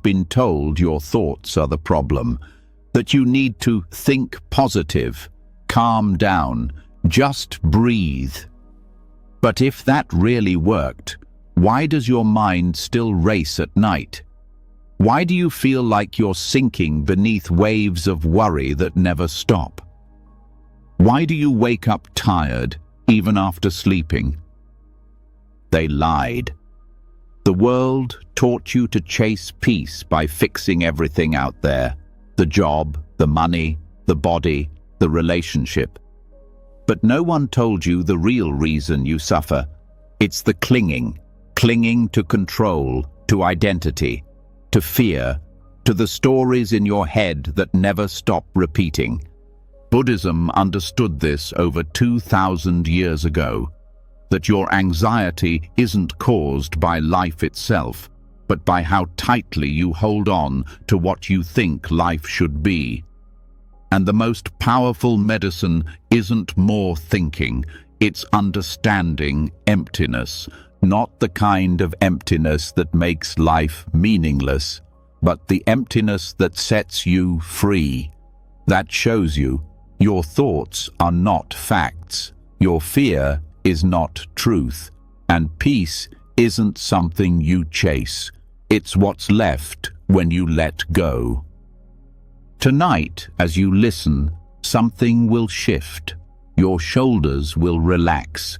you've been told your thoughts are the problem, that you need to think positive, calm down, just breathe. But if that really worked, why does your mind still race at night? Why do you feel like you're sinking beneath waves of worry that never stop? Why do you wake up tired, even after sleeping? They lied. The world taught you to chase peace by fixing everything out there: the job, the money, the body, the relationship. But no one told you the real reason you suffer. It's the clinging to control, to identity, to fear, to the stories in your head that never stop repeating. Buddhism understood this over 2,000 years ago, that your anxiety isn't caused by life itself, but by how tightly you hold on to what you think life should be. And the most powerful medicine isn't more thinking, it's understanding emptiness, not the kind of emptiness that makes life meaningless, but the emptiness that sets you free, that shows you your thoughts are not facts, your fear is not truth, and peace isn't something you chase. It's what's left when you let go. Tonight, as you listen, something will shift. Your shoulders will relax.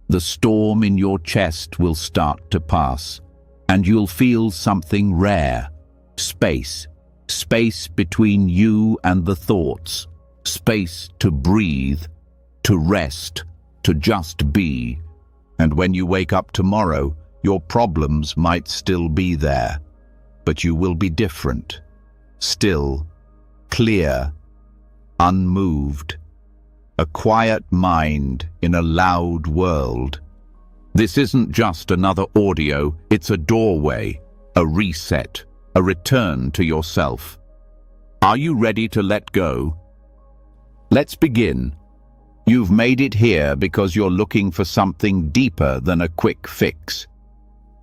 The storm in your chest will start to pass, and you'll feel something rare. Space. Space between you and the thoughts. Space to breathe, to rest, to just be. And when you wake up tomorrow, your problems might still be there, but you will be different. Still, clear, unmoved. A quiet mind in a loud world. This isn't just another audio, it's a doorway, a reset, a return to yourself. Are you ready to let go? Let's begin. You've made it here because you're looking for something deeper than a quick fix.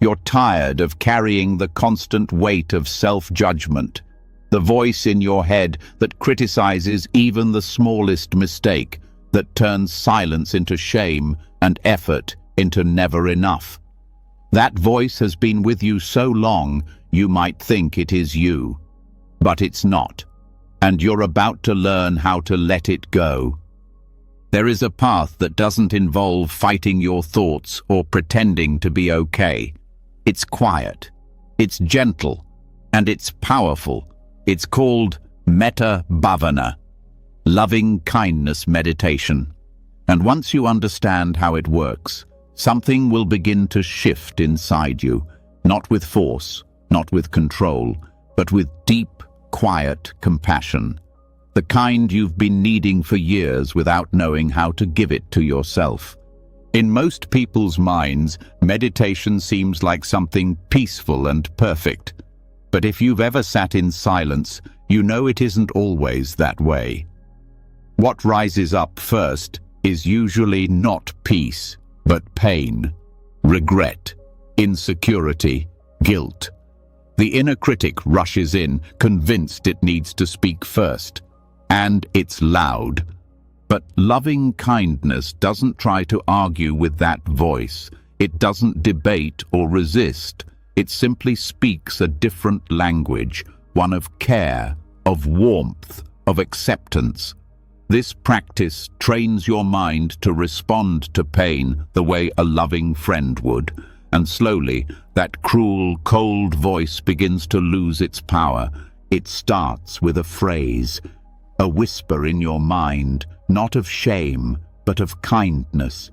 You're tired of carrying the constant weight of self-judgment, the voice in your head that criticizes even the smallest mistake, that turns silence into shame and effort into never enough. That voice has been with you so long, you might think it is you. But it's not, and you're about to learn how to let it go. There is a path that doesn't involve fighting your thoughts or pretending to be okay. It's quiet, it's gentle, and it's powerful. It's called Metta Bhavana, loving kindness meditation. And once you understand how it works, something will begin to shift inside you, not with force, not with control, but with deep, quiet compassion. The kind you've been needing for years without knowing how to give it to yourself. In most people's minds, meditation seems like something peaceful and perfect. But if you've ever sat in silence, you know it isn't always that way. What rises up first is usually not peace, but pain, regret, insecurity, guilt. The inner critic rushes in, convinced it needs to speak first. And it's loud. But loving kindness doesn't try to argue with that voice. It doesn't debate or resist. It simply speaks a different language, one of care, of warmth, of acceptance. This practice trains your mind to respond to pain the way a loving friend would, and slowly that cruel, cold voice begins to lose its power. It starts with a phrase, a whisper in your mind, not of shame, but of kindness.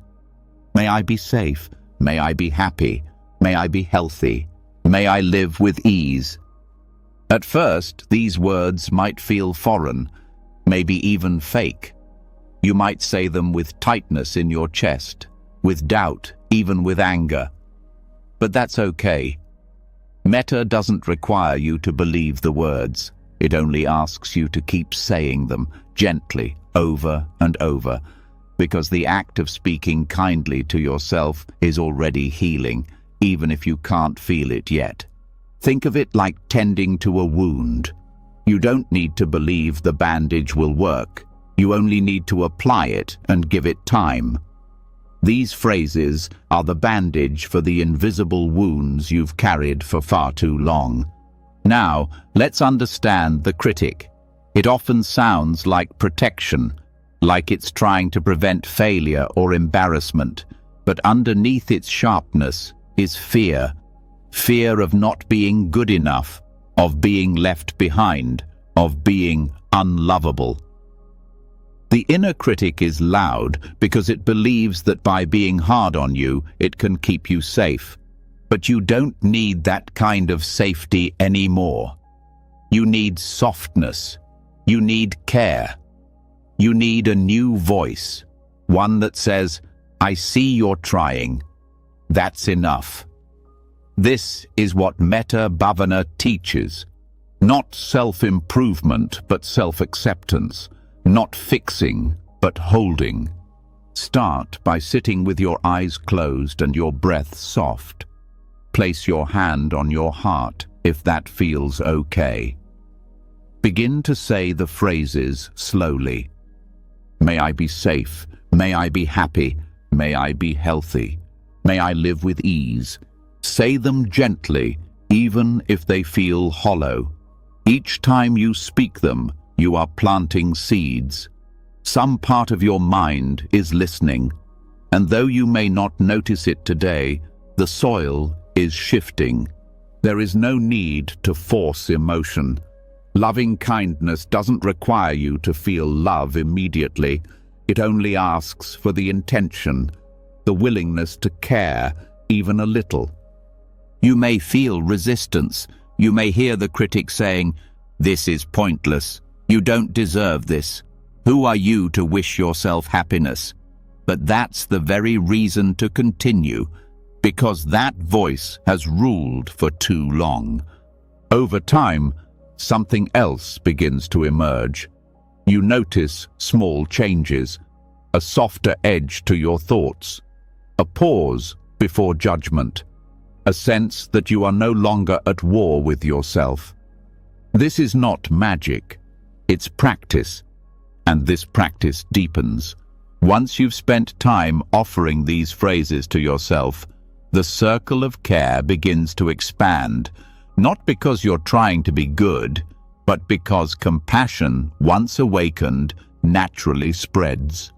May I be safe, may I be happy, may I be healthy, may I live with ease. At first, these words might feel foreign, maybe even fake. You might say them with tightness in your chest, with doubt, even with anger. But that's okay. Metta doesn't require you to believe the words. It only asks you to keep saying them gently, over and over, because the act of speaking kindly to yourself is already healing, even if you can't feel it yet. Think of it like tending to a wound. You don't need to believe the bandage will work. You only need to apply it and give it time. These phrases are the bandage for the invisible wounds you've carried for far too long. Now, let's understand the critic. It often sounds like protection, like it's trying to prevent failure or embarrassment, but underneath its sharpness is fear. Fear of not being good enough, of being left behind, of being unlovable. The inner critic is loud because it believes that by being hard on you, it can keep you safe. But you don't need that kind of safety anymore. You need softness. You need care. You need a new voice, one that says, "I see you're trying. That's enough." This is what Metta Bhavana teaches. Not self-improvement, but self-acceptance. Not fixing, but holding. Start by sitting with your eyes closed and your breath soft. Place your hand on your heart if that feels okay. Begin to say the phrases slowly. May I be safe. May I be happy. May I be healthy. May I live with ease. Say them gently, even if they feel hollow. Each time you speak them, you are planting seeds. Some part of your mind is listening, and though you may not notice it today, the soil is shifting. There is no need to force emotion. Loving kindness doesn't require you to feel love immediately. It only asks for the intention, the willingness to care, even a little. You may feel resistance. You may hear the critic saying, "This is pointless. You don't deserve this. Who are you to wish yourself happiness?" But that's the very reason to continue, because that voice has ruled for too long. Over time, something else begins to emerge. You notice small changes, a softer edge to your thoughts, a pause before judgment, a sense that you are no longer at war with yourself. This is not magic, it's practice, and this practice deepens. Once you've spent time offering these phrases to yourself, the circle of care begins to expand, not because you're trying to be good, but because compassion, once awakened, naturally spreads.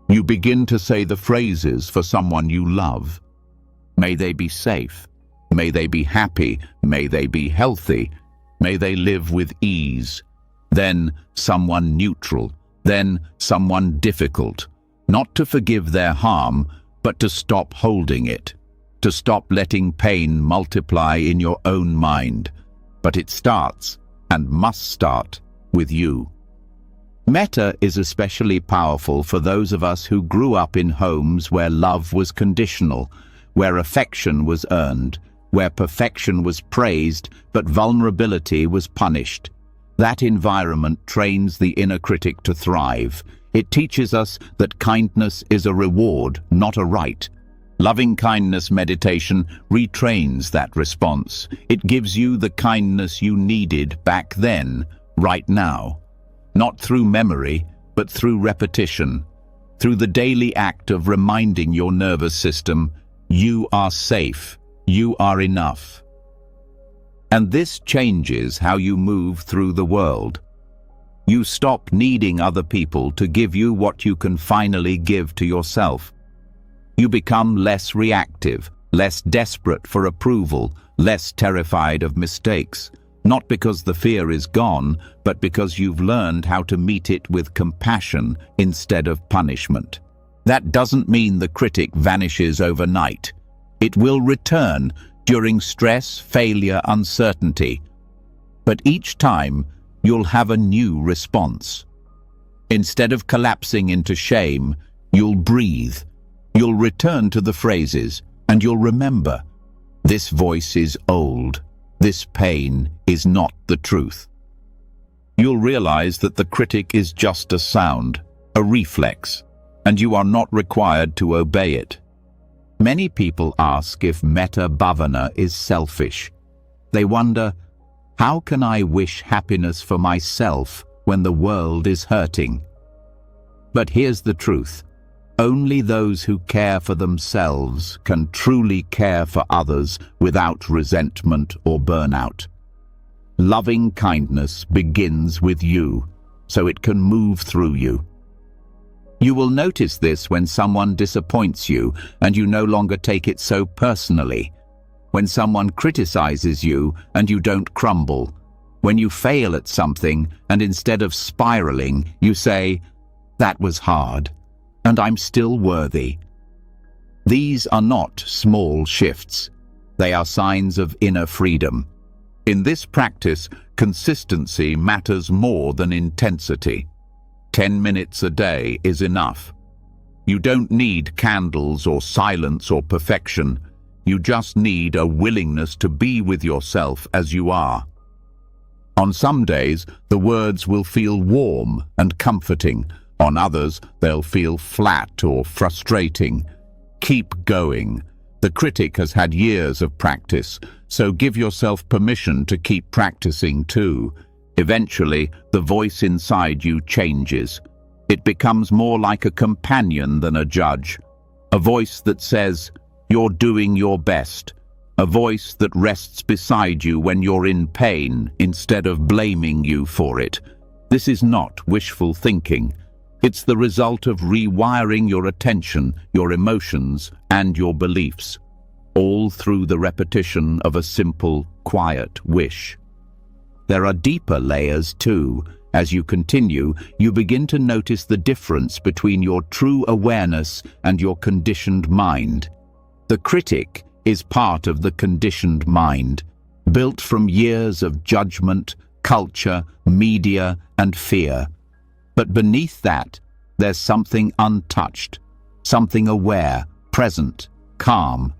You begin to say the phrases for someone you love. May they be safe. May they be happy. May they be healthy. May they live with ease. Then someone neutral. Then someone difficult. Not to forgive their harm, but to stop holding it. To stop letting pain multiply in your own mind. But it starts, and must start, with you. Metta is especially powerful for those of us who grew up in homes where love was conditional, where affection was earned, where perfection was praised, but vulnerability was punished. That environment trains the inner critic to thrive. It teaches us that kindness is a reward, not a right. Loving kindness meditation retrains that response. It gives you the kindness you needed back then, right now. Not through memory, but through repetition. Through the daily act of reminding your nervous system, you are safe, you are enough. And this changes how you move through the world. You stop needing other people to give you what you can finally give to yourself. You become less reactive, less desperate for approval, less terrified of mistakes. Not because the fear is gone, but because you've learned how to meet it with compassion instead of punishment. That doesn't mean the critic vanishes overnight. It will return during stress, failure, uncertainty. But each time, you'll have a new response. Instead of collapsing into shame, you'll breathe. You'll return to the phrases, and you'll remember, this voice is old. This pain is not the truth. You'll realize that the critic is just a sound, a reflex, and you are not required to obey it. Many people ask if Metta Bhavana is selfish. They wonder, how can I wish happiness for myself when the world is hurting? But here's the truth. Only those who care for themselves can truly care for others without resentment or burnout. Loving kindness begins with you, so it can move through you. You will notice this when someone disappoints you and you no longer take it so personally. When someone criticizes you and you don't crumble. When you fail at something and instead of spiraling, you say, "That was hard, and I'm still worthy." These are not small shifts. They are signs of inner freedom. In this practice, consistency matters more than intensity. 10 minutes a day is enough. You don't need candles or silence or perfection. You just need a willingness to be with yourself as you are. On some days, the words will feel warm and comforting. On others, they'll feel flat or frustrating. Keep going. The critic has had years of practice, so give yourself permission to keep practicing too. Eventually, the voice inside you changes. It becomes more like a companion than a judge. A voice that says, "You're doing your best." A voice that rests beside you when you're in pain instead of blaming you for it. This is not wishful thinking. It's the result of rewiring your attention, your emotions, and your beliefs, all through the repetition of a simple, quiet wish. There are deeper layers too. As you continue, you begin to notice the difference between your true awareness and your conditioned mind. The critic is part of the conditioned mind, built from years of judgment, culture, media, and fear. But beneath that, there's something untouched, something aware, present, calm.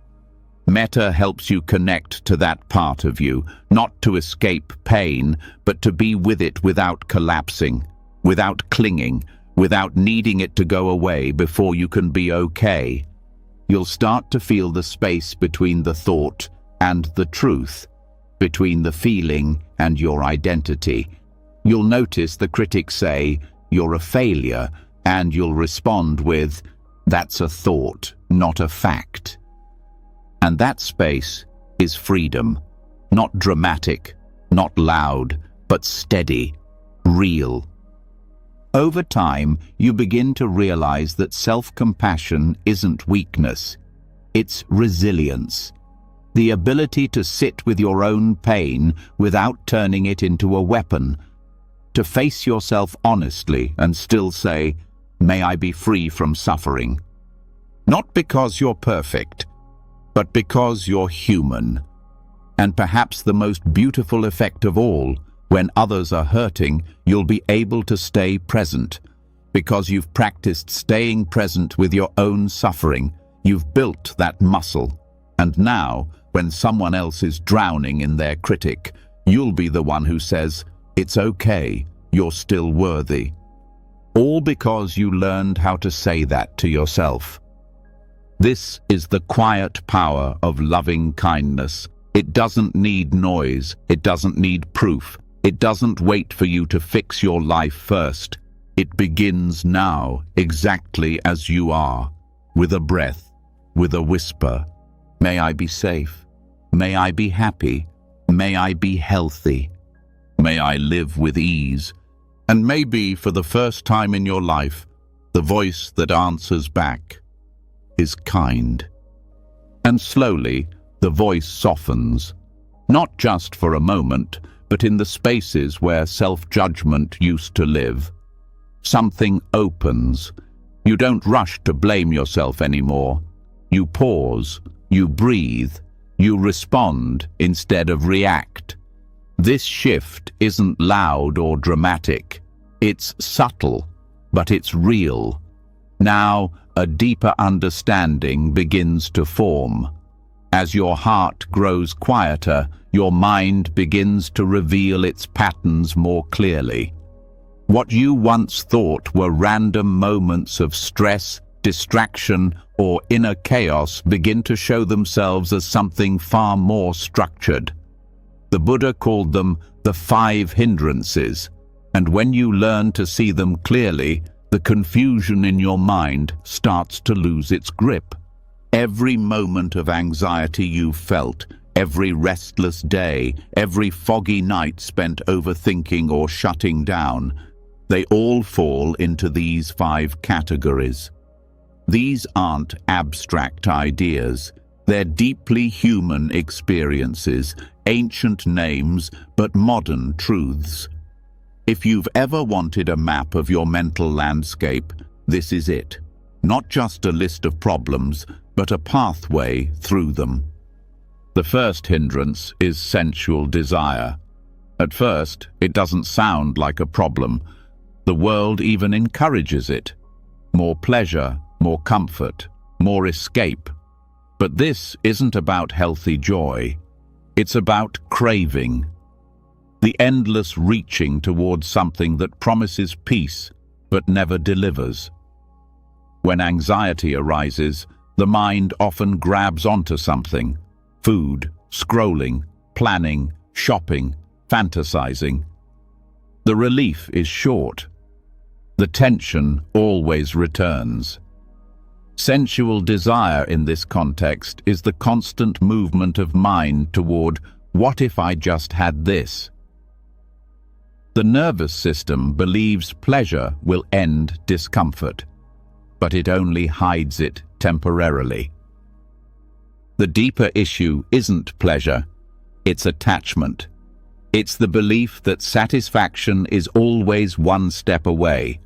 Metta helps you connect to that part of you, not to escape pain, but to be with it without collapsing, without clinging, without needing it to go away before you can be okay. You'll start to feel the space between the thought and the truth, between the feeling and your identity. You'll notice the critics say, "You're a failure," and you'll respond with, "That's a thought, not a fact." And that space is freedom, not dramatic, not loud, but steady, real. Over time, you begin to realize that self-compassion isn't weakness, it's resilience. The ability to sit with your own pain without turning it into a weapon, to face yourself honestly and still say, "May I be free from suffering." Not because you're perfect, but because you're human. And perhaps the most beautiful effect of all, when others are hurting, you'll be able to stay present. Because you've practiced staying present with your own suffering, you've built that muscle. And now, when someone else is drowning in their critic, you'll be the one who says, "It's okay, you're still worthy." All because you learned how to say that to yourself. This is the quiet power of loving kindness. It doesn't need noise. It doesn't need proof. It doesn't wait for you to fix your life first. It begins now, exactly as you are, with a breath, with a whisper. May I be safe. May I be happy. May I be healthy. May I live with ease. And maybe for the first time in your life, the voice that answers back is kind. And slowly, the voice softens, not just for a moment, but in the spaces where self-judgment used to live. Something opens. You don't rush to blame yourself anymore. You pause, you breathe, you respond instead of react. This shift isn't loud or dramatic. It's subtle, but it's real. Now, a deeper understanding begins to form. As your heart grows quieter, your mind begins to reveal its patterns more clearly. What you once thought were random moments of stress, distraction, or inner chaos begin to show themselves as something far more structured. The Buddha called them the 5 hindrances, and when you learn to see them clearly, the confusion in your mind starts to lose its grip. Every moment of anxiety you've felt, every restless day, every foggy night spent overthinking or shutting down, they all fall into these 5 categories. These aren't abstract ideas. They're deeply human experiences, ancient names, but modern truths. If you've ever wanted a map of your mental landscape, this is it. Not just a list of problems, but a pathway through them. The first hindrance is sensual desire. At first, it doesn't sound like a problem. The world even encourages it. More pleasure, more comfort, more escape. But this isn't about healthy joy. It's about craving. The endless reaching towards something that promises peace, but never delivers. When anxiety arises, the mind often grabs onto something. Food, scrolling, planning, shopping, fantasizing. The relief is short. The tension always returns. Sensual desire in this context is the constant movement of mind toward, what if I just had this? The nervous system believes pleasure will end discomfort, but it only hides it temporarily. The deeper issue isn't pleasure, it's attachment. It's the belief that satisfaction is always one step away,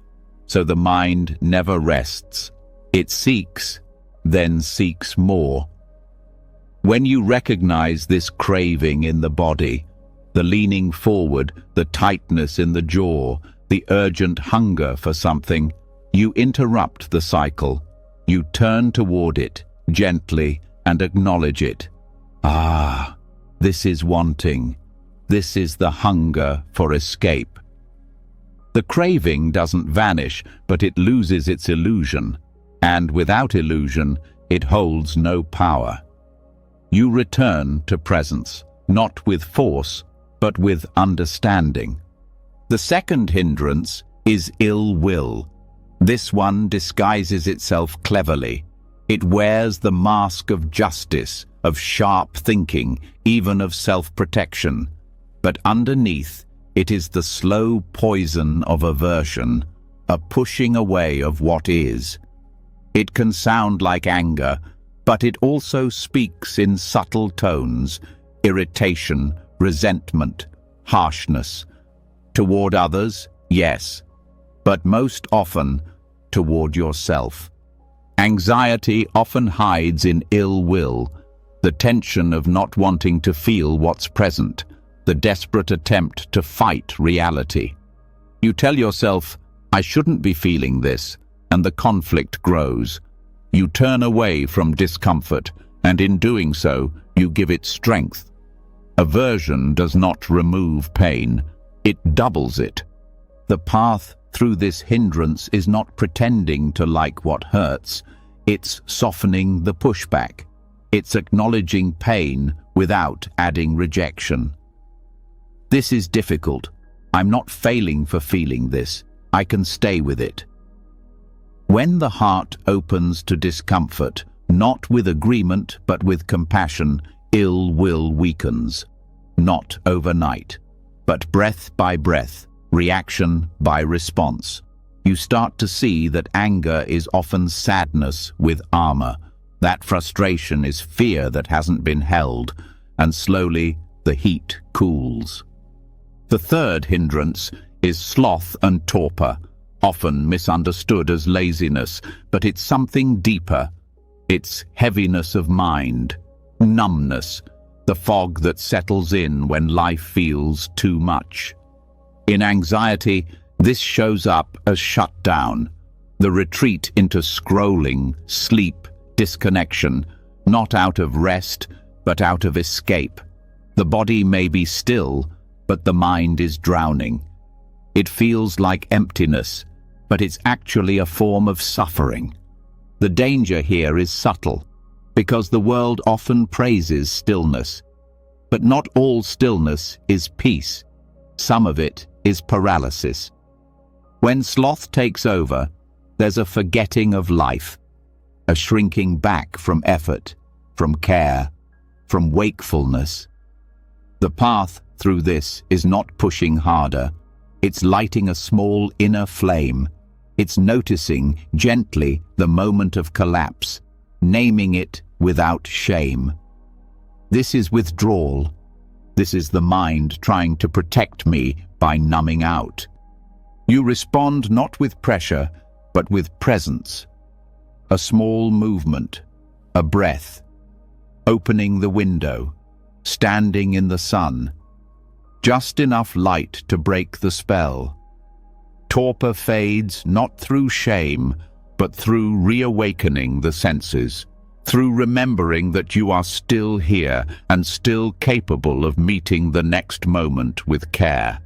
so the mind never rests. It seeks, then seeks more. When you recognize this craving in the body, the leaning forward, the tightness in the jaw, the urgent hunger for something, you interrupt the cycle. You turn toward it, gently, and acknowledge it. Ah, this is wanting. This is the hunger for escape. The craving doesn't vanish, but it loses its illusion. And without illusion, it holds no power. You return to presence, not with force, but with understanding. The second hindrance is ill will. This one disguises itself cleverly. It wears the mask of justice, of sharp thinking, even of self-protection. But underneath, it is the slow poison of aversion, a pushing away of what is. It can sound like anger, but it also speaks in subtle tones, irritation, resentment, harshness. Toward others, yes, but most often toward yourself. Anxiety often hides in ill will, the tension of not wanting to feel what's present, the desperate attempt to fight reality. You tell yourself, I shouldn't be feeling this, and the conflict grows. You turn away from discomfort, and in doing so, you give it strength. Aversion does not remove pain, it doubles it. The path through this hindrance is not pretending to like what hurts, it's softening the pushback. It's acknowledging pain without adding rejection. This is difficult. I'm not failing for feeling this. I can stay with it. When the heart opens to discomfort, not with agreement but with compassion, ill will weakens. Not overnight, but breath by breath, reaction by response. You start to see that anger is often sadness with armor. That frustration is fear that hasn't been held, and slowly the heat cools. The third hindrance is sloth and torpor, often misunderstood as laziness, but it's something deeper. It's heaviness of mind, numbness, the fog that settles in when life feels too much. In anxiety, this shows up as shutdown, the retreat into scrolling, sleep, disconnection, not out of rest, but out of escape. The body may be still, but the mind is drowning. It feels like emptiness, but it's actually a form of suffering. The danger here is subtle, because the world often praises stillness. But not all stillness is peace. Some of it is paralysis. When sloth takes over, there's a forgetting of life, a shrinking back from effort, from care, from wakefulness. The path through this is not pushing harder. It's lighting a small inner flame. It's noticing gently the moment of collapse, naming it without shame. This is withdrawal. This is the mind trying to protect me by numbing out. You respond not with pressure, but with presence. A small movement, a breath, opening the window, standing in the sun. Just enough light to break the spell. Torpor fades not through shame, but through reawakening the senses, through remembering that you are still here and still capable of meeting the next moment with care.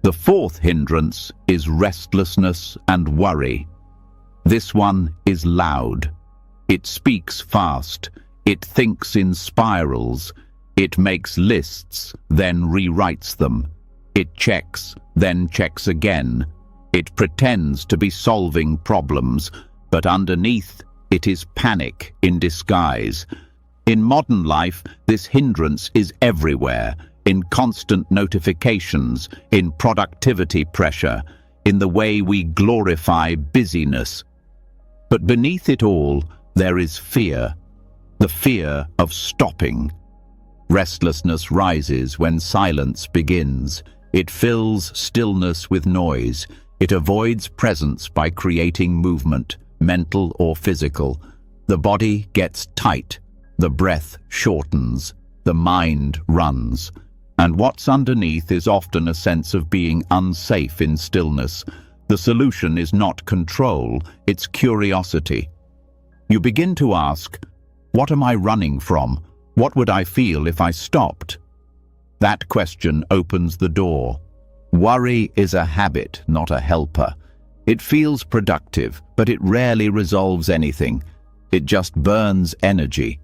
The fourth hindrance is restlessness and worry. This one is loud. It speaks fast. It thinks in spirals. It makes lists, then rewrites them. It checks, then checks again. It pretends to be solving problems, but underneath it is panic in disguise. In modern life, this hindrance is everywhere, in constant notifications, in productivity pressure, in the way we glorify busyness. But beneath it all, there is fear, the fear of stopping. Restlessness rises when silence begins. It fills stillness with noise. It avoids presence by creating movement, mental or physical. The body gets tight. The breath shortens. The mind runs. And what's underneath is often a sense of being unsafe in stillness. The solution is not control, it's curiosity. You begin to ask, what am I running from? What would I feel if I stopped? That question opens the door. Worry is a habit, not a helper. It feels productive, but it rarely resolves anything. It just burns energy.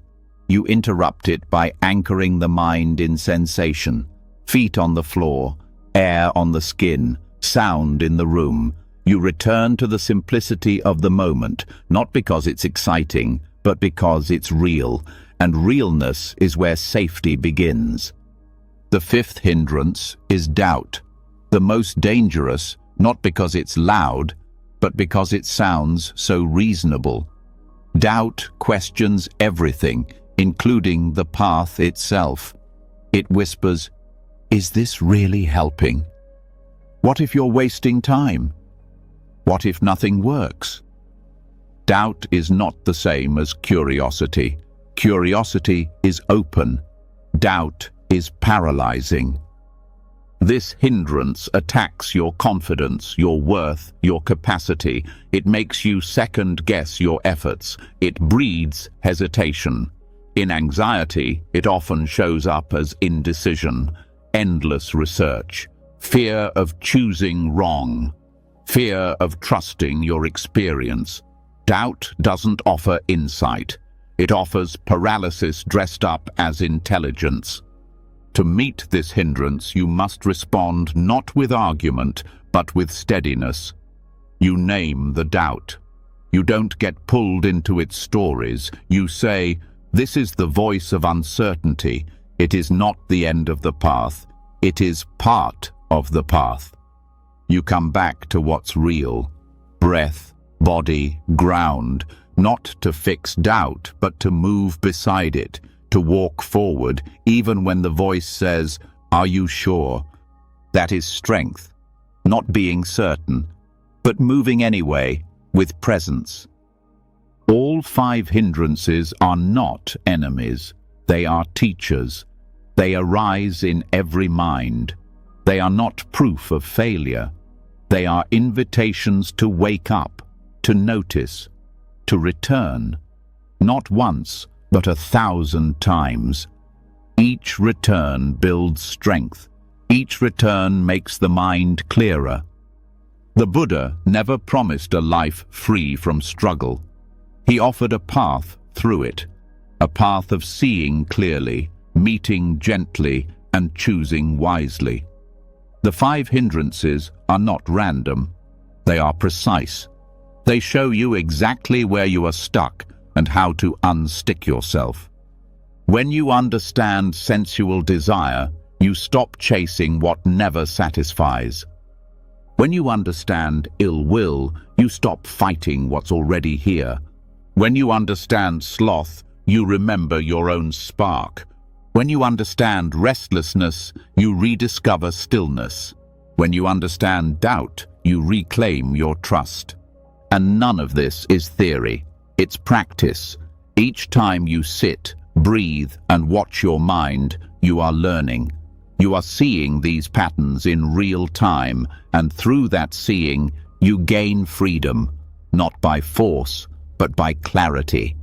You interrupt it by anchoring the mind in sensation. Feet on the floor, air on the skin, sound in the room. You return to the simplicity of the moment, not because it's exciting, but because it's real. And realness is where safety begins. The fifth hindrance is doubt. The most dangerous, not because it's loud, but because it sounds so reasonable. Doubt questions everything, including the path itself. It whispers, is this really helping? What if you're wasting time? What if nothing works? Doubt is not the same as curiosity. Curiosity is open. Doubt is paralyzing. This hindrance attacks your confidence, your worth, your capacity. It makes you second-guess your efforts. It breeds hesitation. In anxiety, it often shows up as indecision, endless research, fear of choosing wrong, fear of trusting your experience. Doubt doesn't offer insight. It offers paralysis dressed up as intelligence. To meet this hindrance, you must respond not with argument, but with steadiness. You name the doubt. You don't get pulled into its stories. You say, this is the voice of uncertainty. It is not the end of the path. It is part of the path. You come back to what's real. Breath, body, ground. Not to fix doubt, but to move beside it, to walk forward, even when the voice says, are you sure? That is strength, not being certain, but moving anyway, with presence. All 5 hindrances are not enemies. They are teachers. They arise in every mind. They are not proof of failure. They are invitations to wake up, to notice, to return, not once, but 1,000 times. Each return builds strength. Each return makes the mind clearer. The Buddha never promised a life free from struggle. He offered a path through it, a path of seeing clearly, meeting gently and choosing wisely. The 5 hindrances are not random. They are precise. They show you exactly where you are stuck and how to unstick yourself. When you understand sensual desire, you stop chasing what never satisfies. When you understand ill will, you stop fighting what's already here. When you understand sloth, you remember your own spark. When you understand restlessness, you rediscover stillness. When you understand doubt, you reclaim your trust. And none of this is theory. It's practice. Each time you sit, breathe, and watch your mind, you are learning. You are seeing these patterns in real time, and through that seeing, you gain freedom, not by force, but by clarity.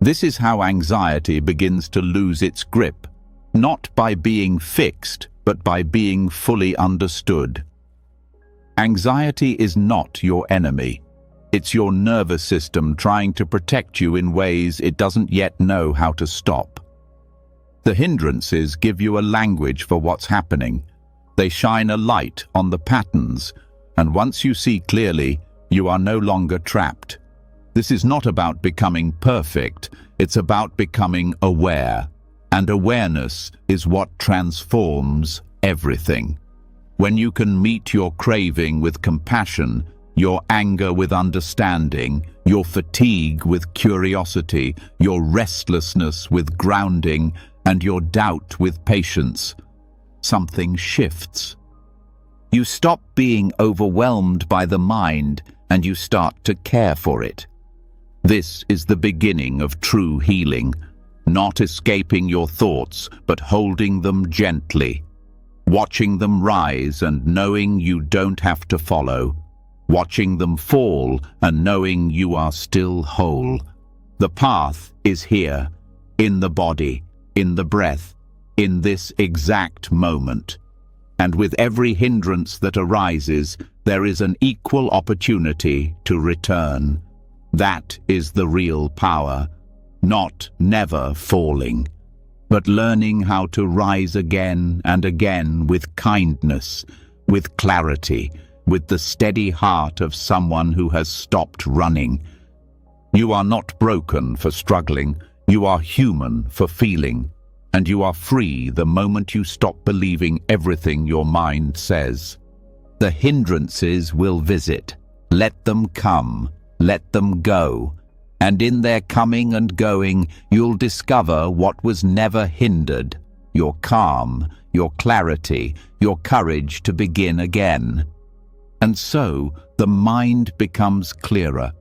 This is how anxiety begins to lose its grip, not by being fixed, but by being fully understood. Anxiety is not your enemy. It's your nervous system trying to protect you in ways it doesn't yet know how to stop. The hindrances give you a language for what's happening. They shine a light on the patterns, and once you see clearly, you are no longer trapped. This is not about becoming perfect, it's about becoming aware. And awareness is what transforms everything. When you can meet your craving with compassion, your anger with understanding, your fatigue with curiosity, your restlessness with grounding, and your doubt with patience, something shifts. You stop being overwhelmed by the mind and you start to care for it. This is the beginning of true healing, not escaping your thoughts, but holding them gently, watching them rise and knowing you don't have to follow, watching them fall and knowing you are still whole. The path is here, in the body, in the breath, in this exact moment. And with every hindrance that arises, there is an equal opportunity to return. That is the real power, not never falling, but learning how to rise again and again with kindness, with clarity, with the steady heart of someone who has stopped running. You are not broken for struggling, you are human for feeling, and you are free the moment you stop believing everything your mind says. The hindrances will visit. Let them come. Let them go, and in their coming and going, you'll discover what was never hindered, your calm, your clarity, your courage to begin again. And so, the mind becomes clearer.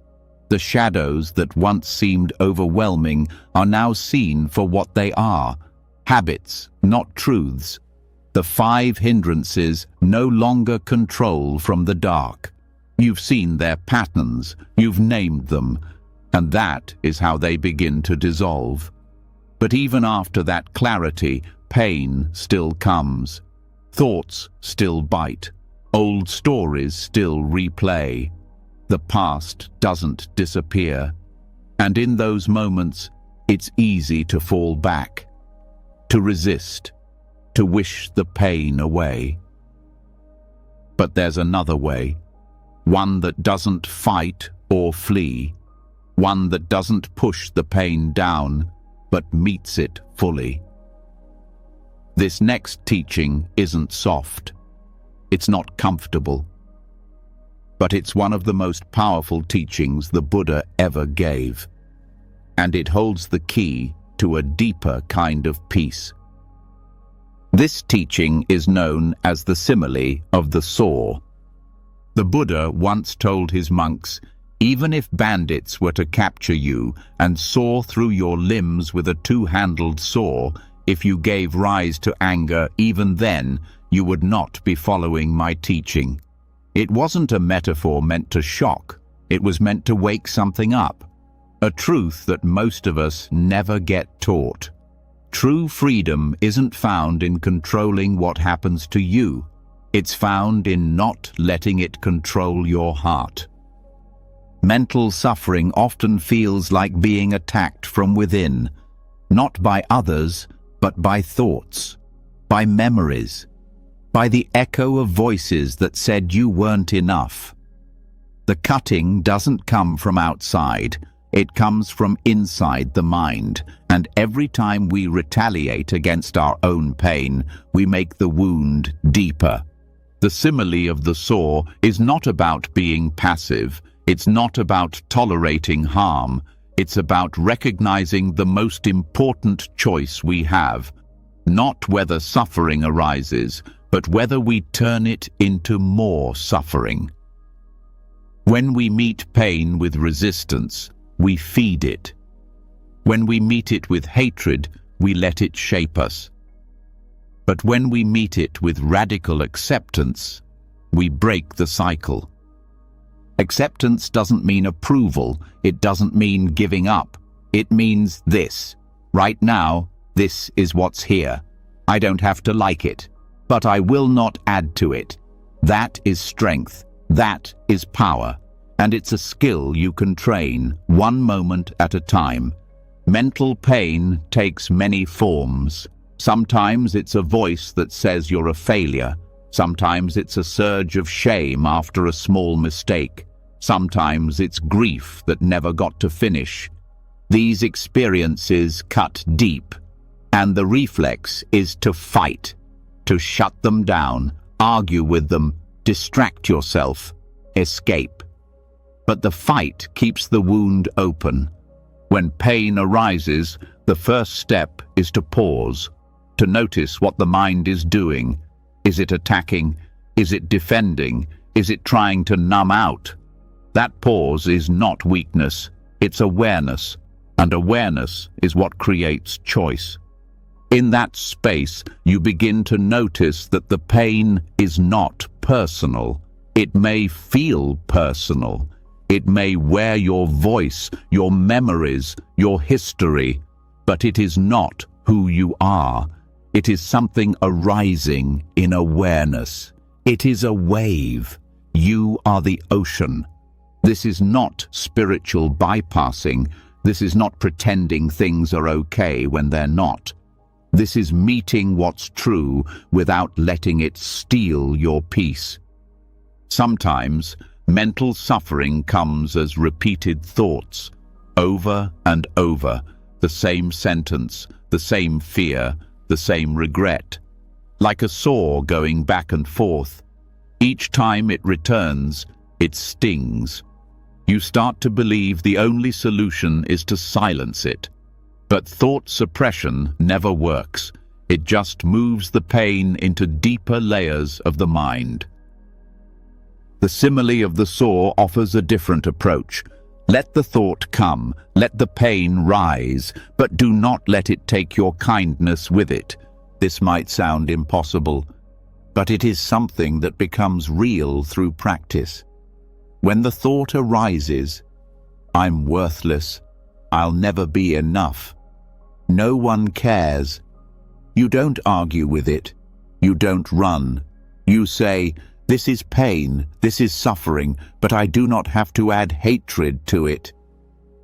The shadows that once seemed overwhelming are now seen for what they are, habits, not truths. The 5 hindrances no longer control from the dark. You've seen their patterns, you've named them, and that is how they begin to dissolve. But even after that clarity, pain still comes. Thoughts still bite. Old stories still replay. The past doesn't disappear. And in those moments, it's easy to fall back, to resist, to wish the pain away. But there's another way. One that doesn't fight or flee, one that doesn't push the pain down, but meets it fully. This next teaching isn't soft. It's not comfortable. But it's one of the most powerful teachings the Buddha ever gave. And it holds the key to a deeper kind of peace. This teaching is known as the simile of the saw. The Buddha once told his monks, even if bandits were to capture you and saw through your limbs with a 2-handled saw, if you gave rise to anger, even then, you would not be following my teaching. It wasn't a metaphor meant to shock. It was meant to wake something up, a truth that most of us never get taught. True freedom isn't found in controlling what happens to you. It's found in not letting it control your heart. Mental suffering often feels like being attacked from within, not by others, but by thoughts, by memories, by the echo of voices that said you weren't enough. The cutting doesn't come from outside, it comes from inside the mind, and every time we retaliate against our own pain, we make the wound deeper. The simile of the saw is not about being passive, it's not about tolerating harm, it's about recognizing the most important choice we have, not whether suffering arises, but whether we turn it into more suffering. When we meet pain with resistance, we feed it. When we meet it with hatred, we let it shape us. But when we meet it with radical acceptance, we break the cycle. Acceptance doesn't mean approval, it doesn't mean giving up. It means this. Right now, this is what's here. I don't have to like it, but I will not add to it. That is strength. That is power. And it's a skill you can train, one moment at a time. Mental pain takes many forms. Sometimes it's a voice that says you're a failure. Sometimes it's a surge of shame after a small mistake. Sometimes it's grief that never got to finish. These experiences cut deep, and the reflex is to fight, to shut them down, argue with them, distract yourself, escape. But the fight keeps the wound open. When pain arises, the first step is to pause, to notice what the mind is doing. Is it attacking? Is it defending? Is it trying to numb out? That pause is not weakness, it's awareness, and awareness is what creates choice. In that space, you begin to notice that the pain is not personal. It may feel personal. It may wear your voice, your memories, your history, but it is not who you are. It is something arising in awareness. It is a wave. You are the ocean. This is not spiritual bypassing. This is not pretending things are okay when they're not. This is meeting what's true without letting it steal your peace. Sometimes, mental suffering comes as repeated thoughts, over and over, the same sentence, the same fear, the same regret. Like a saw going back and forth. Each time it returns, it stings. You start to believe the only solution is to silence it. But thought suppression never works. It just moves the pain into deeper layers of the mind. The simile of the saw offers a different approach. Let the thought come, let the pain rise, but do not let it take your kindness with it. This might sound impossible, but it is something that becomes real through practice. When the thought arises, I'm worthless, I'll never be enough, no one cares, you don't argue with it, you don't run. You say, this is pain, this is suffering, but I do not have to add hatred to it.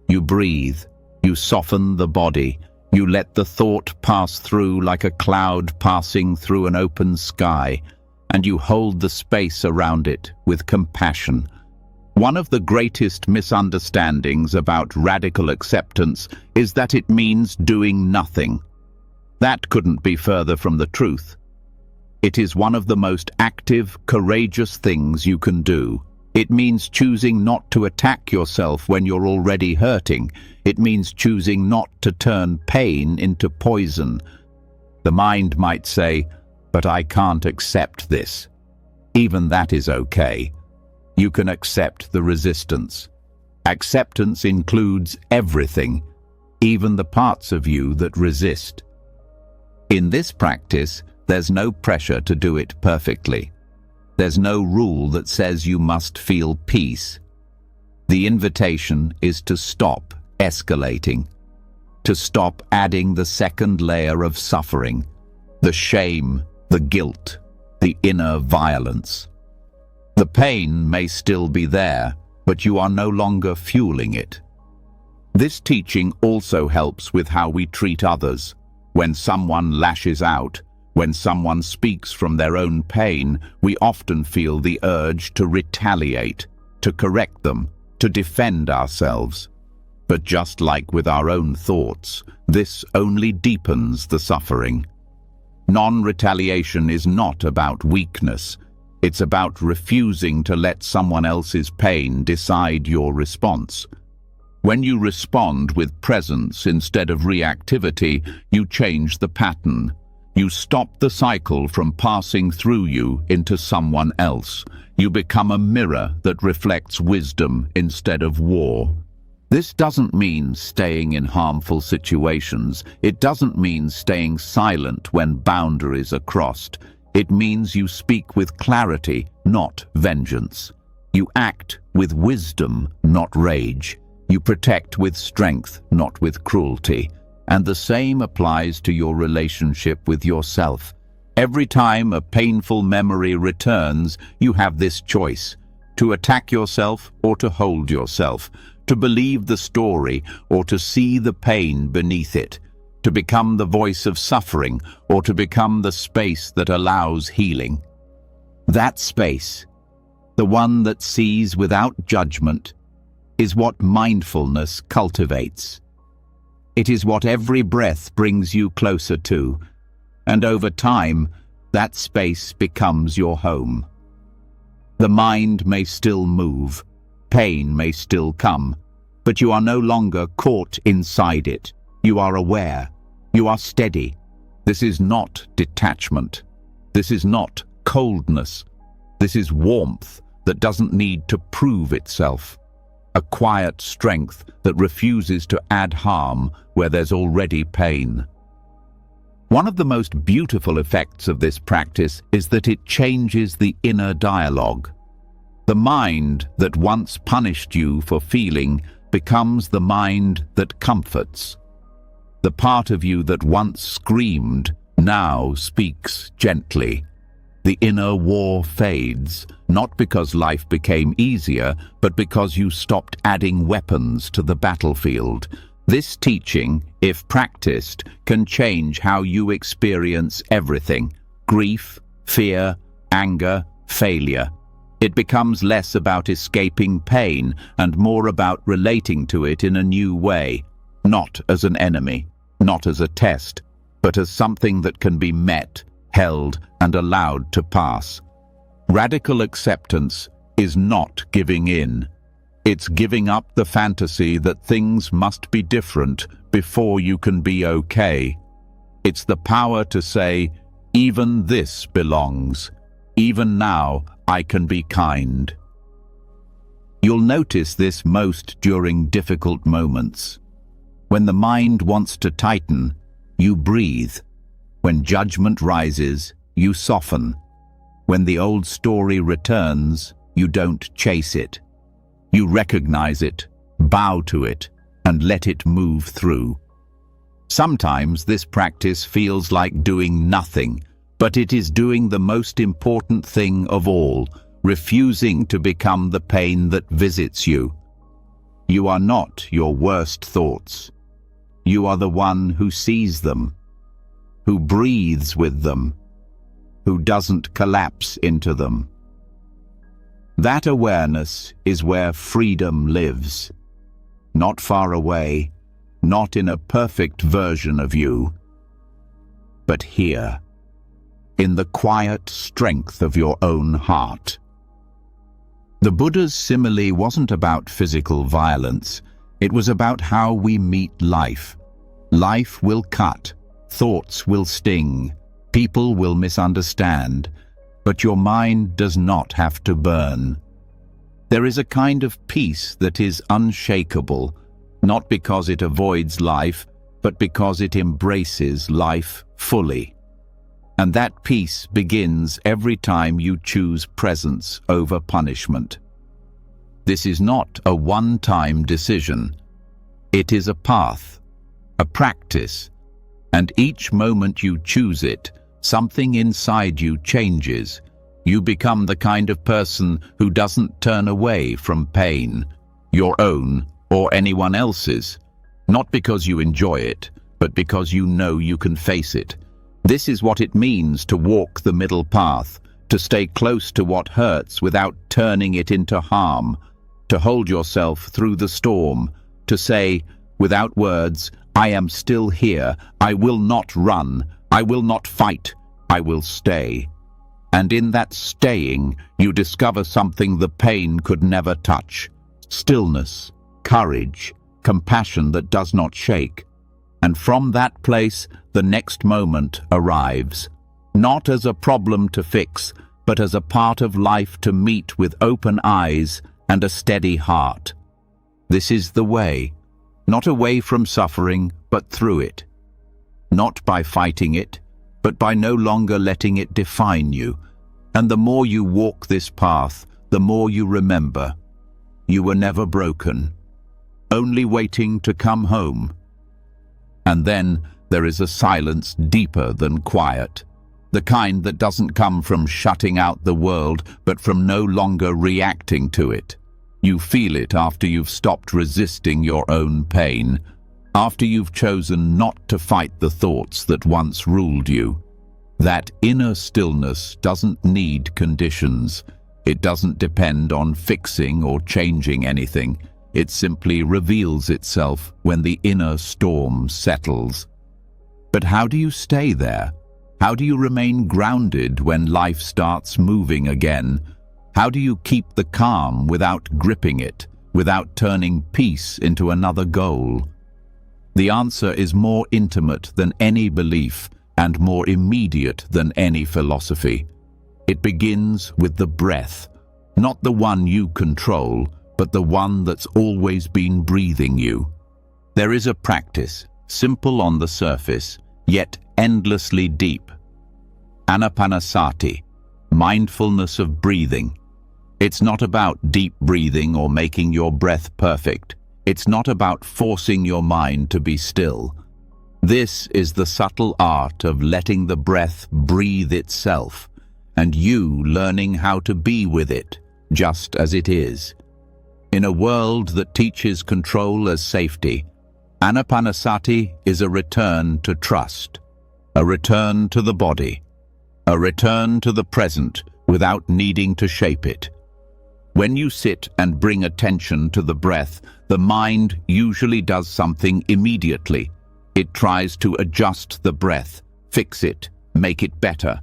You breathe, you soften the body, you let the thought pass through like a cloud passing through an open sky, and you hold the space around it with compassion. One of the greatest misunderstandings about radical acceptance is that it means doing nothing. That couldn't be further from the truth. It is one of the most active, courageous things you can do. It means choosing not to attack yourself when you're already hurting. It means choosing not to turn pain into poison. The mind might say, but I can't accept this. Even that is okay. You can accept the resistance. Acceptance includes everything, even the parts of you that resist. In this practice, there's no pressure to do it perfectly. There's no rule that says you must feel peace. The invitation is to stop escalating, to stop adding the second layer of suffering, the shame, the guilt, the inner violence. The pain may still be there, but you are no longer fueling it. This teaching also helps with how we treat others. When someone lashes out, when someone speaks from their own pain, we often feel the urge to retaliate, to correct them, to defend ourselves. But just like with our own thoughts, this only deepens the suffering. Non-retaliation is not about weakness. It's about refusing to let someone else's pain decide your response. When you respond with presence instead of reactivity, you change the pattern. You stop the cycle from passing through you into someone else. You become a mirror that reflects wisdom instead of war. This doesn't mean staying in harmful situations. It doesn't mean staying silent when boundaries are crossed. It means you speak with clarity, not vengeance. You act with wisdom, not rage. You protect with strength, not with cruelty. And the same applies to your relationship with yourself. Every time a painful memory returns, you have this choice: to attack yourself or to hold yourself, to believe the story or to see the pain beneath it, to become the voice of suffering or to become the space that allows healing. That space, the one that sees without judgment, is what mindfulness cultivates. It is what every breath brings you closer to, and over time, that space becomes your home. The mind may still move, pain may still come, but you are no longer caught inside it. You are aware. You are steady. This is not detachment. This is not coldness. This is warmth that doesn't need to prove itself. A quiet strength that refuses to add harm where there's already pain. One of the most beautiful effects of this practice is that it changes the inner dialogue. The mind that once punished you for feeling becomes the mind that comforts. The part of you that once screamed now speaks gently. The inner war fades, not because life became easier, but because you stopped adding weapons to the battlefield. This teaching, if practiced, can change how you experience everything: grief, fear, anger, failure. It becomes less about escaping pain and more about relating to it in a new way, not as an enemy, not as a test, but as something that can be met, held, and allowed to pass. Radical acceptance is not giving in. It's giving up the fantasy that things must be different before you can be okay. It's the power to say, even this belongs. Even now, I can be kind. You'll notice this most during difficult moments. When the mind wants to tighten, you breathe. When judgment rises, you soften. When the old story returns, you don't chase it. You recognize it, bow to it, and let it move through. Sometimes this practice feels like doing nothing, but it is doing the most important thing of all, refusing to become the pain that visits you. You are not your worst thoughts. You are the one who sees them, who breathes with them, who doesn't collapse into them. That awareness is where freedom lives. Not far away, not in a perfect version of you, but here, in the quiet strength of your own heart. The Buddha's simile wasn't about physical violence. It was about how we meet life. Life will cut, thoughts will sting, people will misunderstand, but your mind does not have to burn. There is a kind of peace that is unshakable, not because it avoids life, but because it embraces life fully. And that peace begins every time you choose presence over punishment. This is not a one-time decision. It is a path, a practice, and each moment you choose it, something inside you changes. You become the kind of person who doesn't turn away from pain, your own or anyone else's, not because you enjoy it, but because you know you can face it. This is what it means to walk the middle path, to stay close to what hurts without turning it into harm, to hold yourself through the storm, to say, without words, I am still here, I will not run, I will not fight, I will stay. And in that staying, you discover something the pain could never touch. Stillness, courage, compassion that does not shake. And from that place, the next moment arrives, not as a problem to fix, but as a part of life to meet with open eyes and a steady heart. This is the way, not away from suffering, but through it. Not by fighting it, but by no longer letting it define you. And the more you walk this path, the more you remember. You were never broken, only waiting to come home. And then there is a silence deeper than quiet, the kind that doesn't come from shutting out the world, but from no longer reacting to it. You feel it after you've stopped resisting your own pain, after you've chosen not to fight the thoughts that once ruled you. That inner stillness doesn't need conditions. It doesn't depend on fixing or changing anything. It simply reveals itself when the inner storm settles. But how do you stay there? How do you remain grounded when life starts moving again? How do you keep the calm without gripping it, without turning peace into another goal? The answer is more intimate than any belief and more immediate than any philosophy. It begins with the breath, not the one you control, but the one that's always been breathing you. There is a practice, simple on the surface, yet endlessly deep. Anapanasati, mindfulness of breathing. It's not about deep breathing or making your breath perfect. It's not about forcing your mind to be still. This is the subtle art of letting the breath breathe itself, and you learning how to be with it, just as it is. In a world that teaches control as safety, Anapanasati is a return to trust, a return to the body, a return to the present without needing to shape it. When you sit and bring attention to the breath, the mind usually does something immediately. It tries to adjust the breath, fix it, make it better.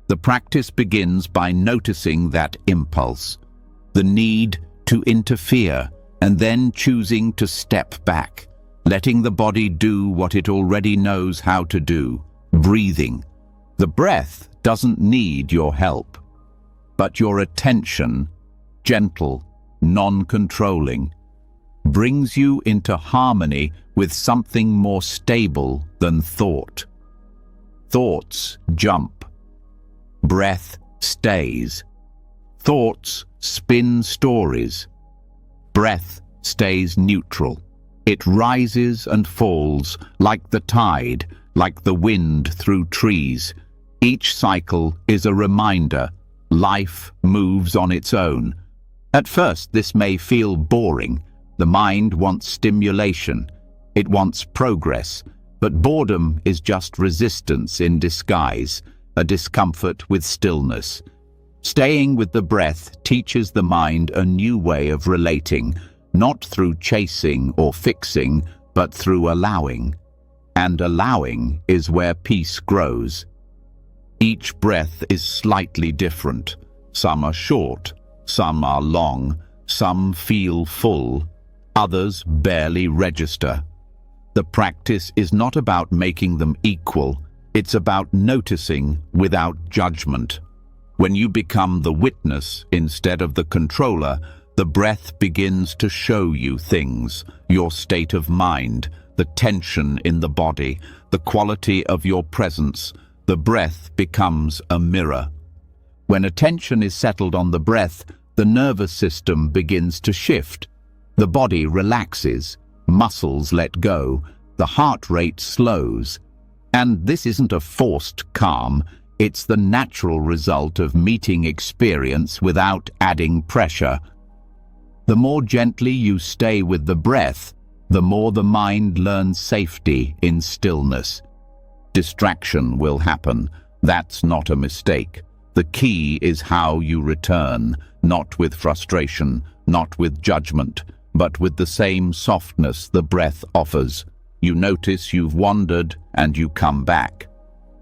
The practice begins by noticing that impulse, the need to interfere, and then choosing to step back, letting the body do what it already knows how to do, breathing. The breath doesn't need your help, but your attention, gentle, non-controlling, brings you into harmony with something more stable than thought. Thoughts jump. Breath stays. Thoughts spin stories. Breath stays neutral. It rises and falls like the tide, like the wind through trees. Each cycle is a reminder. Life moves on its own. At first, this may feel boring. The mind wants stimulation. It wants progress. But boredom is just resistance in disguise, a discomfort with stillness. Staying with the breath teaches the mind a new way of relating, not through chasing or fixing, but through allowing. And allowing is where peace grows. Each breath is slightly different. Some are short, some are long, some feel full, others barely register. The practice is not about making them equal, it's about noticing without judgment. When you become the witness instead of the controller, the breath begins to show you things, your state of mind, the tension in the body, the quality of your presence. The breath becomes a mirror. When attention is settled on the breath, the nervous system begins to shift. The body relaxes, muscles let go, the heart rate slows. And this isn't a forced calm, it's the natural result of meeting experience without adding pressure. The more gently you stay with the breath, the more the mind learns safety in stillness. Distraction will happen. That's not a mistake. The key is how you return, not with frustration, not with judgment, but with the same softness the breath offers. You notice you've wandered and you come back.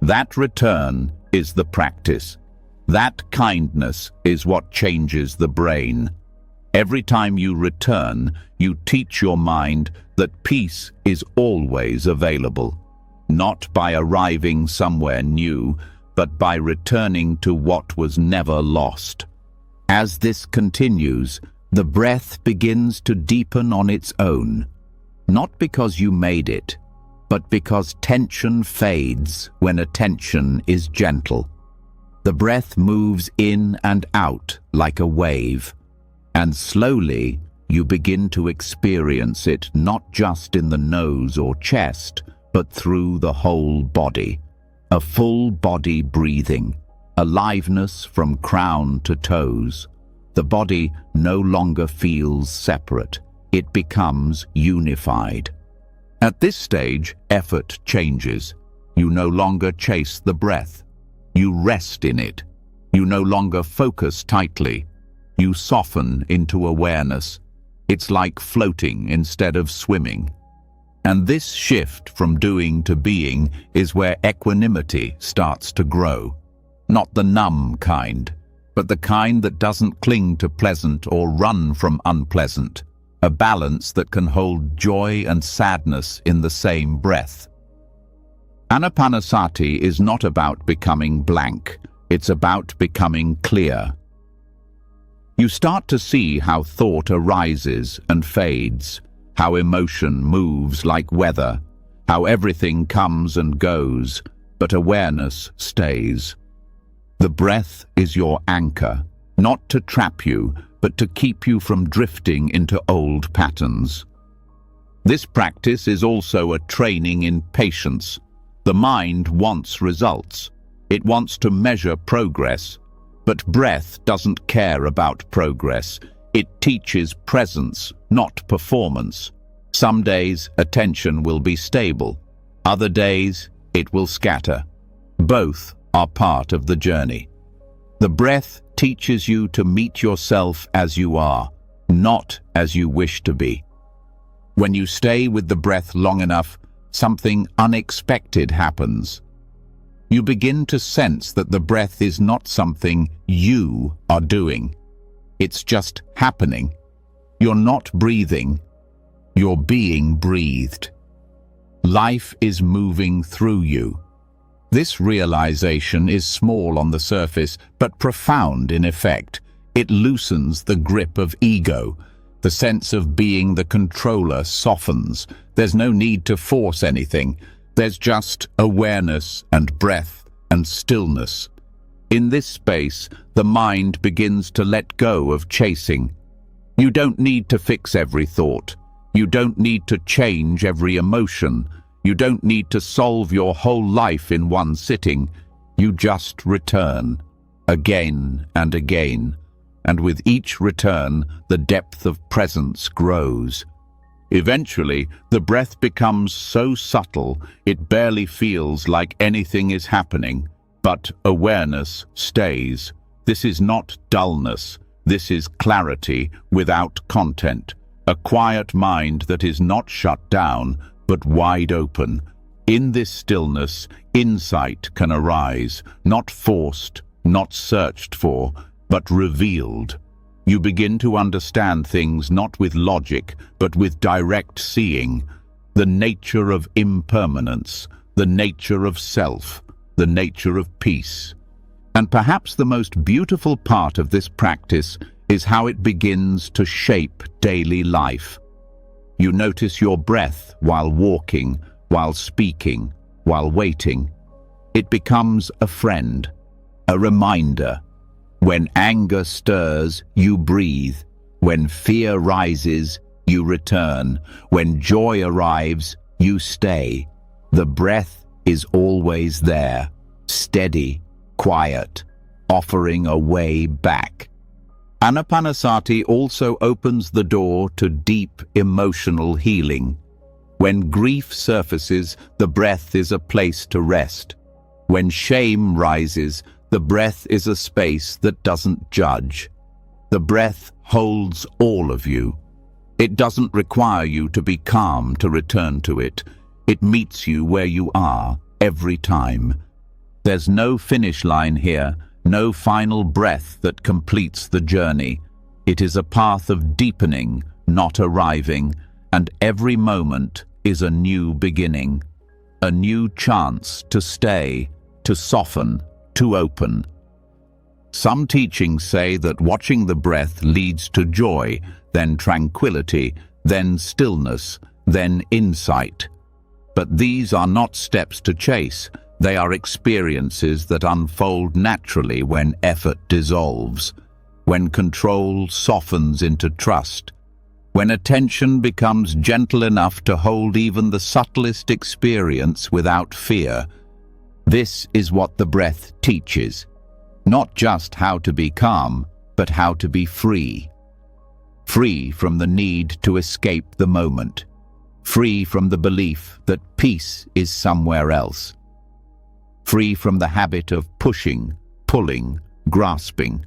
That return is the practice. That kindness is what changes the brain. Every time you return, you teach your mind that peace is always available, not by arriving somewhere new, but by returning to what was never lost. As this continues, the breath begins to deepen on its own, not because you made it, but because tension fades when attention is gentle. The breath moves in and out like a wave, and slowly you begin to experience it not just in the nose or chest, but through the whole body. A full body breathing, aliveness from crown to toes. The body no longer feels separate. It becomes unified. At this stage, effort changes. You no longer chase the breath. You rest in it. You no longer focus tightly. You soften into awareness. It's like floating instead of swimming. And this shift from doing to being is where equanimity starts to grow. Not the numb kind, but the kind that doesn't cling to pleasant or run from unpleasant. A balance that can hold joy and sadness in the same breath. Anapanasati is not about becoming blank. It's about becoming clear. You start to see how thought arises and fades, how emotion moves like weather, how everything comes and goes, but awareness stays. The breath is your anchor, not to trap you, but to keep you from drifting into old patterns. This practice is also a training in patience. The mind wants results. It wants to measure progress, but breath doesn't care about progress. It teaches presence, not performance. Some days, attention will be stable. Other days, it will scatter. Both are part of the journey. The breath teaches you to meet yourself as you are, not as you wish to be. When you stay with the breath long enough, something unexpected happens. You begin to sense that the breath is not something you are doing. It's just happening. You're not breathing. You're being breathed. Life is moving through you. This realization is small on the surface, but profound in effect. It loosens the grip of ego. The sense of being the controller softens. There's no need to force anything. There's just awareness and breath and stillness. In this space, the mind begins to let go of chasing. You don't need to fix every thought. You don't need to change every emotion. You don't need to solve your whole life in one sitting. You just return, again and again. And with each return, the depth of presence grows. Eventually, the breath becomes so subtle, it barely feels like anything is happening. But awareness stays. This is not dullness. This is clarity without content. A quiet mind that is not shut down, but wide open. In this stillness, insight can arise, not forced, not searched for, but revealed. You begin to understand things not with logic, but with direct seeing. The nature of impermanence, the nature of self, the nature of peace. And perhaps the most beautiful part of this practice is how it begins to shape daily life. You notice your breath while walking, while speaking, while waiting. It becomes a friend, a reminder. When anger stirs, you breathe. When fear rises, you return. When joy arrives, you stay. The breath is always there, steady, quiet, offering a way back. Anapanasati also opens the door to deep emotional healing. When grief surfaces, the breath is a place to rest. When shame rises, the breath is a space that doesn't judge. The breath holds all of you. It doesn't require you to be calm to return to it. It meets you where you are every time. There's no finish line here, no final breath that completes the journey. It is a path of deepening, not arriving, and every moment is a new beginning, a new chance to stay, to soften, to open. Some teachings say that watching the breath leads to joy, then tranquility, then stillness, then insight. But these are not steps to chase. They are experiences that unfold naturally when effort dissolves, when control softens into trust, when attention becomes gentle enough to hold even the subtlest experience without fear. This is what the breath teaches. Not just how to be calm, but how to be free. Free from the need to escape the moment. Free from the belief that peace is somewhere else. Free from the habit of pushing, pulling, grasping.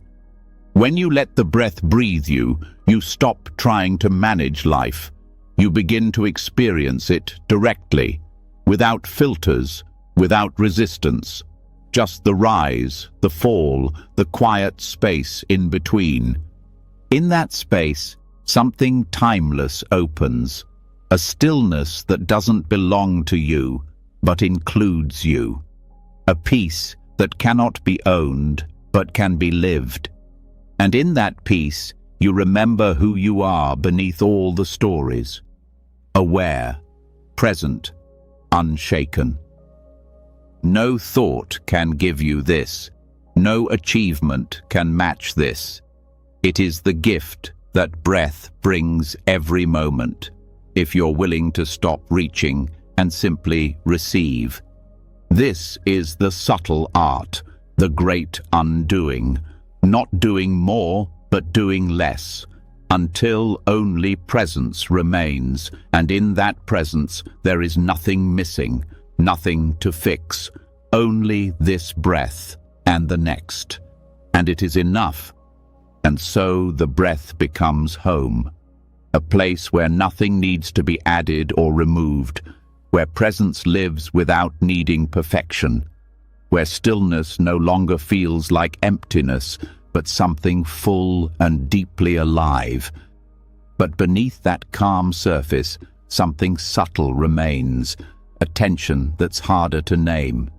When you let the breath breathe you, you stop trying to manage life. You begin to experience it directly, without filters, without resistance. Just the rise, the fall, the quiet space in between. In that space, something timeless opens, a stillness that doesn't belong to you, but includes you. A peace that cannot be owned, but can be lived. And in that peace, you remember who you are beneath all the stories. Aware, present, unshaken. No thought can give you this. No achievement can match this. It is the gift that breath brings every moment, if you're willing to stop reaching and simply receive. This is the subtle art, the great undoing. Not doing more, but doing less, until only presence remains, and in that presence there is nothing missing, nothing to fix, only this breath and the next. And it is enough. And so the breath becomes home, a place where nothing needs to be added or removed, where presence lives without needing perfection, where stillness no longer feels like emptiness, but something full and deeply alive. But beneath that calm surface, something subtle remains, a tension that's harder to name.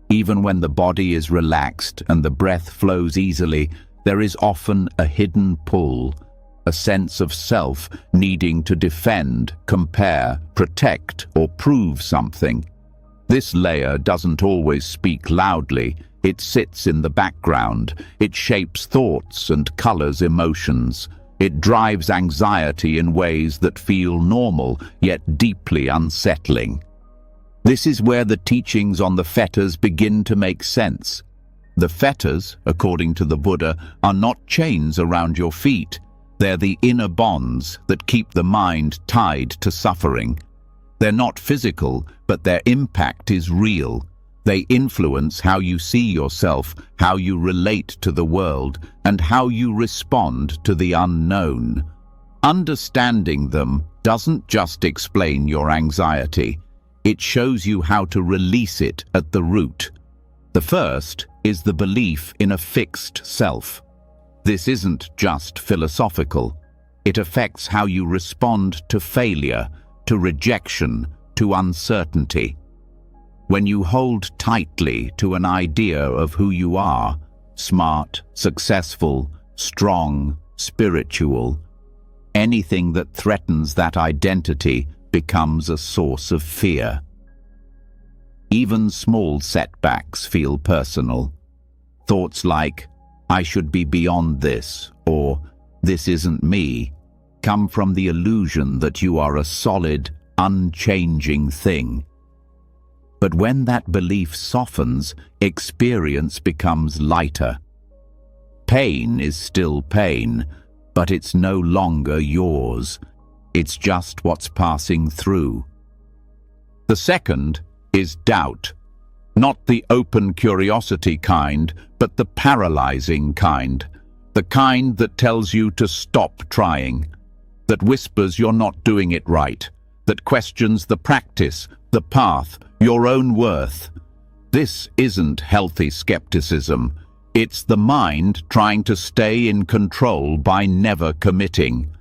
Even when the body is relaxed and the breath flows easily, there is often a hidden pull, a sense of self needing to defend, compare, protect, or prove something. This layer doesn't always speak loudly. It sits in the background. It shapes thoughts and colors emotions. It drives anxiety in ways that feel normal, yet deeply unsettling. This is where the teachings on the fetters begin to make sense. The fetters, according to the Buddha, are not chains around your feet. They're the inner bonds that keep the mind tied to suffering. They're not physical, but their impact is real. They influence how you see yourself, how you relate to the world, and how you respond to the unknown. Understanding them doesn't just explain your anxiety. It shows you how to release it at the root. The first is the belief in a fixed self. This isn't just philosophical. It affects how you respond to failure, to rejection, to uncertainty. When you hold tightly to an idea of who you are, smart, successful, strong, spiritual, anything that threatens that identity becomes a source of fear. Even small setbacks feel personal. Thoughts like, "I should be beyond this," or "this isn't me," come from the illusion that you are a solid, unchanging thing. But when that belief softens, experience becomes lighter. Pain is still pain, but it's no longer yours. It's just what's passing through. The second is doubt. Not the open curiosity kind, but the paralyzing kind. The kind that tells you to stop trying, that whispers you're not doing it right, that questions the practice, the path, your own worth. This isn't healthy skepticism. It's the mind trying to stay in control by never committing.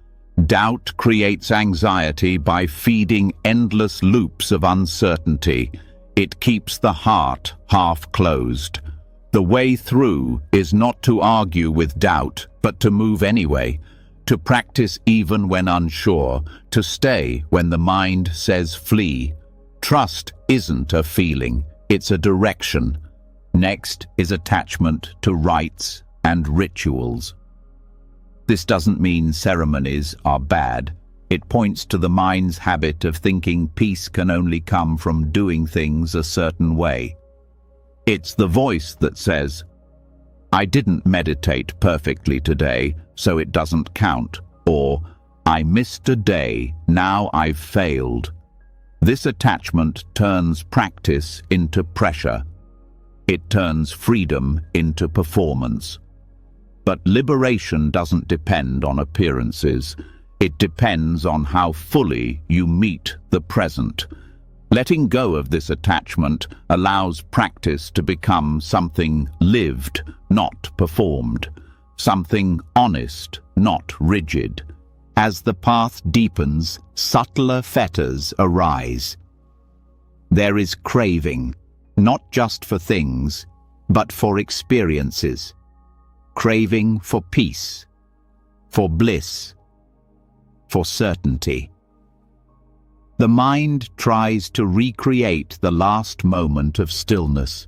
Doubt creates anxiety by feeding endless loops of uncertainty. It keeps the heart half closed. The way through is not to argue with doubt, but to move anyway, to practice even when unsure, to stay when the mind says flee. Trust isn't a feeling, it's a direction. Next is attachment to rites and rituals. This doesn't mean ceremonies are bad. It points to the mind's habit of thinking peace can only come from doing things a certain way. It's the voice that says, "I didn't meditate perfectly today, so it doesn't count," or "I missed a day, now I've failed." This attachment turns practice into pressure. It turns freedom into performance. But liberation doesn't depend on appearances. It depends on how fully you meet the present. Letting go of this attachment allows practice to become something lived, not performed. Something honest, not rigid. As the path deepens, subtler fetters arise. There is craving, not just for things, but for experiences. Craving for peace, for bliss, for certainty. The mind tries to recreate the last moment of stillness,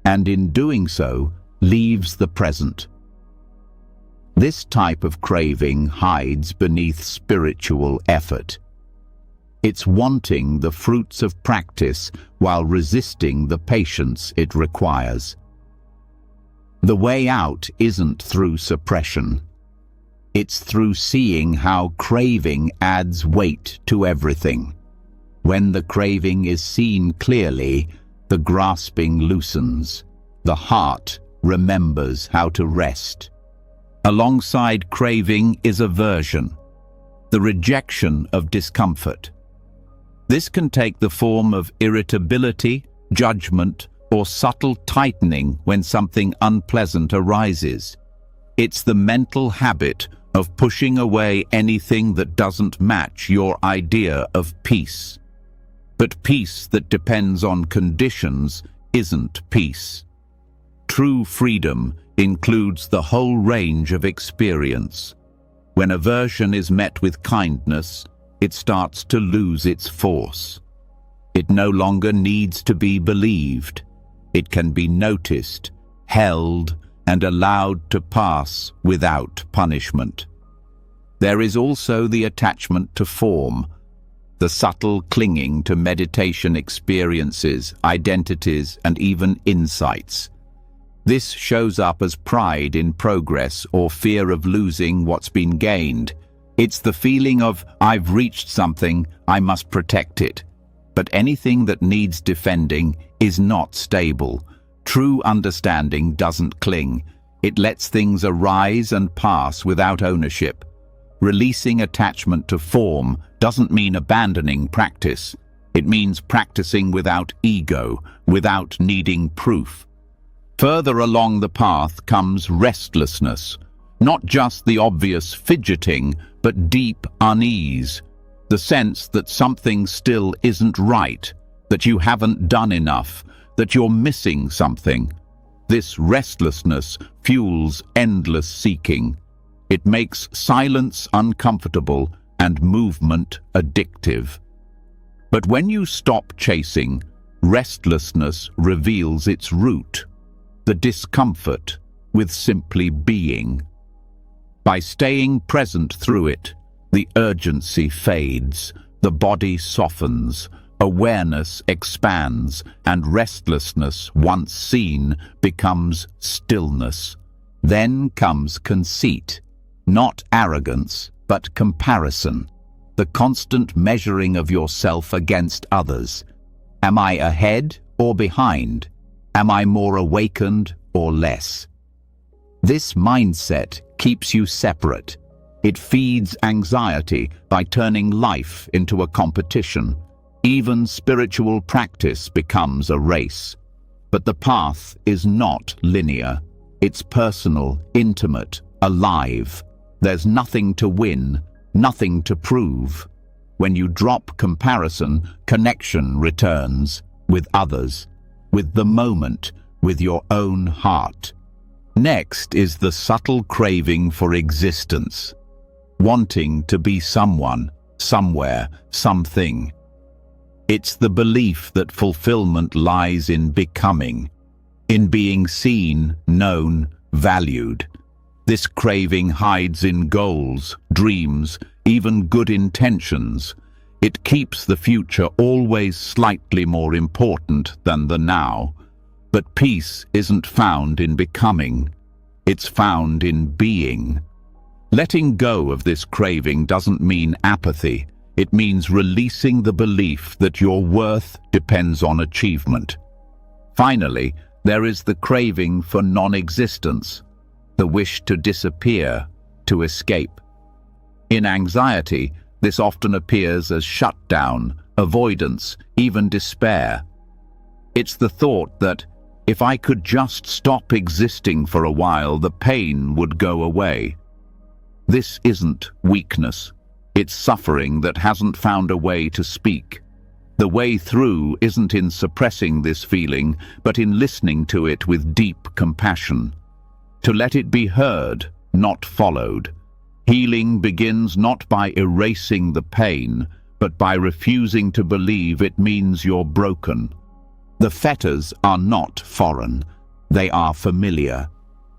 and in doing so, leaves the present. This type of craving hides beneath spiritual effort. It's wanting the fruits of practice while resisting the patience it requires. The way out isn't through suppression. It's through seeing how craving adds weight to everything. When the craving is seen clearly, the grasping loosens. The heart remembers how to rest. Alongside craving is aversion, the rejection of discomfort. This can take the form of irritability, judgment, or subtle tightening when something unpleasant arises. It's the mental habit of pushing away anything that doesn't match your idea of peace. But peace that depends on conditions isn't peace. True freedom includes the whole range of experience. When aversion is met with kindness, it starts to lose its force. It no longer needs to be believed. It can be noticed, held, and allowed to pass without punishment. There is also the attachment to form, the subtle clinging to meditation experiences, identities, and even insights. This shows up as pride in progress or fear of losing what's been gained. It's the feeling of, "I've reached something, I must protect it." But anything that needs defending is not stable. True understanding doesn't cling. It lets things arise and pass without ownership. Releasing attachment to form doesn't mean abandoning practice. It means practicing without ego, without needing proof. Further along the path comes restlessness, not just the obvious fidgeting, but deep unease, the sense that something still isn't right, that you haven't done enough, that you're missing something. This restlessness fuels endless seeking. It makes silence uncomfortable and movement addictive. But when you stop chasing, restlessness reveals its root, the discomfort with simply being. By staying present through it, the urgency fades, the body softens, awareness expands, and restlessness, once seen, becomes stillness. Then comes conceit, not arrogance, but comparison, the constant measuring of yourself against others. Am I ahead or behind? Am I more awakened or less? This mindset keeps you separate. It feeds anxiety by turning life into a competition. Even spiritual practice becomes a race. But the path is not linear. It's personal, intimate, alive. There's nothing to win, nothing to prove. When you drop comparison, connection returns with others, with the moment, with your own heart. Next is the subtle craving for existence, wanting to be someone, somewhere, something. It's the belief that fulfillment lies in becoming, in being seen, known, valued. This craving hides in goals, dreams, even good intentions. It keeps the future always slightly more important than the now. But peace isn't found in becoming. It's found in being. Letting go of this craving doesn't mean apathy. It means releasing the belief that your worth depends on achievement. Finally, there is the craving for non-existence, the wish to disappear, to escape. In anxiety, this often appears as shutdown, avoidance, even despair. It's the thought that if I could just stop existing for a while, the pain would go away. This isn't weakness. It's suffering that hasn't found a way to speak. The way through isn't in suppressing this feeling, but in listening to it with deep compassion. To let it be heard, not followed. Healing begins not by erasing the pain, but by refusing to believe it means you're broken. The fetters are not foreign. They are familiar.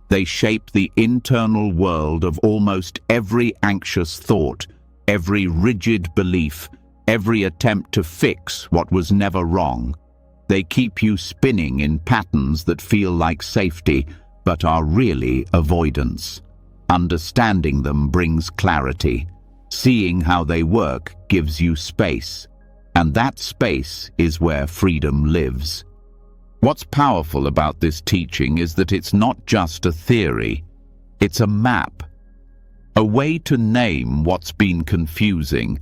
They shape the internal world of almost every anxious thought, every rigid belief, every attempt to fix what was never wrong. They keep you spinning in patterns that feel like safety, but are really avoidance. Understanding them brings clarity. Seeing how they work gives you space. And that space is where freedom lives. What's powerful about this teaching is that it's not just a theory. It's a map. A way to name what's been confusing.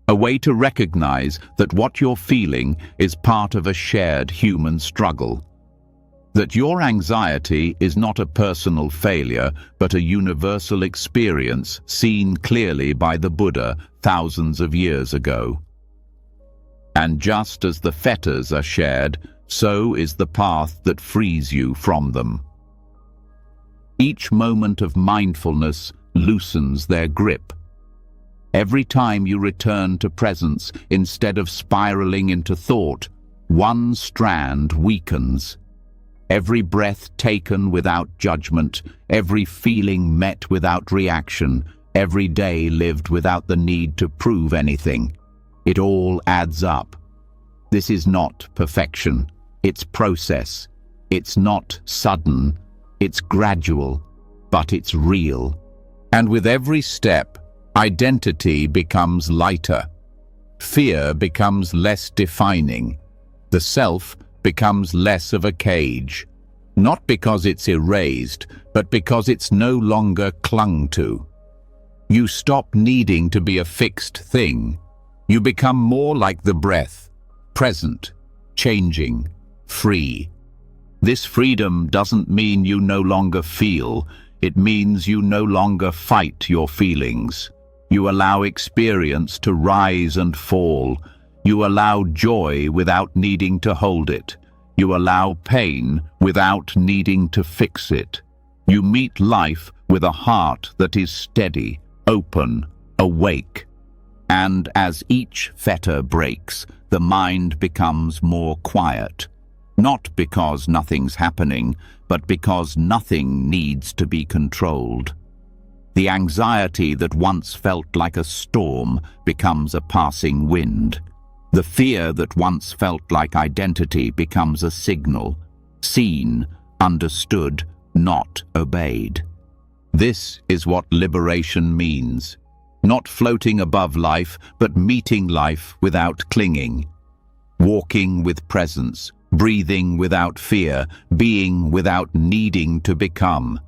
A way to recognize that what you're feeling is part of a shared human struggle. That your anxiety is not a personal failure, but a universal experience seen clearly by the Buddha thousands of years ago. And just as the fetters are shared, so is the path that frees you from them. Each moment of mindfulness loosens their grip. Every time you return to presence instead of spiraling into thought, one strand weakens. Every breath taken without judgment, every feeling met without reaction, every day lived without the need to prove anything. It all adds up. This is not perfection. It's process. It's not sudden. It's gradual, but it's real. And with every step, identity becomes lighter. Fear becomes less defining. The self becomes less of a cage. Not because it's erased, but because it's no longer clung to. You stop needing to be a fixed thing. You become more like the breath, present, changing, free. This freedom doesn't mean you no longer feel. It means you no longer fight your feelings. You allow experience to rise and fall. You allow joy without needing to hold it. You allow pain without needing to fix it. You meet life with a heart that is steady, open, awake. And as each fetter breaks, the mind becomes more quiet. Not because nothing's happening, but because nothing needs to be controlled. The anxiety that once felt like a storm becomes a passing wind. The fear that once felt like identity becomes a signal, seen, understood, not obeyed. This is what liberation means. Not floating above life, but meeting life without clinging. walking with presence, breathing without fear, being without needing to become.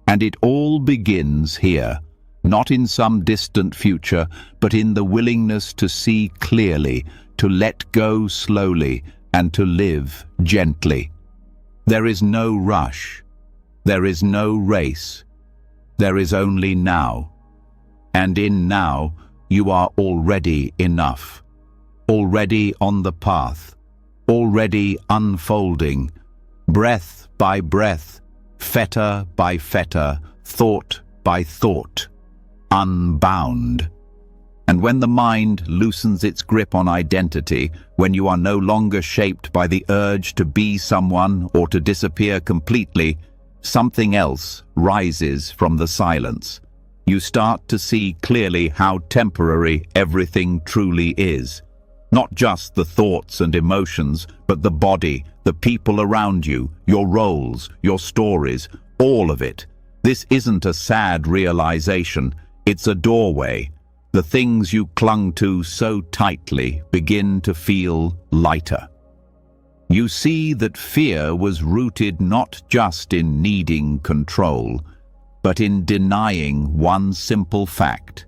And it all begins here, not in some distant future, but in the willingness to see clearly, to let go slowly, and to live gently. There is no rush. There is no race. There is only now. And in now, you are already enough, already on the path, already unfolding, breath by breath, fetter by fetter, thought by thought, unbound. And when the mind loosens its grip on identity, when you are no longer shaped by the urge to be someone or to disappear completely, something else rises from the silence. You start to see clearly how temporary everything truly is. Not just the thoughts and emotions, but the body, the people around you, your roles, your stories, all of it. This isn't a sad realization, it's a doorway. The things you clung to so tightly begin to feel lighter. You see that fear was rooted not just in needing control, but in denying one simple fact.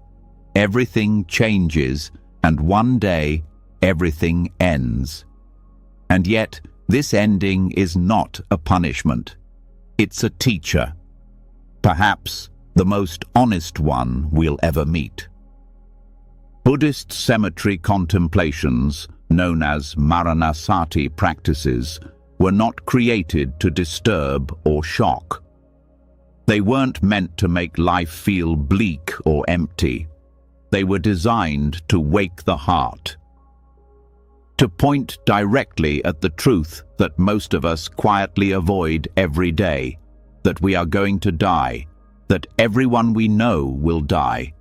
Everything changes, and one day, everything ends. And yet, this ending is not a punishment. It's a teacher. Perhaps the most honest one we'll ever meet. Buddhist cemetery contemplations, known as Maranasati practices, were not created to disturb or shock. They weren't meant to make life feel bleak or empty. They were designed to wake the heart, to point directly at the truth that most of us quietly avoid every day, that we are going to die, that everyone we know will die,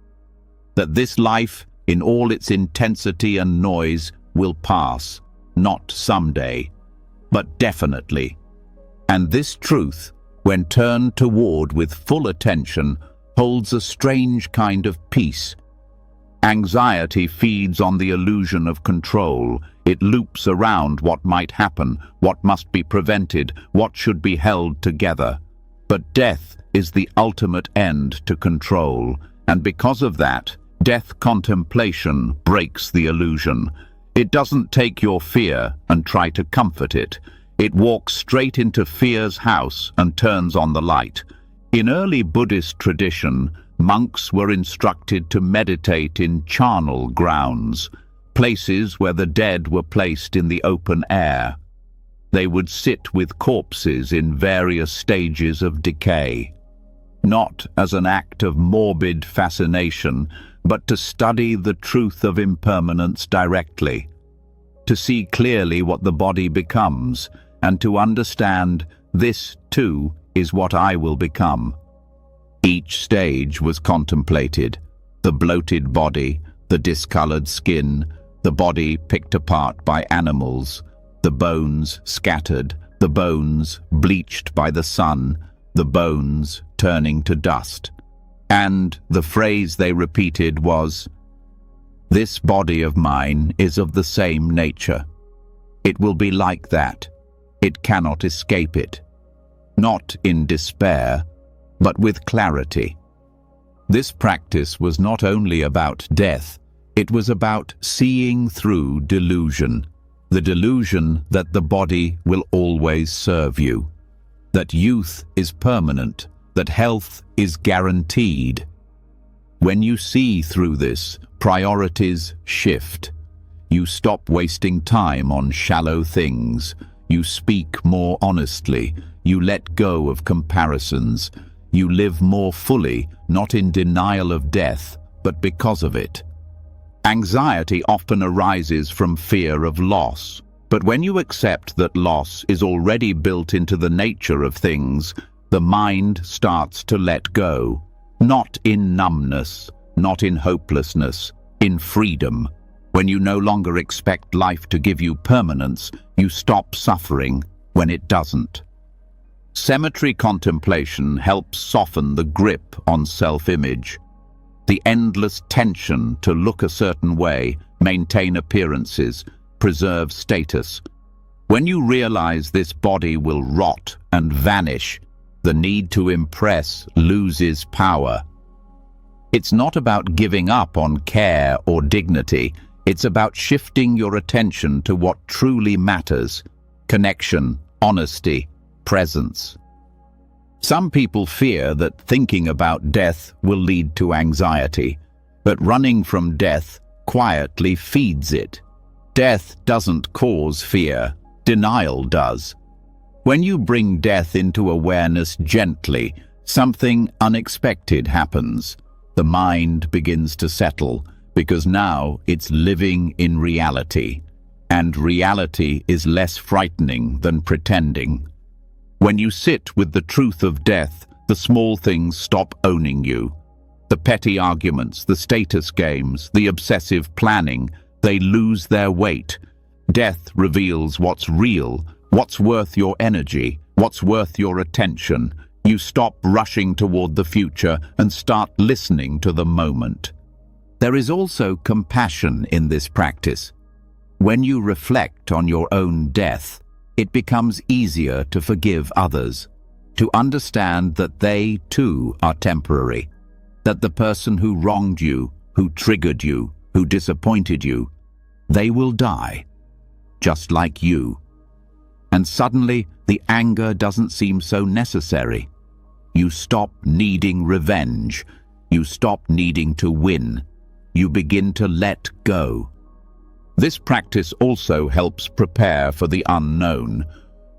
that this life, in all its intensity and noise, will pass, not someday, but definitely. And this truth, when turned toward with full attention, holds a strange kind of peace. Anxiety feeds on the illusion of control. It loops around what might happen, what must be prevented, what should be held together. But death is the ultimate end to control, and because of that, death contemplation breaks the illusion. It doesn't take your fear and try to comfort it. It walks straight into fear's house and turns on the light. In early Buddhist tradition, monks were instructed to meditate in charnel grounds, places where the dead were placed in the open air. They would sit with corpses in various stages of decay, not as an act of morbid fascination, but to study the truth of impermanence directly, to see clearly what the body becomes, and to understand this, too, is what I will become. Each stage was contemplated: the bloated body, the discolored skin, the body picked apart by animals, the bones scattered, the bones bleached by the sun, the bones turning to dust. And the phrase they repeated was, "This body of mine is of the same nature. It will be like that. It cannot escape it." Not in despair, but with clarity. This practice was not only about death, it was about seeing through delusion. The delusion that the body will always serve you, that youth is permanent, that health is guaranteed. When you see through this, priorities shift. You stop wasting time on shallow things. You speak more honestly. You let go of comparisons. You live more fully, not in denial of death, but because of it. Anxiety often arises from fear of loss. But when you accept that loss is already built into the nature of things, the mind starts to let go. Not in numbness, not in hopelessness, in freedom. When you no longer expect life to give you permanence, you stop suffering when it doesn't. Cemetery contemplation helps soften the grip on self-image. The endless tension to look a certain way, maintain appearances, preserve status. When you realize this body will rot and vanish, the need to impress loses power. It's not about giving up on care or dignity. It's about shifting your attention to what truly matters: connection, honesty, presence. Some people fear that thinking about death will lead to anxiety, but running from death quietly feeds it. Death doesn't cause fear, denial does. When you bring death into awareness gently, something unexpected happens. The mind begins to settle, because now it's living in reality, and reality is less frightening than pretending. When you sit with the truth of death, the small things stop owning you. The petty arguments, the status games, the obsessive planning, they lose their weight. Death reveals what's real, what's worth your energy, what's worth your attention. You stop rushing toward the future and start listening to the moment. There is also compassion in this practice. When you reflect on your own death, it becomes easier to forgive others, to understand that they too are temporary, that the person who wronged you, who triggered you, who disappointed you, they will die, just like you. And suddenly, the anger doesn't seem so necessary. You stop needing revenge. You stop needing to win. You begin to let go. This practice also helps prepare for the unknown.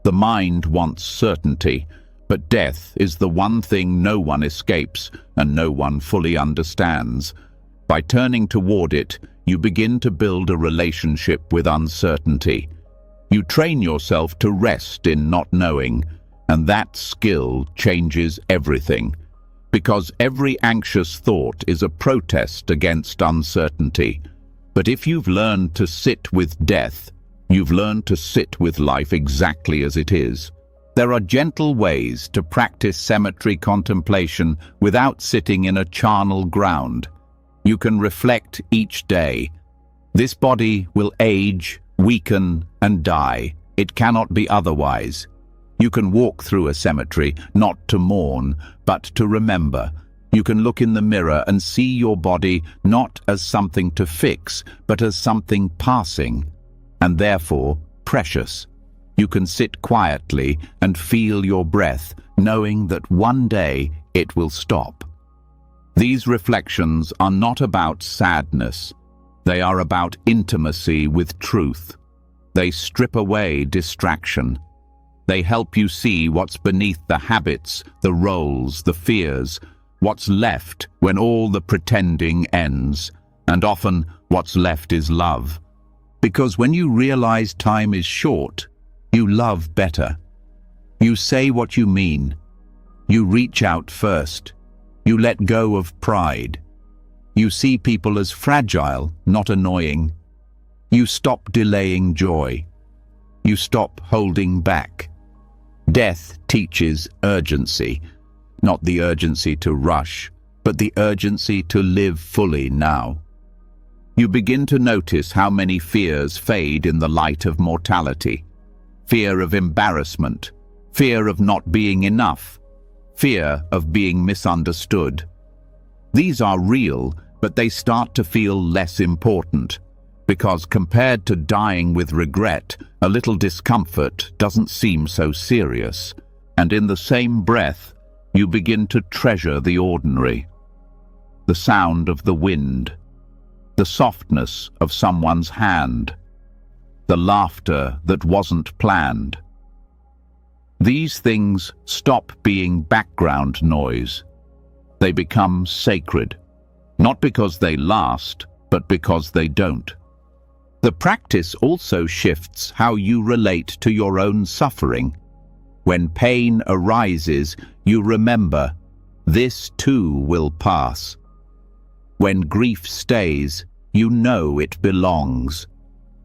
The mind wants certainty, but death is the one thing no one escapes and no one fully understands. By turning toward it, you begin to build a relationship with uncertainty. You train yourself to rest in not knowing, and that skill changes everything, because every anxious thought is a protest against uncertainty. But if you've learned to sit with death, you've learned to sit with life exactly as it is. There are gentle ways to practice cemetery contemplation without sitting in a charnel ground. You can reflect each day. This body will age, weaken, and die. It cannot be otherwise. You can walk through a cemetery, not to mourn, but to remember. You can look in the mirror and see your body not as something to fix, but as something passing, and therefore precious. You can sit quietly and feel your breath, knowing that one day it will stop. These reflections are not about sadness. They are about intimacy with truth. They strip away distraction. They help you see what's beneath the habits, the roles, the fears, what's left when all the pretending ends, and often what's left is love. Because when you realize time is short, you love better. You say what you mean. You reach out first. You let go of pride. You see people as fragile, not annoying. You stop delaying joy. You stop holding back. Death teaches urgency, not the urgency to rush, but the urgency to live fully now. You begin to notice how many fears fade in the light of mortality. Fear of embarrassment, fear of not being enough, fear of being misunderstood. These are real, but they start to feel less important, because compared to dying with regret, a little discomfort doesn't seem so serious. And in the same breath, you begin to treasure the ordinary. The sound of the wind, the softness of someone's hand, the laughter that wasn't planned. These things stop being background noise. They become sacred, not because they last, but because they don't. The practice also shifts how you relate to your own suffering. When pain arises, you remember, this too will pass. When grief stays, you know it belongs.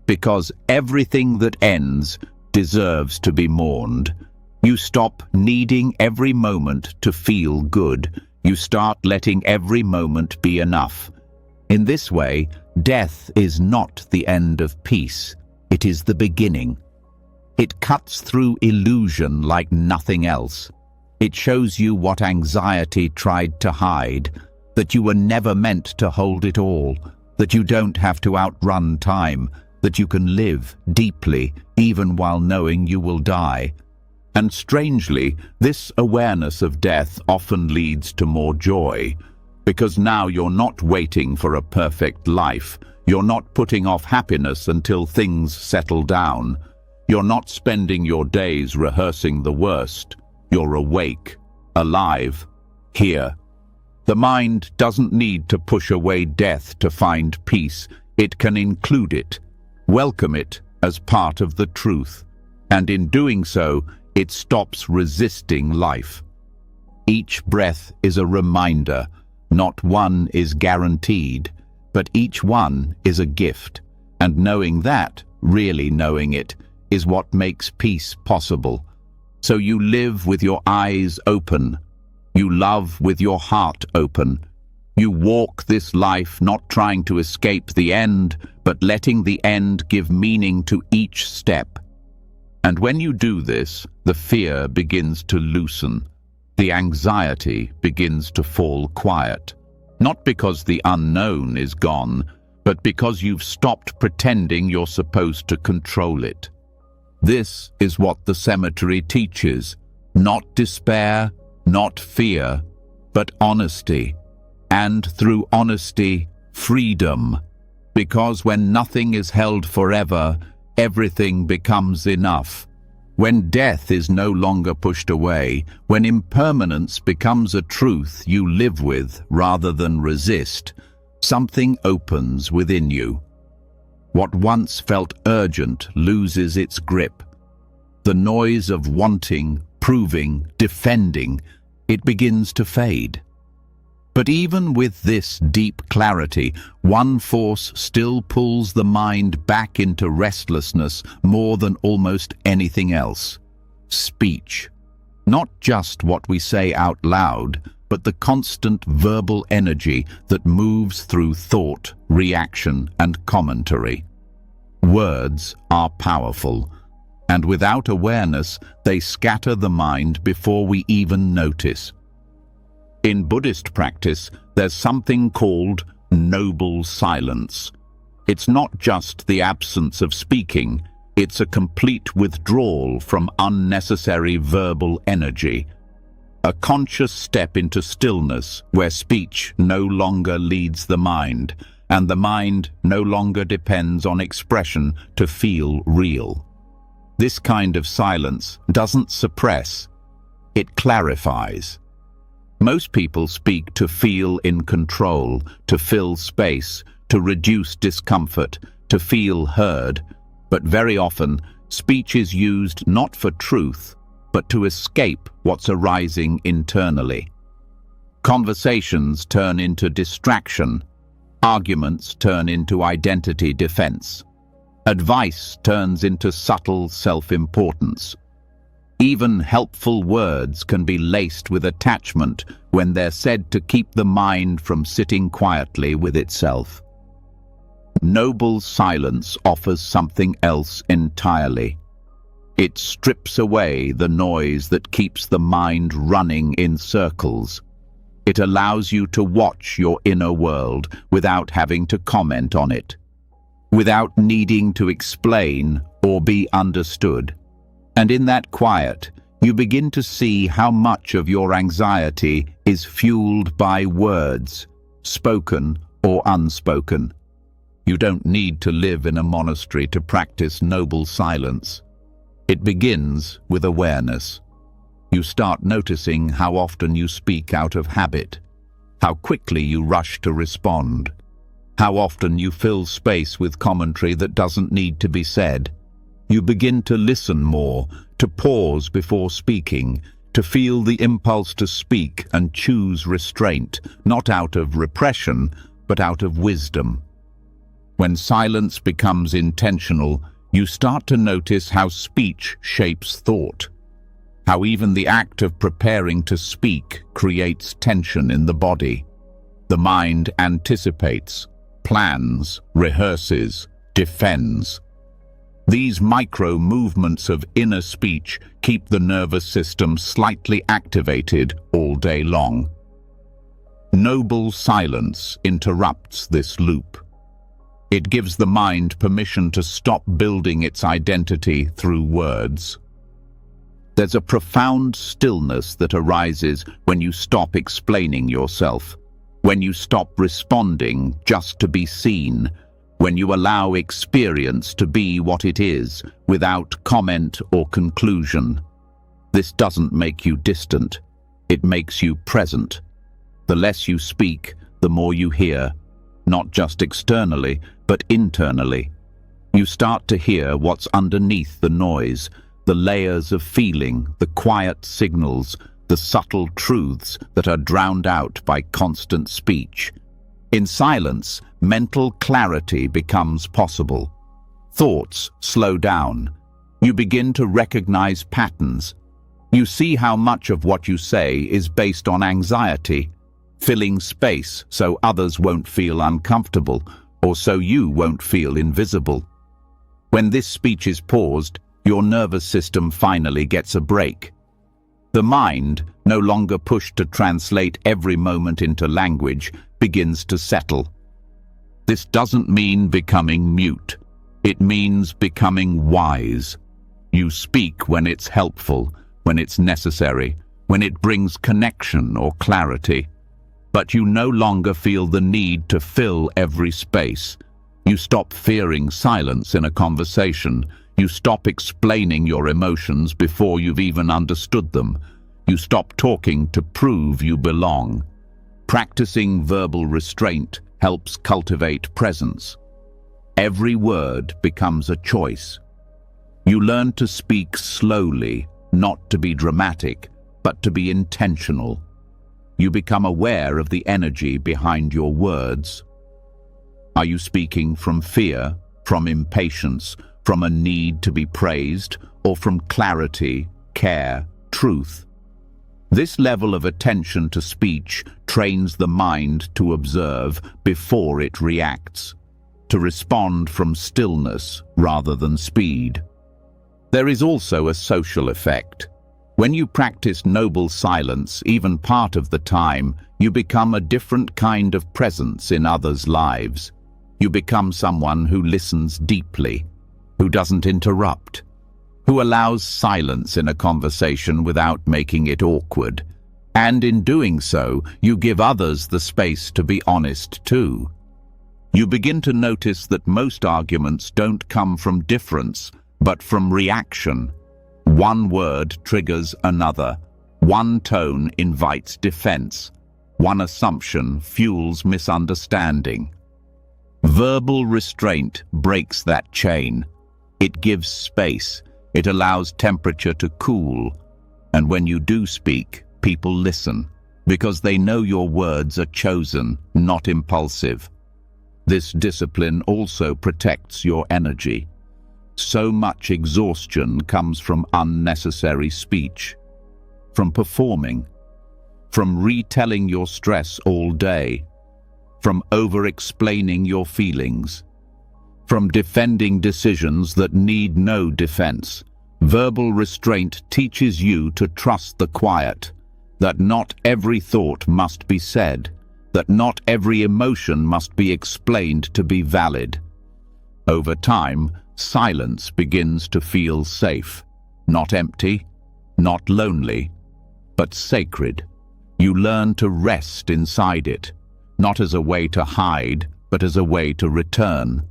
Because everything that ends deserves to be mourned. You stop needing every moment to feel good. You start letting every moment be enough. In this way, death is not the end of peace. It is the beginning. It cuts through illusion like nothing else. It shows you what anxiety tried to hide, that you were never meant to hold it all, that you don't have to outrun time, that you can live deeply even while knowing you will die. And strangely, this awareness of death often leads to more joy, because now you're not waiting for a perfect life. You're not putting off happiness until things settle down. You're not spending your days rehearsing the worst. You're awake, alive, here. The mind doesn't need to push away death to find peace. It can include it, welcome it as part of the truth. And in doing so, it stops resisting life. Each breath is a reminder. Not one is guaranteed, but each one is a gift. And knowing that, really knowing it, is what makes peace possible. So you live with your eyes open. You love with your heart open. You walk this life not trying to escape the end, but letting the end give meaning to each step. And when you do this, the fear begins to loosen. The anxiety begins to fall quiet. Not because the unknown is gone, but because you've stopped pretending you're supposed to control it. This is what the cemetery teaches. Not despair, not fear, but honesty. And through honesty, freedom. Because when nothing is held forever, everything becomes enough. When death is no longer pushed away, when impermanence becomes a truth you live with rather than resist, something opens within you. What once felt urgent loses its grip. The noise of wanting, proving, defending, it begins to fade. But even with this deep clarity, one force still pulls the mind back into restlessness more than almost anything else. Speech. Not just what we say out loud, but the constant verbal energy that moves through thought, reaction, and commentary. Words are powerful, and without awareness, they scatter the mind before we even notice. In Buddhist practice, there's something called noble silence. It's not just the absence of speaking, it's a complete withdrawal from unnecessary verbal energy. A conscious step into stillness where speech no longer leads the mind, and the mind no longer depends on expression to feel real. This kind of silence doesn't suppress, it clarifies. Most people speak to feel in control, to fill space, to reduce discomfort, to feel heard, but very often speech is used not for truth, but to escape what's arising internally. Conversations turn into distraction, arguments turn into identity defense, advice turns into subtle self-importance. Even helpful words can be laced with attachment when they're said to keep the mind from sitting quietly with itself. Noble silence offers something else entirely. It strips away the noise that keeps the mind running in circles. It allows you to watch your inner world without having to comment on it, without needing to explain or be understood. And in that quiet, you begin to see how much of your anxiety is fueled by words, spoken or unspoken. You don't need to live in a monastery to practice noble silence. It begins with awareness. You start noticing how often you speak out of habit, how quickly you rush to respond, how often you fill space with commentary that doesn't need to be said. You begin to listen more, to pause before speaking, to feel the impulse to speak and choose restraint, not out of repression, but out of wisdom. When silence becomes intentional, you start to notice how speech shapes thought, how even the act of preparing to speak creates tension in the body. The mind anticipates, plans, rehearses, defends. These micro movements of inner speech keep the nervous system slightly activated all day long. Noble silence interrupts this loop. It gives the mind permission to stop building its identity through words. There's a profound stillness that arises when you stop explaining yourself, when you stop responding just to be seen, when you allow experience to be what it is, without comment or conclusion. This doesn't make you distant. It makes you present. The less you speak, the more you hear, not just externally, but internally. You start to hear what's underneath the noise, the layers of feeling, the quiet signals, the subtle truths that are drowned out by constant speech. In silence, mental clarity becomes possible. Thoughts slow down. You begin to recognize patterns. You see how much of what you say is based on anxiety, filling space so others won't feel uncomfortable, or so you won't feel invisible. When this speech is paused, your nervous system finally gets a break. The mind, no longer pushed to translate every moment into language, begins to settle. This doesn't mean becoming mute. It means becoming wise. You speak when it's helpful, when it's necessary, when it brings connection or clarity. But you no longer feel the need to fill every space. You stop fearing silence in a conversation. You stop explaining your emotions before you've even understood them. You stop talking to prove you belong. Practicing verbal restraint helps cultivate presence. Every word becomes a choice. You learn to speak slowly, not to be dramatic, but to be intentional. You become aware of the energy behind your words. Are you speaking from fear, from impatience, from a need to be praised, or from clarity, care, truth? This level of attention to speech trains the mind to observe before it reacts, to respond from stillness rather than speed. There is also a social effect. When you practice noble silence, even part of the time, you become a different kind of presence in others' lives. You become someone who listens deeply, who doesn't interrupt, who allows silence in a conversation without making it awkward. And in doing so, you give others the space to be honest too. You begin to notice that most arguments don't come from difference, but from reaction. One word triggers another. One tone invites defense. One assumption fuels misunderstanding. Verbal restraint breaks that chain. It gives space. It allows temperature to cool. And when you do speak, people listen, because they know your words are chosen, not impulsive. This discipline also protects your energy. So much exhaustion comes from unnecessary speech, from performing, from retelling your stress all day, from over-explaining your feelings, from defending decisions that need no defense. Verbal restraint teaches you to trust the quiet, that not every thought must be said, that not every emotion must be explained to be valid. Over time, silence begins to feel safe, not empty, not lonely, but sacred. You learn to rest inside it, not as a way to hide, but as a way to return.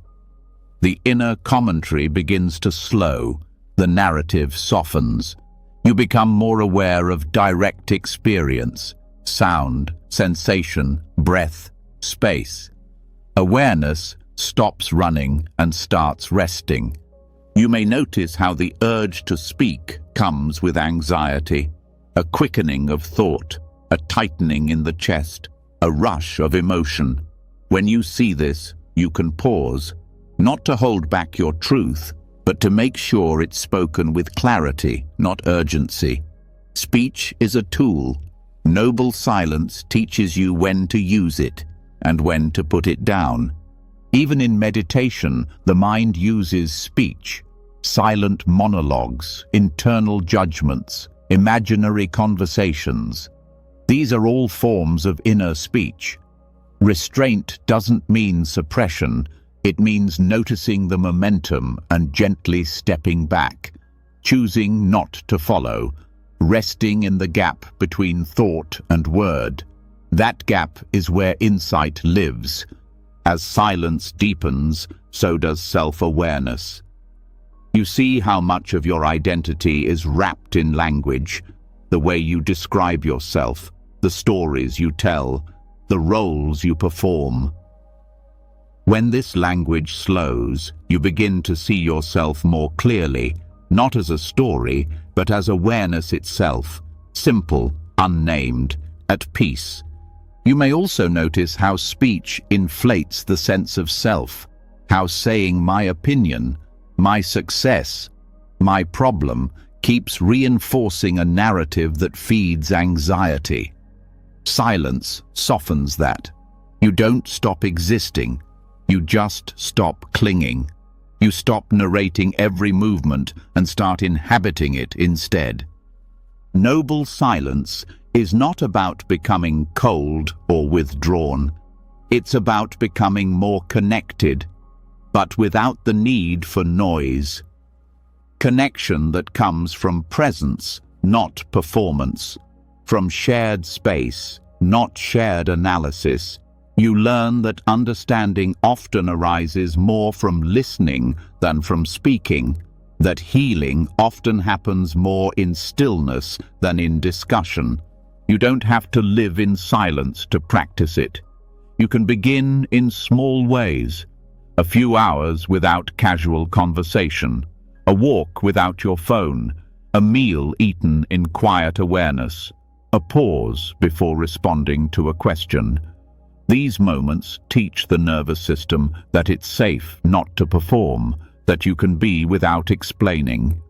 The inner commentary begins to slow, the narrative softens. You become more aware of direct experience, sound, sensation, breath, space. Awareness stops running and starts resting. You may notice how the urge to speak comes with anxiety, a quickening of thought, a tightening in the chest, a rush of emotion. When you see this, you can pause, not to hold back your truth, but to make sure it's spoken with clarity, not urgency. Speech is a tool. Noble silence teaches you when to use it and when to put it down. Even in meditation, the mind uses speech. silent monologues, internal judgments, imaginary conversations. These are all forms of inner speech. Restraint doesn't mean suppression, it means noticing the momentum and gently stepping back, choosing not to follow, resting in the gap between thought and word. That gap is where insight lives. As silence deepens, so does self-awareness. You see how much of your identity is wrapped in language, the way you describe yourself, the stories you tell, the roles you perform. When this language slows, you begin to see yourself more clearly, not as a story, but as awareness itself, simple, unnamed, at peace. You may also notice how speech inflates the sense of self, how saying my opinion, my success, my problem keeps reinforcing a narrative that feeds anxiety. Silence softens that. You don't stop existing. You just stop clinging. You stop narrating every movement and start inhabiting it instead. Noble silence is not about becoming cold or withdrawn. It's about becoming more connected, but without the need for noise. Connection that comes from presence, not performance. From shared space, not shared analysis. You learn that understanding often arises more from listening than from speaking, that healing often happens more in stillness than in discussion. You don't have to live in silence to practice it. You can begin in small ways. A few hours without casual conversation, a walk without your phone, a meal eaten in quiet awareness, a pause before responding to a question. These moments teach the nervous system that it's safe not to perform, that you can be without explaining.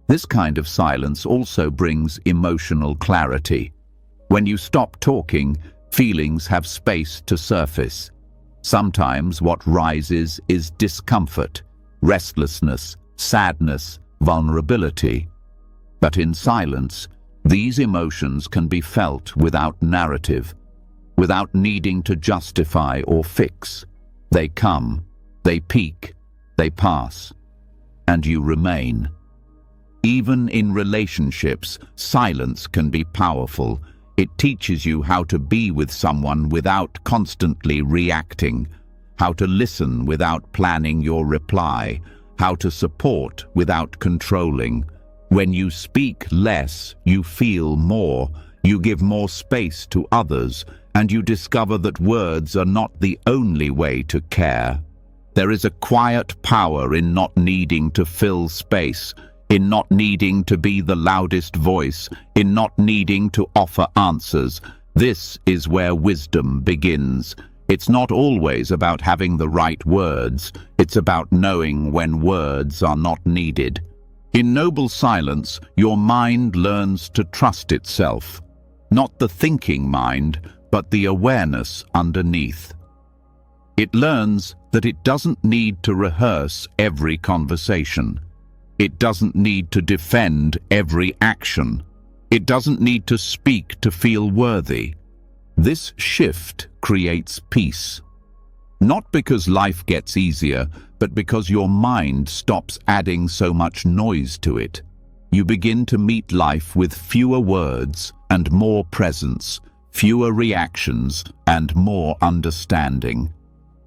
This kind of silence also brings emotional clarity. When you stop talking, feelings have space to surface. Sometimes what rises is discomfort, restlessness, sadness, vulnerability. But in silence, these emotions can be felt without narrative, without needing to justify or fix. They come, they peak, they pass, and you remain. Even in relationships, silence can be powerful. It teaches you how to be with someone without constantly reacting, how to listen without planning your reply, how to support without controlling. When you speak less, you feel more, you give more space to others, and you discover that words are not the only way to care. There is a quiet power in not needing to fill space, in not needing to be the loudest voice, in not needing to offer answers. This is where wisdom begins. It's not always about having the right words. It's about knowing when words are not needed. In noble silence, your mind learns to trust itself. Not the thinking mind, but the awareness underneath. It learns that it doesn't need to rehearse every conversation. It doesn't need to defend every action. It doesn't need to speak to feel worthy. This shift creates peace. Not because life gets easier, but because your mind stops adding so much noise to it. You begin to meet life with fewer words and more presence, fewer reactions and more understanding.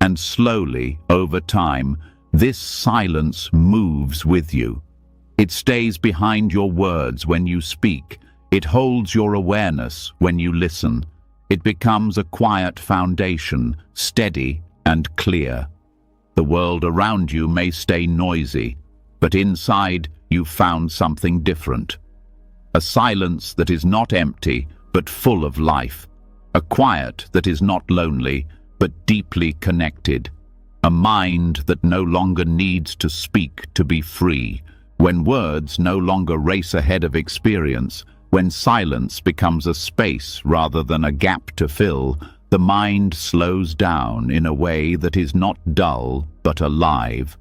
And slowly, over time, this silence moves with you. It stays behind your words when you speak. It holds your awareness when you listen. It becomes a quiet foundation, steady and clear. The world around you may stay noisy, but inside you've found something different. A silence that is not empty, but full of life. A quiet that is not lonely, but deeply connected. A mind that no longer needs to speak to be free. When words no longer race ahead of experience, when silence becomes a space rather than a gap to fill, the mind slows down in a way that is not dull but alive.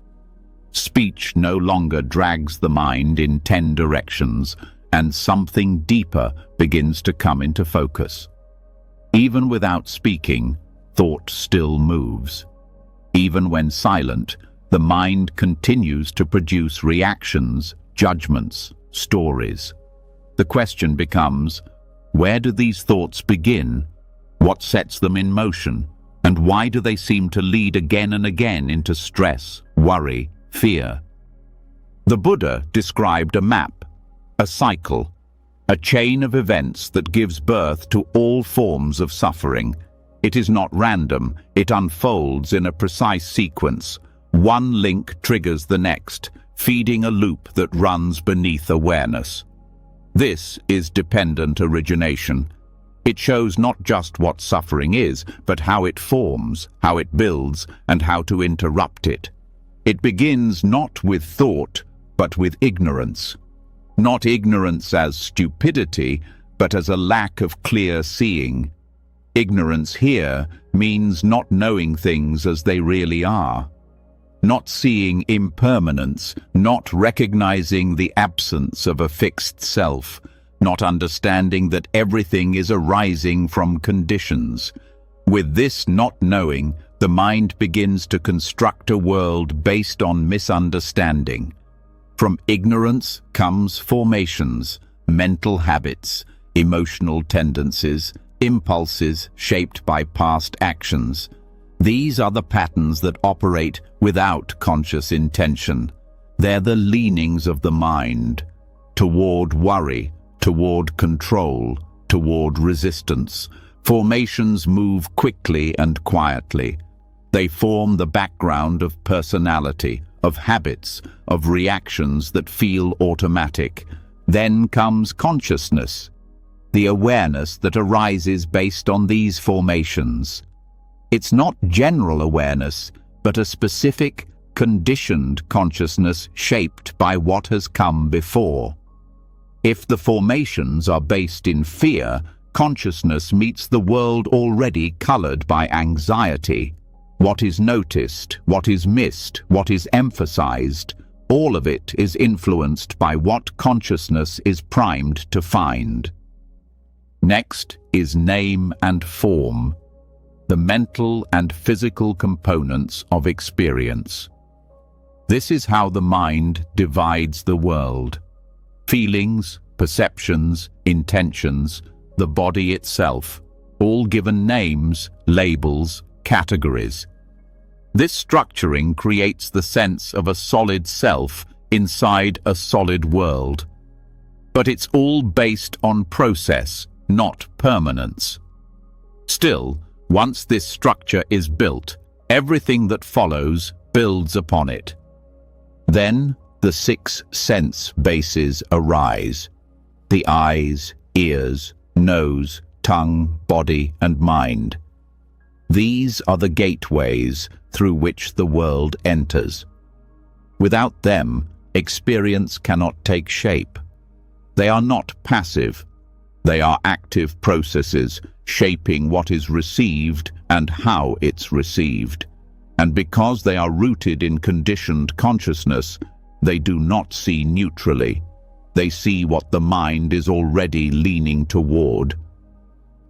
Speech no longer drags the mind in 10 directions, and something deeper begins to come into focus. Even without speaking, thought still moves. Even when silent, the mind continues to produce reactions, judgments, stories. The question becomes, where do these thoughts begin? What sets them in motion? And why do they seem to lead again and again into stress, worry, fear? The Buddha described a map, a cycle, a chain of events that gives birth to all forms of suffering. It is not random, it unfolds in a precise sequence. One link triggers the next, feeding a loop that runs beneath awareness. This is dependent origination. It shows not just what suffering is, but how it forms, how it builds, and how to interrupt it. It begins not with thought, but with ignorance. Not ignorance as stupidity, but as a lack of clear seeing. Ignorance here means not knowing things as they really are. Not seeing impermanence, not recognizing the absence of a fixed self, not understanding that everything is arising from conditions. With this not knowing, the mind begins to construct a world based on misunderstanding. From ignorance comes formations, mental habits, emotional tendencies, impulses shaped by past actions. These are the patterns that operate without conscious intention. They're the leanings of the mind toward worry, toward control, toward resistance. Formations move quickly and quietly. They form the background of personality, of habits, of reactions that feel automatic. Then comes consciousness, the awareness that arises based on these formations. It's not general awareness, but a specific, conditioned consciousness shaped by what has come before. If the formations are based in fear, consciousness meets the world already colored by anxiety. What is noticed, what is missed, what is emphasized, all of it is influenced by what consciousness is primed to find. Next is name and form, the mental and physical components of experience. This is how the mind divides the world. Feelings, perceptions, intentions, the body itself, all given names, labels, categories. This structuring creates the sense of a solid self inside a solid world. But it's all based on process, not permanence. Still, once this structure is built, everything that follows builds upon it. Then the 6 sense bases arise: the eyes, ears, nose, tongue, body, and mind. These are the gateways through which the world enters. Without them, experience cannot take shape. They are not passive. They are active processes shaping what is received and how it's received. And because they are rooted in conditioned consciousness, they do not see neutrally. They see what the mind is already leaning toward.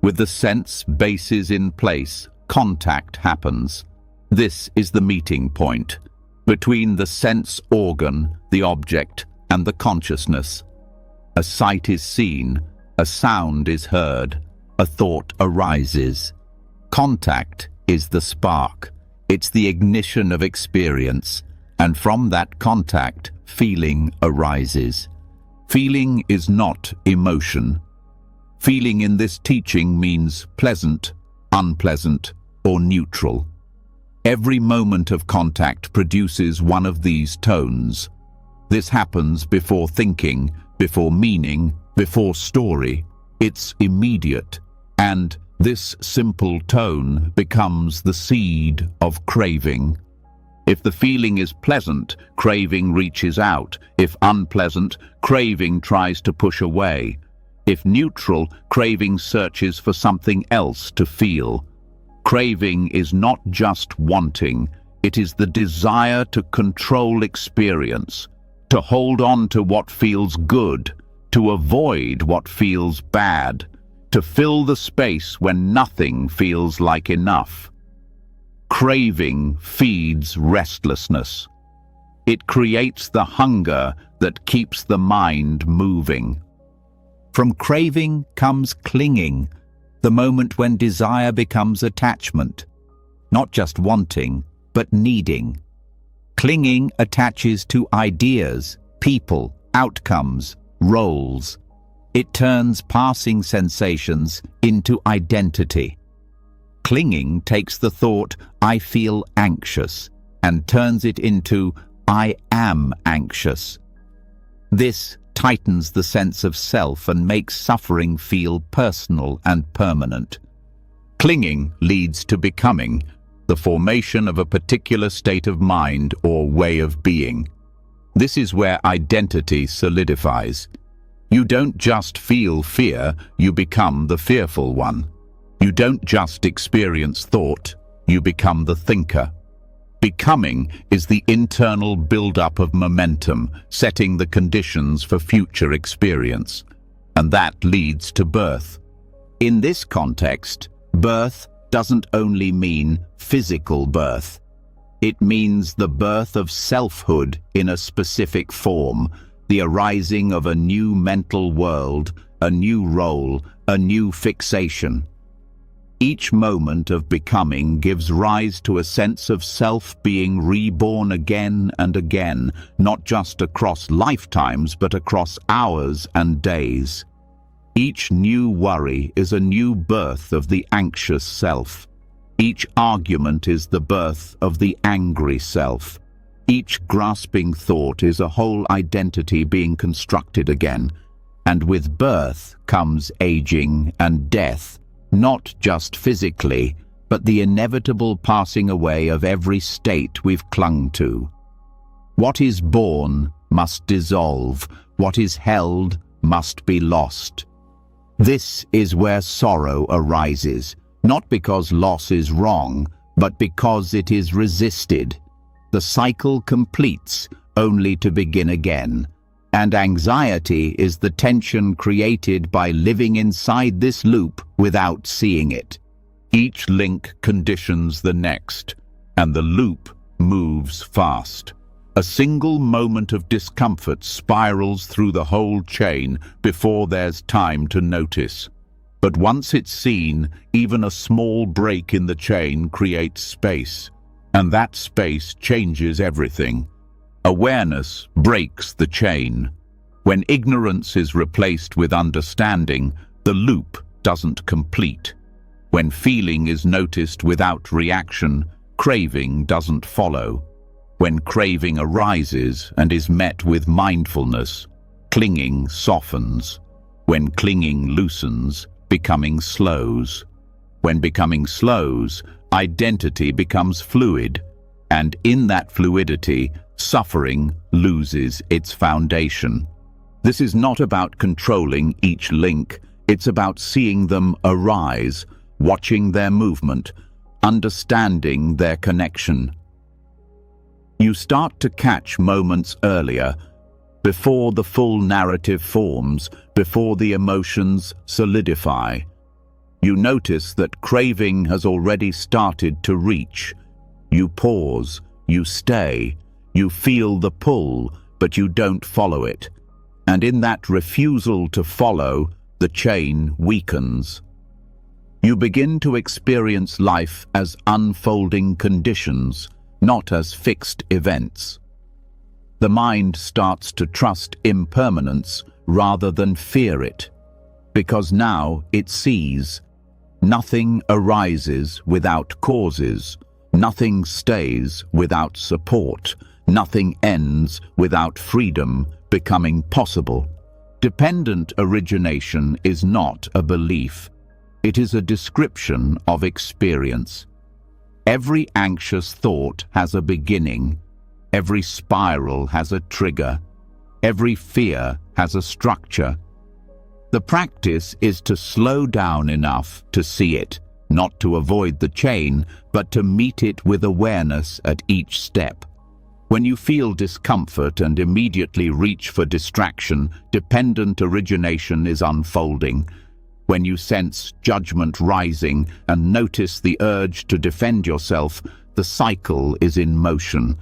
With the sense bases in place, contact happens. This is the meeting point between the sense organ, the object, and the consciousness. A sight is seen, a sound is heard, a thought arises. Contact is the spark. It's the ignition of experience, and from that contact, feeling arises. Feeling is not emotion. Feeling in this teaching means pleasant, unpleasant, or neutral. Every moment of contact produces one of these tones. This happens before thinking, before meaning, before story. It's immediate, and this simple tone becomes the seed of craving. If the feeling is pleasant, craving reaches out. If unpleasant, craving tries to push away. If neutral, craving searches for something else to feel. Craving is not just wanting, It is the desire to control experience, to hold on to what feels good, to avoid what feels bad, to fill the space when nothing feels like enough. Craving feeds restlessness. It creates the hunger that keeps the mind moving. From craving comes clinging, the moment when desire becomes attachment, not just wanting, but needing. Clinging attaches to ideas, people, outcomes, roles. It turns passing sensations into identity. Clinging takes the thought, "I feel anxious," and turns it into, "I am anxious." This tightens the sense of self and makes suffering feel personal and permanent. Clinging leads to becoming, the formation of a particular state of mind or way of being. This is where identity solidifies. You don't just feel fear, you become the fearful one. You don't just experience thought, you become the thinker. Becoming is the internal build-up of momentum, setting the conditions for future experience. And that leads to birth. In this context, birth doesn't only mean physical birth. It means the birth of selfhood in a specific form, the arising of a new mental world, a new role, a new fixation. Each moment of becoming gives rise to a sense of self being reborn again and again, not just across lifetimes, but across hours and days. Each new worry is a new birth of the anxious self. Each argument is the birth of the angry self. Each grasping thought is a whole identity being constructed again. And with birth comes aging and death, not just physically, but the inevitable passing away of every state we've clung to. What is born must dissolve. What is held must be lost. This is where sorrow arises, not because loss is wrong, but because it is resisted. The cycle completes, only to begin again. And anxiety is the tension created by living inside this loop without seeing it. Each link conditions the next, and the loop moves fast. A single moment of discomfort spirals through the whole chain before there's time to notice. But once it's seen, even a small break in the chain creates space, and that space changes everything. Awareness breaks the chain. When ignorance is replaced with understanding, the loop doesn't complete. When feeling is noticed without reaction, craving doesn't follow. When craving arises and is met with mindfulness, clinging softens. When clinging loosens, becoming slows. When becoming slows, identity becomes fluid, and in that fluidity, suffering loses its foundation. This is not about controlling each link, it's about seeing them arise, watching their movement, understanding their connection. You start to catch moments earlier, before the full narrative forms, before the emotions solidify. You notice that craving has already started to reach. You pause, you stay, you feel the pull, but you don't follow it. And in that refusal to follow, the chain weakens. You begin to experience life as unfolding conditions, not as fixed events. The mind starts to trust impermanence rather than fear it, because now it sees nothing arises without causes, nothing stays without support, nothing ends without freedom becoming possible. Dependent origination is not a belief, it is a description of experience. Every anxious thought has a beginning, every spiral has a trigger, every fear has a structure. The practice is to slow down enough to see it, not to avoid the chain, but to meet it with awareness at each step. When you feel discomfort and immediately reach for distraction, dependent origination is unfolding. When you sense judgment rising and notice the urge to defend yourself, the cycle is in motion.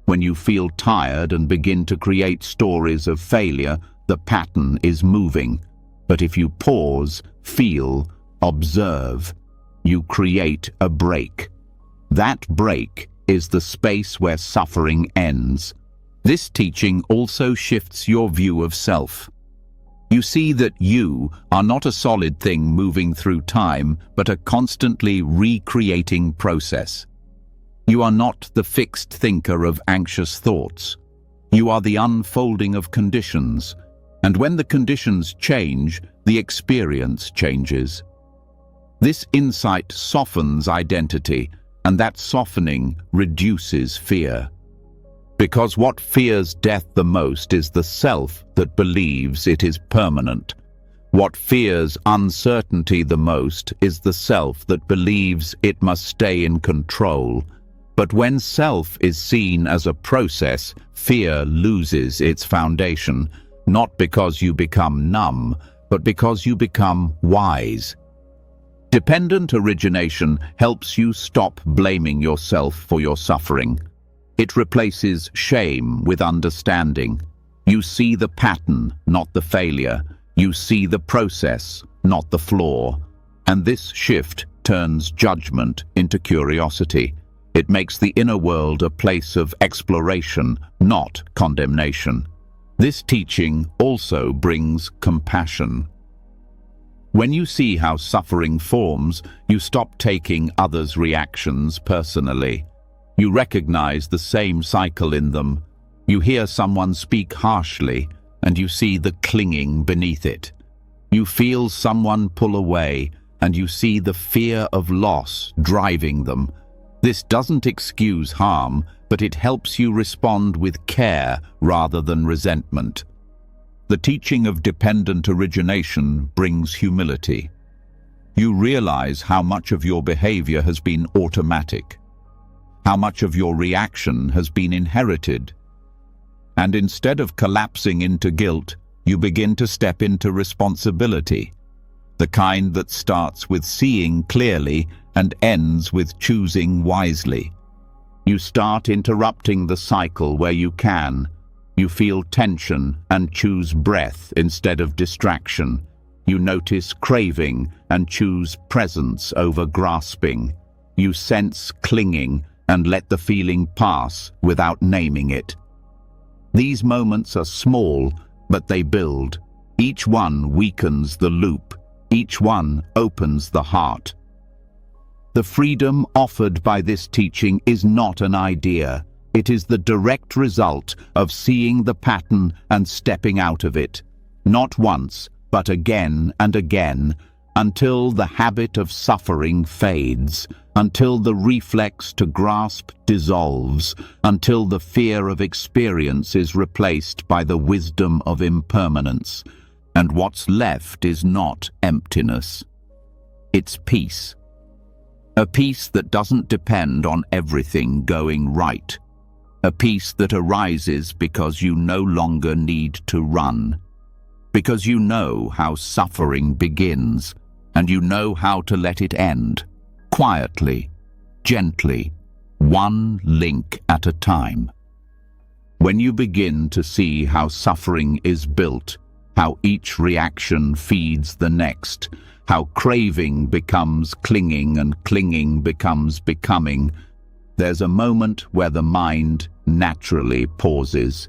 When you feel tired and begin to create stories of failure, the pattern is moving. But if you pause, feel, observe, you create a break. That break is the space where suffering ends. This teaching also shifts your view of self. You see that you are not a solid thing moving through time, but a constantly recreating process. You are not the fixed thinker of anxious thoughts. You are the unfolding of conditions, and when the conditions change, the experience changes. This insight softens identity, and that softening reduces fear. Because what fears death the most is the self that believes it is permanent. What fears uncertainty the most is the self that believes it must stay in control. But when self is seen as a process, fear loses its foundation, not because you become numb, but because you become wise. Dependent origination helps you stop blaming yourself for your suffering. It replaces shame with understanding. You see the pattern, not the failure. You see the process, not the flaw. And this shift turns judgment into curiosity. It makes the inner world a place of exploration, not condemnation. This teaching also brings compassion. When you see how suffering forms, you stop taking others' reactions personally. You recognize the same cycle in them. You hear someone speak harshly, and you see the clinging beneath it. You feel someone pull away, and you see the fear of loss driving them. This doesn't excuse harm, but it helps you respond with care rather than resentment. The teaching of dependent origination brings humility. You realize how much of your behavior has been automatic, how much of your reaction has been inherited. And instead of collapsing into guilt, you begin to step into responsibility, the kind that starts with seeing clearly and ends with choosing wisely. You start interrupting the cycle where you can. You feel tension and choose breath instead of distraction. You notice craving and choose presence over grasping. You sense clinging and let the feeling pass without naming it. These moments are small, but they build. Each one weakens the loop. Each one opens the heart. The freedom offered by this teaching is not an idea. It is the direct result of seeing the pattern and stepping out of it, not once, but again and again, until the habit of suffering fades, until the reflex to grasp dissolves, until the fear of experience is replaced by the wisdom of impermanence, and what's left is not emptiness. It's peace. A peace that doesn't depend on everything going right. A peace that arises because you no longer need to run. Because you know how suffering begins, and you know how to let it end. Quietly, gently, one link at a time. When you begin to see how suffering is built, how each reaction feeds the next, how craving becomes clinging and clinging becomes becoming, there's a moment where the mind naturally pauses.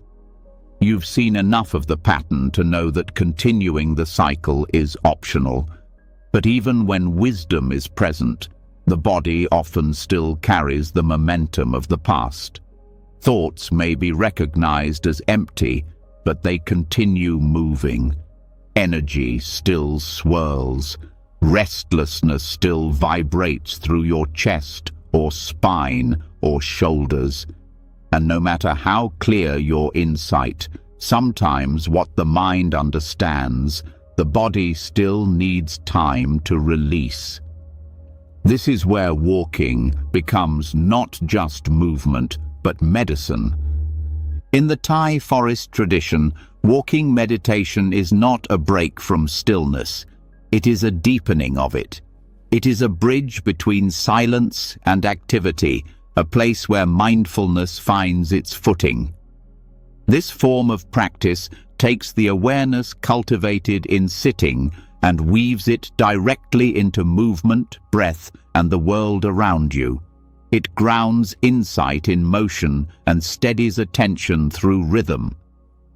You've seen enough of the pattern to know that continuing the cycle is optional. But even when wisdom is present, the body often still carries the momentum of the past. Thoughts may be recognized as empty, but they continue moving. Energy still swirls. Restlessness still vibrates through your chest or spine or shoulders. And no matter how clear your insight, sometimes what the mind understands, the body still needs time to release. This is where walking becomes not just movement, but medicine. In the Thai forest tradition, walking meditation is not a break from stillness. It is a deepening of it. It is a bridge between silence and activity, a place where mindfulness finds its footing. This form of practice takes the awareness cultivated in sitting and weaves it directly into movement, breath, and the world around you. It grounds insight in motion and steadies attention through rhythm.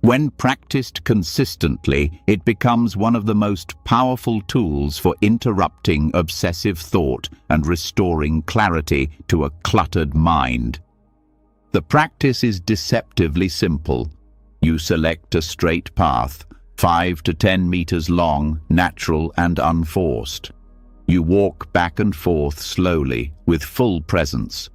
When practiced consistently, it becomes one of the most powerful tools for interrupting obsessive thought and restoring clarity to a cluttered mind. The practice is deceptively simple. You select a straight path, 5 to 10 meters long, natural and unforced. You walk back and forth slowly, with full presence.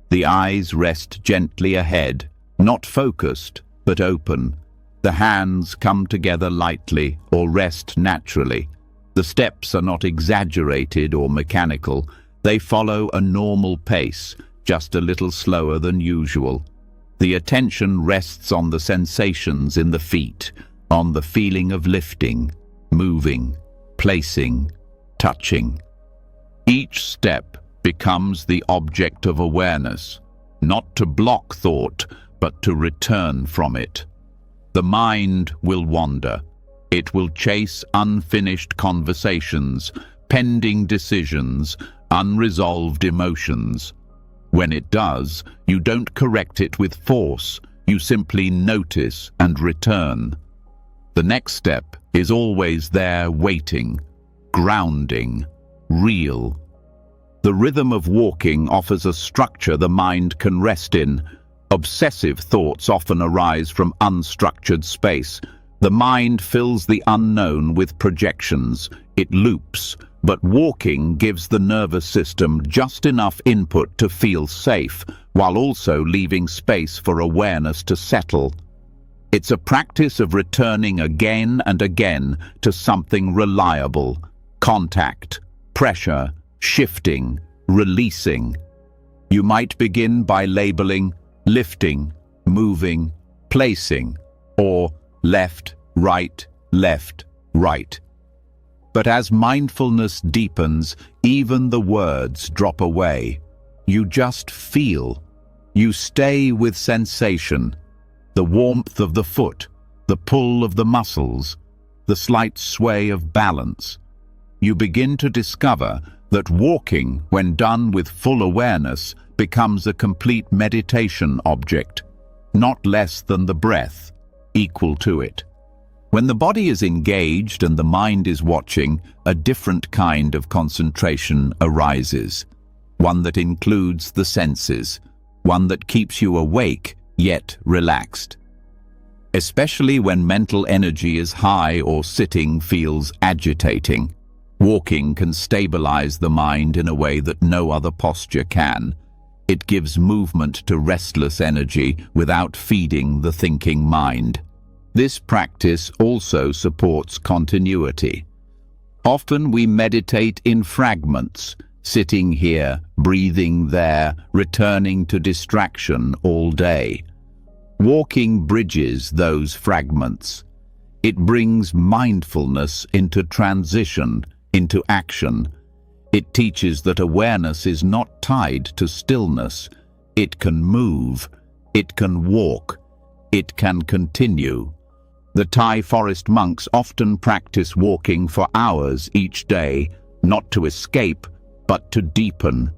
The eyes rest gently ahead, not focused, but open. The hands come together lightly or rest naturally. The steps are not exaggerated or mechanical. They follow a normal pace, just a little slower than usual. The attention rests on the sensations in the feet, on the feeling of lifting, moving, placing, touching. Each step becomes the object of awareness, not to block thought, but to return from it. The mind will wander. It will chase unfinished conversations, pending decisions, unresolved emotions. When it does, you don't correct it with force. You simply notice and return. The next step is always there, waiting, grounding, real. The rhythm of walking offers a structure the mind can rest in. Obsessive thoughts often arise from unstructured space. The mind fills the unknown with projections. It loops, but walking gives the nervous system just enough input to feel safe, while also leaving space for awareness to settle. It's a practice of returning again and again to something reliable. Contact, pressure, shifting, releasing. You might begin by labeling lifting, moving, placing, or left, right, left, right. But as mindfulness deepens, even the words drop away. You just feel. You stay with sensation. The warmth of the foot, the pull of the muscles, the slight sway of balance. You begin to discover that walking, when done with full awareness, becomes a complete meditation object, not less than the breath, equal to it. When the body is engaged and the mind is watching, a different kind of concentration arises, one that includes the senses, one that keeps you awake yet relaxed. Especially when mental energy is high or sitting feels agitating, walking can stabilize the mind in a way that no other posture can. It gives movement to restless energy without feeding the thinking mind. This practice also supports continuity. Often we meditate in fragments, sitting here, breathing there, returning to distraction all day. Walking bridges those fragments. It brings mindfulness into transition, into action. It teaches that awareness is not tied to stillness. It can move, it can walk, it can continue. The Thai forest monks often practice walking for hours each day, not to escape, but to deepen.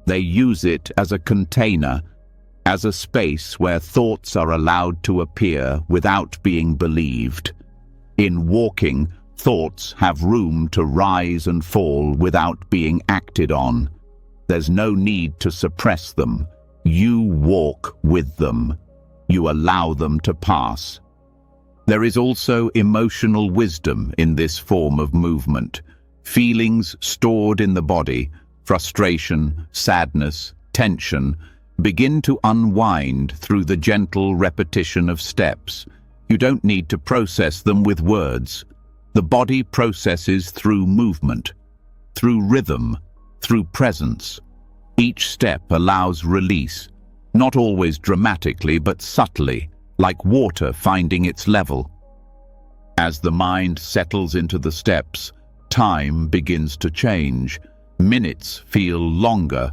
They use it as a container, as a space where thoughts are allowed to appear without being believed. In walking, thoughts have room to rise and fall without being acted on. There's no need to suppress them. You walk with them. You allow them to pass. There is also emotional wisdom in this form of movement. Feelings stored in the body, frustration, sadness, tension, begin to unwind through the gentle repetition of steps. You don't need to process them with words. The body processes through movement, through rhythm, through presence. Each step allows release, not always dramatically but subtly, like water finding its level. As the mind settles into the steps, time begins to change. Minutes feel longer,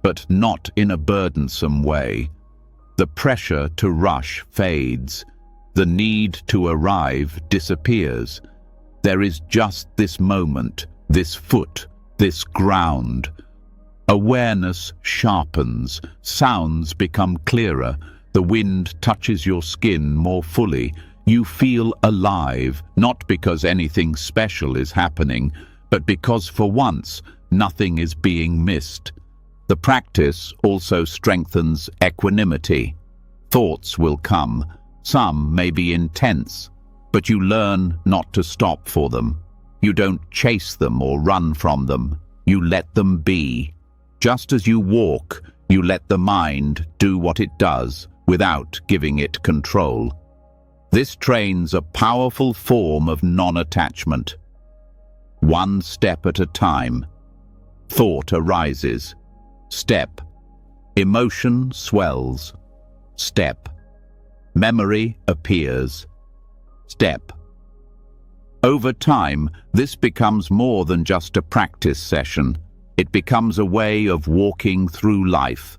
but not in a burdensome way. The pressure to rush fades. The need to arrive disappears. There is just this moment, this foot, this ground. Awareness sharpens, sounds become clearer, the wind touches your skin more fully. You feel alive, not because anything special is happening, but because for once, nothing is being missed. The practice also strengthens equanimity. Thoughts will come. Some may be intense, but you learn not to stop for them. You don't chase them or run from them. You let them be. Just as you walk, you let the mind do what it does without giving it control. This trains a powerful form of non-attachment. One step at a time. Thought arises. Step. Emotion swells. Step. Memory appears. Step. Over time, this becomes more than just a practice session. It becomes a way of walking through life.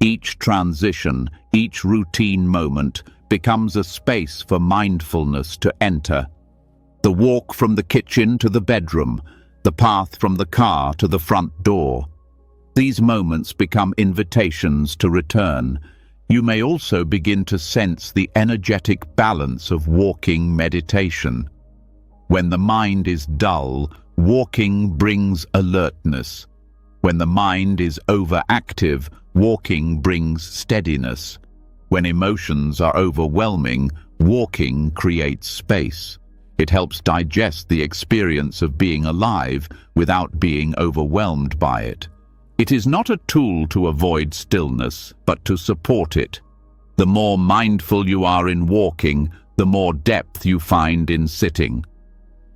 Each transition, each routine moment, becomes a space for mindfulness to enter. The walk from the kitchen to the bedroom, the path from the car to the front door. These moments become invitations to return. You may also begin to sense the energetic balance of walking meditation. When the mind is dull, walking brings alertness. When the mind is overactive, walking brings steadiness. When emotions are overwhelming, walking creates space. It helps digest the experience of being alive without being overwhelmed by it. It is not a tool to avoid stillness, but to support it. The more mindful you are in walking, the more depth you find in sitting.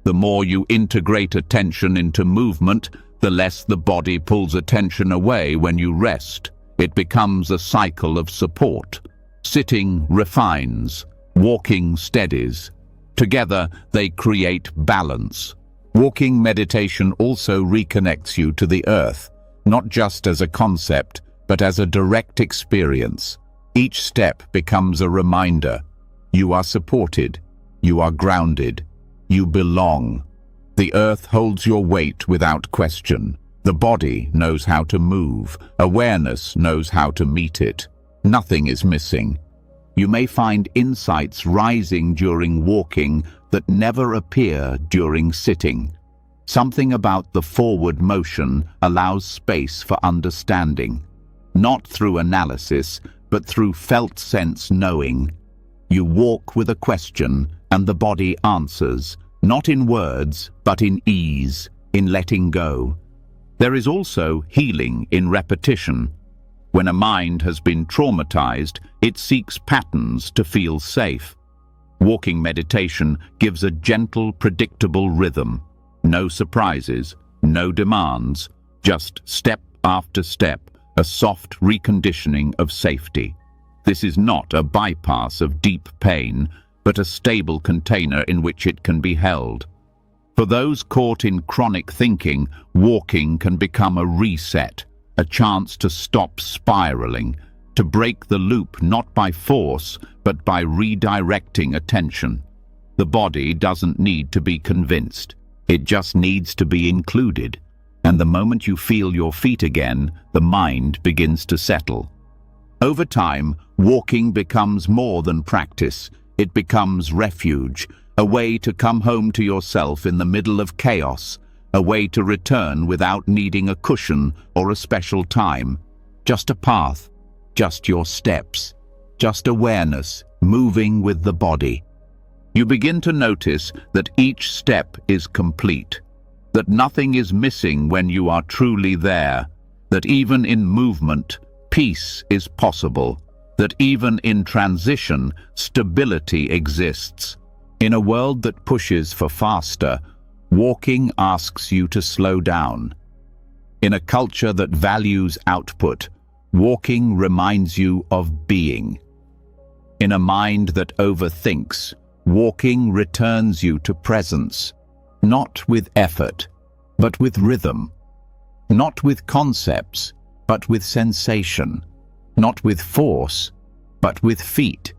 The more you integrate attention into movement, the less the body pulls attention away when you rest. It becomes a cycle of support. Sitting refines, walking steadies. Together, they create balance. Walking meditation also reconnects you to the earth, not just as a concept, but as a direct experience. Each step becomes a reminder. You are supported. You are grounded. You belong. The earth holds your weight without question. The body knows how to move. Awareness knows how to meet it. Nothing is missing. You may find insights rising during walking that never appear during sitting. Something about the forward motion allows space for understanding, not through analysis, but through felt sense knowing. You walk with a question, and the body answers, not in words, but in ease, in letting go. There is also healing in repetition. When a mind has been traumatized, it seeks patterns to feel safe. Walking meditation gives a gentle, predictable rhythm. No surprises, no demands, just step after step, a soft reconditioning of safety. This is not a bypass of deep pain, but a stable container in which it can be held. For those caught in chronic thinking, walking can become a reset, a chance to stop spiraling, to break the loop not by force, but by redirecting attention. The body doesn't need to be convinced. It just needs to be included. And the moment you feel your feet again, the mind begins to settle. Over time, walking becomes more than practice. It becomes refuge, a way to come home to yourself in the middle of chaos, a way to return without needing a cushion or a special time. Just a path, just your steps, just awareness, moving with the body. You begin to notice that each step is complete, that nothing is missing when you are truly there, that even in movement, peace is possible, that even in transition, stability exists. In a world that pushes for faster, walking asks you to slow down. In a culture that values output, walking reminds you of being. In a mind that overthinks, walking returns you to presence, not with effort, but with rhythm. Not with concepts, but with sensation. Not with force, but with feet.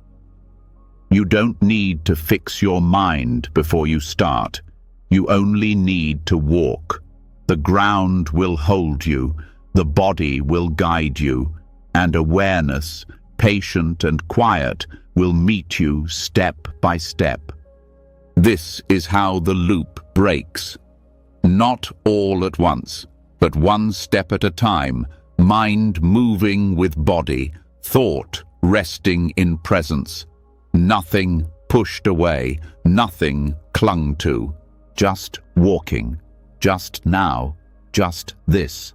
You don't need to fix your mind before you start. You only need to walk. The ground will hold you, the body will guide you, and awareness, patient and quiet, will meet you step by step. This is how the loop breaks. Not all at once, but one step at a time, mind moving with body, thought resting in presence. Nothing pushed away, nothing clung to, just walking, just now, just this.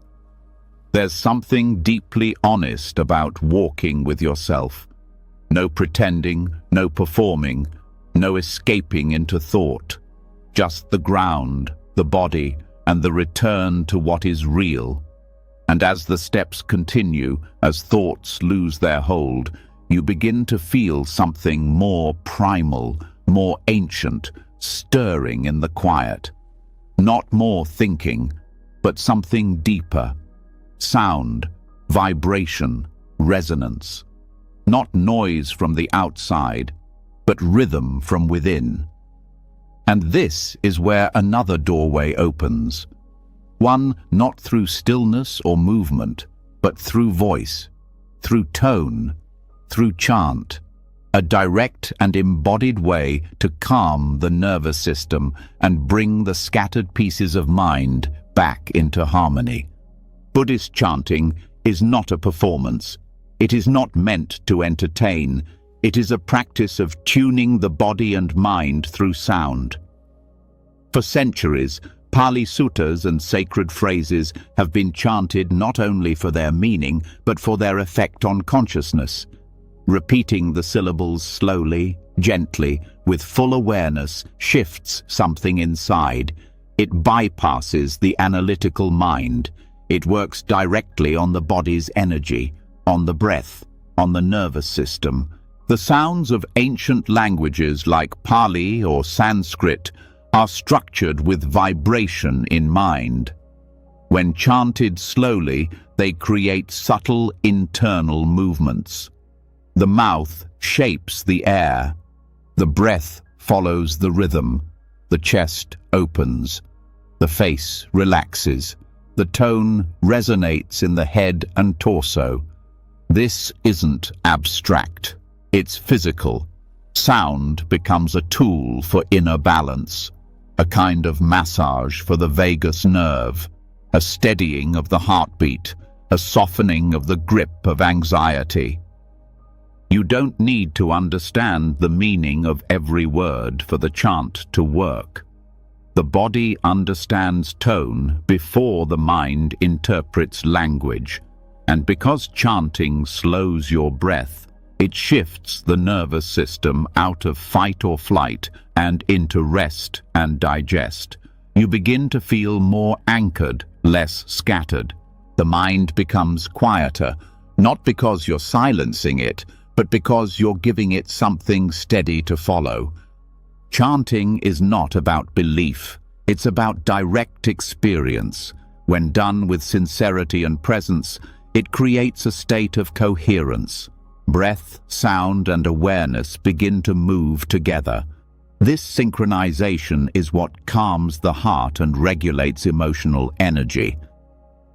There's something deeply honest about walking with yourself. No pretending, no performing, no escaping into thought. Just the ground, the body, and the return to what is real. And as the steps continue, as thoughts lose their hold, you begin to feel something more primal, more ancient, stirring in the quiet. Not more thinking, but something deeper. Sound, vibration, resonance. Not noise from the outside, but rhythm from within. And this is where another doorway opens. One not through stillness or movement, but through voice, through tone, through chant. A direct and embodied way to calm the nervous system and bring the scattered pieces of mind back into harmony. Buddhist chanting is not a performance. It is not meant to entertain. It is a practice of tuning the body and mind through sound. For centuries, Pali suttas and sacred phrases have been chanted not only for their meaning, but for their effect on consciousness. Repeating the syllables slowly, gently, with full awareness, shifts something inside. It bypasses the analytical mind. It works directly on the body's energy, on the breath, on the nervous system. The sounds of ancient languages like Pali or Sanskrit are structured with vibration in mind. When chanted slowly, they create subtle internal movements. The mouth shapes the air. The breath follows the rhythm. The chest opens. The face relaxes. The tone resonates in the head and torso. This isn't abstract. It's physical. Sound becomes a tool for inner balance, a kind of massage for the vagus nerve, a steadying of the heartbeat, a softening of the grip of anxiety. You don't need to understand the meaning of every word for the chant to work. The body understands tone before the mind interprets language, and because chanting slows your breath, it shifts the nervous system out of fight or flight and into rest and digest. You begin to feel more anchored, less scattered. The mind becomes quieter, not because you're silencing it, but because you're giving it something steady to follow. Chanting is not about belief. It's about direct experience. When done with sincerity and presence, it creates a state of coherence. Breath, sound, and awareness begin to move together. This synchronization is what calms the heart and regulates emotional energy.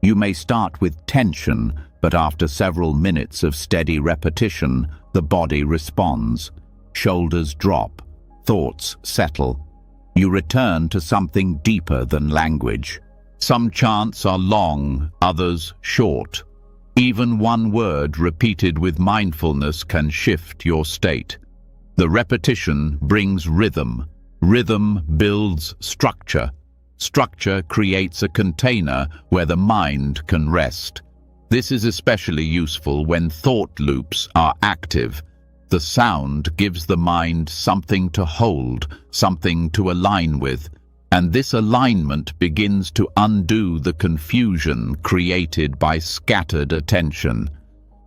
You may start with tension, but after several minutes of steady repetition, the body responds. Shoulders drop, thoughts settle. You return to something deeper than language. Some chants are long, others short. Even one word repeated with mindfulness can shift your state. The repetition brings rhythm. Rhythm builds structure. Structure creates a container where the mind can rest. This is especially useful when thought loops are active. The sound gives the mind something to hold, something to align with, and this alignment begins to undo the confusion created by scattered attention.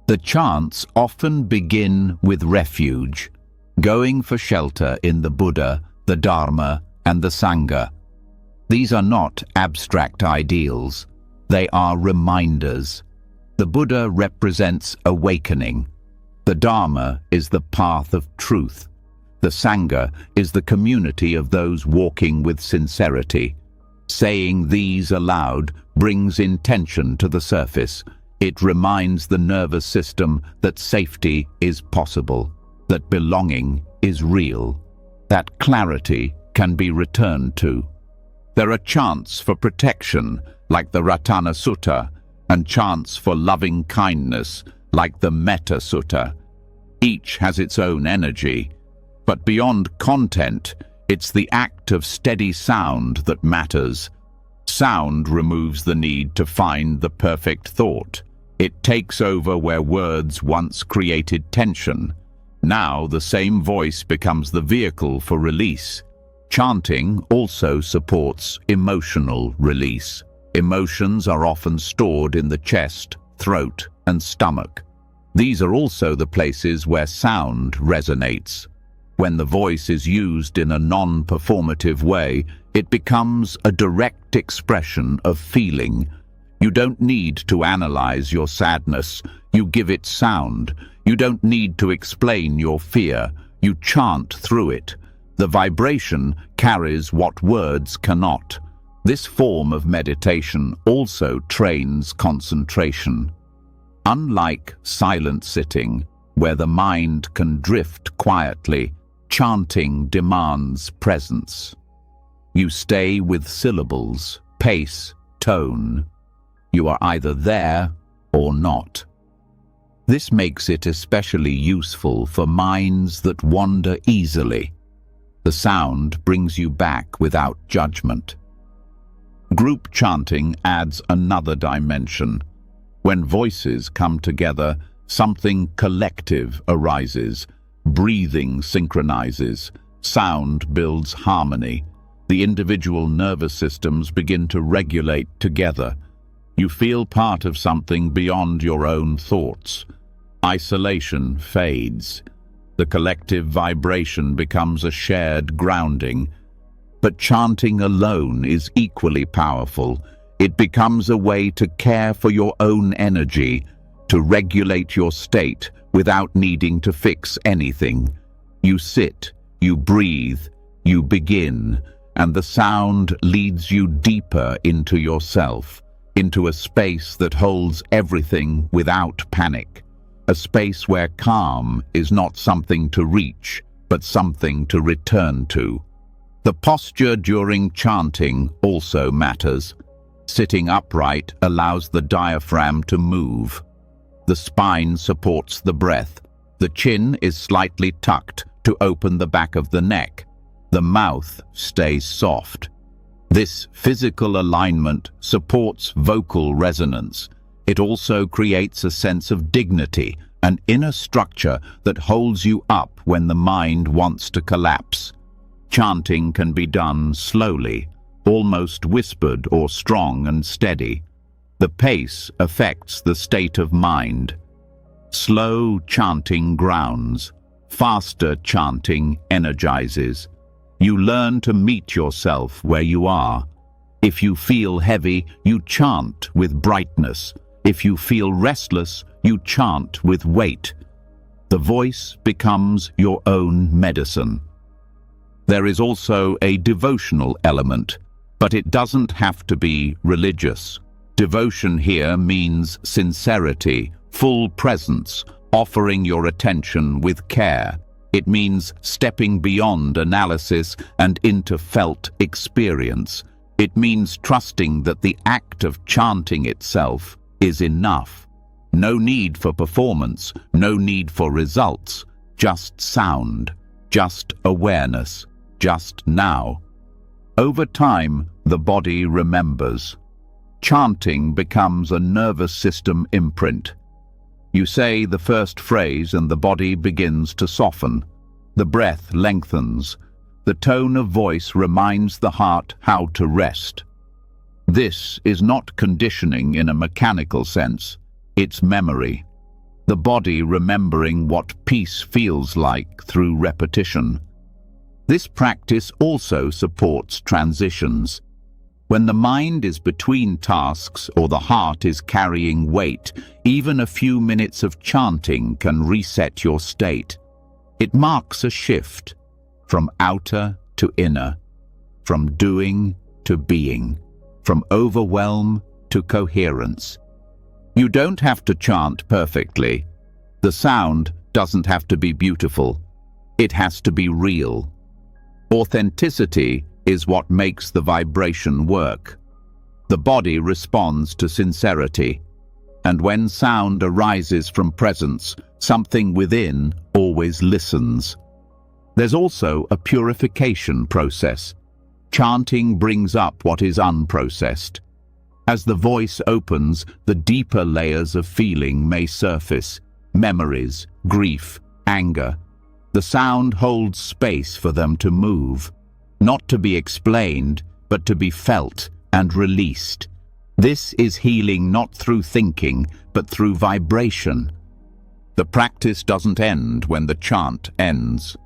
The chants often begin with refuge, going for shelter in the Buddha, the Dharma, and the Sangha. These are not abstract ideals. They are reminders. The Buddha represents awakening. The Dharma is the path of truth. The Sangha is the community of those walking with sincerity. Saying these aloud brings intention to the surface. It reminds the nervous system that safety is possible, that belonging is real, that clarity can be returned to. There are chants for protection, like the Ratana Sutta, and chants for loving kindness, like the Metta Sutta. Each has its own energy, but beyond content, it's the act of steady sound that matters. Sound removes the need to find the perfect thought. It takes over where words once created tension. Now the same voice becomes the vehicle for release. Chanting also supports emotional release. Emotions are often stored in the chest, throat, and stomach. These are also the places where sound resonates. When the voice is used in a non-performative way, it becomes a direct expression of feeling. You don't need to analyze your sadness. You give it sound. You don't need to explain your fear. You chant through it. The vibration carries what words cannot. This form of meditation also trains concentration. Unlike silent sitting, where the mind can drift quietly, chanting demands presence. You stay with syllables, pace, tone. You are either there or not. This makes it especially useful for minds that wander easily. The sound brings you back without judgment. Group chanting adds another dimension. When voices come together, something collective arises. Breathing synchronizes. Sound builds harmony. The individual nervous systems begin to regulate together. You feel part of something beyond your own thoughts. Isolation fades. The collective vibration becomes a shared grounding. But chanting alone is equally powerful. It becomes a way to care for your own energy, to regulate your state without needing to fix anything. You sit, you breathe, you begin, and the sound leads you deeper into yourself, into a space that holds everything without panic, a space where calm is not something to reach, but something to return to. The posture during chanting also matters. Sitting upright allows the diaphragm to move. The spine supports the breath. The chin is slightly tucked to open the back of the neck. The mouth stays soft. This physical alignment supports vocal resonance. It also creates a sense of dignity, an inner structure that holds you up when the mind wants to collapse. Chanting can be done slowly, almost whispered or strong and steady. The pace affects the state of mind. Slow chanting grounds. Faster chanting energizes. You learn to meet yourself where you are. If you feel heavy, you chant with brightness. If you feel restless, you chant with weight. The voice becomes your own medicine. There is also a devotional element, but it doesn't have to be religious. Devotion here means sincerity, full presence, offering your attention with care. It means stepping beyond analysis and into felt experience. It means trusting that the act of chanting itself is enough. No need for performance, no need for results, just sound, just awareness, just now. Over time, the body remembers. Chanting becomes a nervous system imprint. You say the first phrase and the body begins to soften. The breath lengthens. the tone of voice reminds the heart how to rest. This is not conditioning in a mechanical sense, it's memory. The body remembering what peace feels like through repetition. This practice also supports transitions. When the mind is between tasks or the heart is carrying weight, even a few minutes of chanting can reset your state. It marks a shift from outer to inner, from doing to being, from overwhelm to coherence. You don't have to chant perfectly. The sound doesn't have to be beautiful. It has to be real. Authenticity is what makes the vibration work. The body responds to sincerity, and when sound arises from presence, something within always listens. There's also a purification process. Chanting brings up what is unprocessed. As the voice opens, the deeper layers of feeling may surface: memories, grief, anger. The sound holds space for them to move, not to be explained, but to be felt and released. This is healing not through thinking, but through vibration. The practice doesn't end when the chant ends.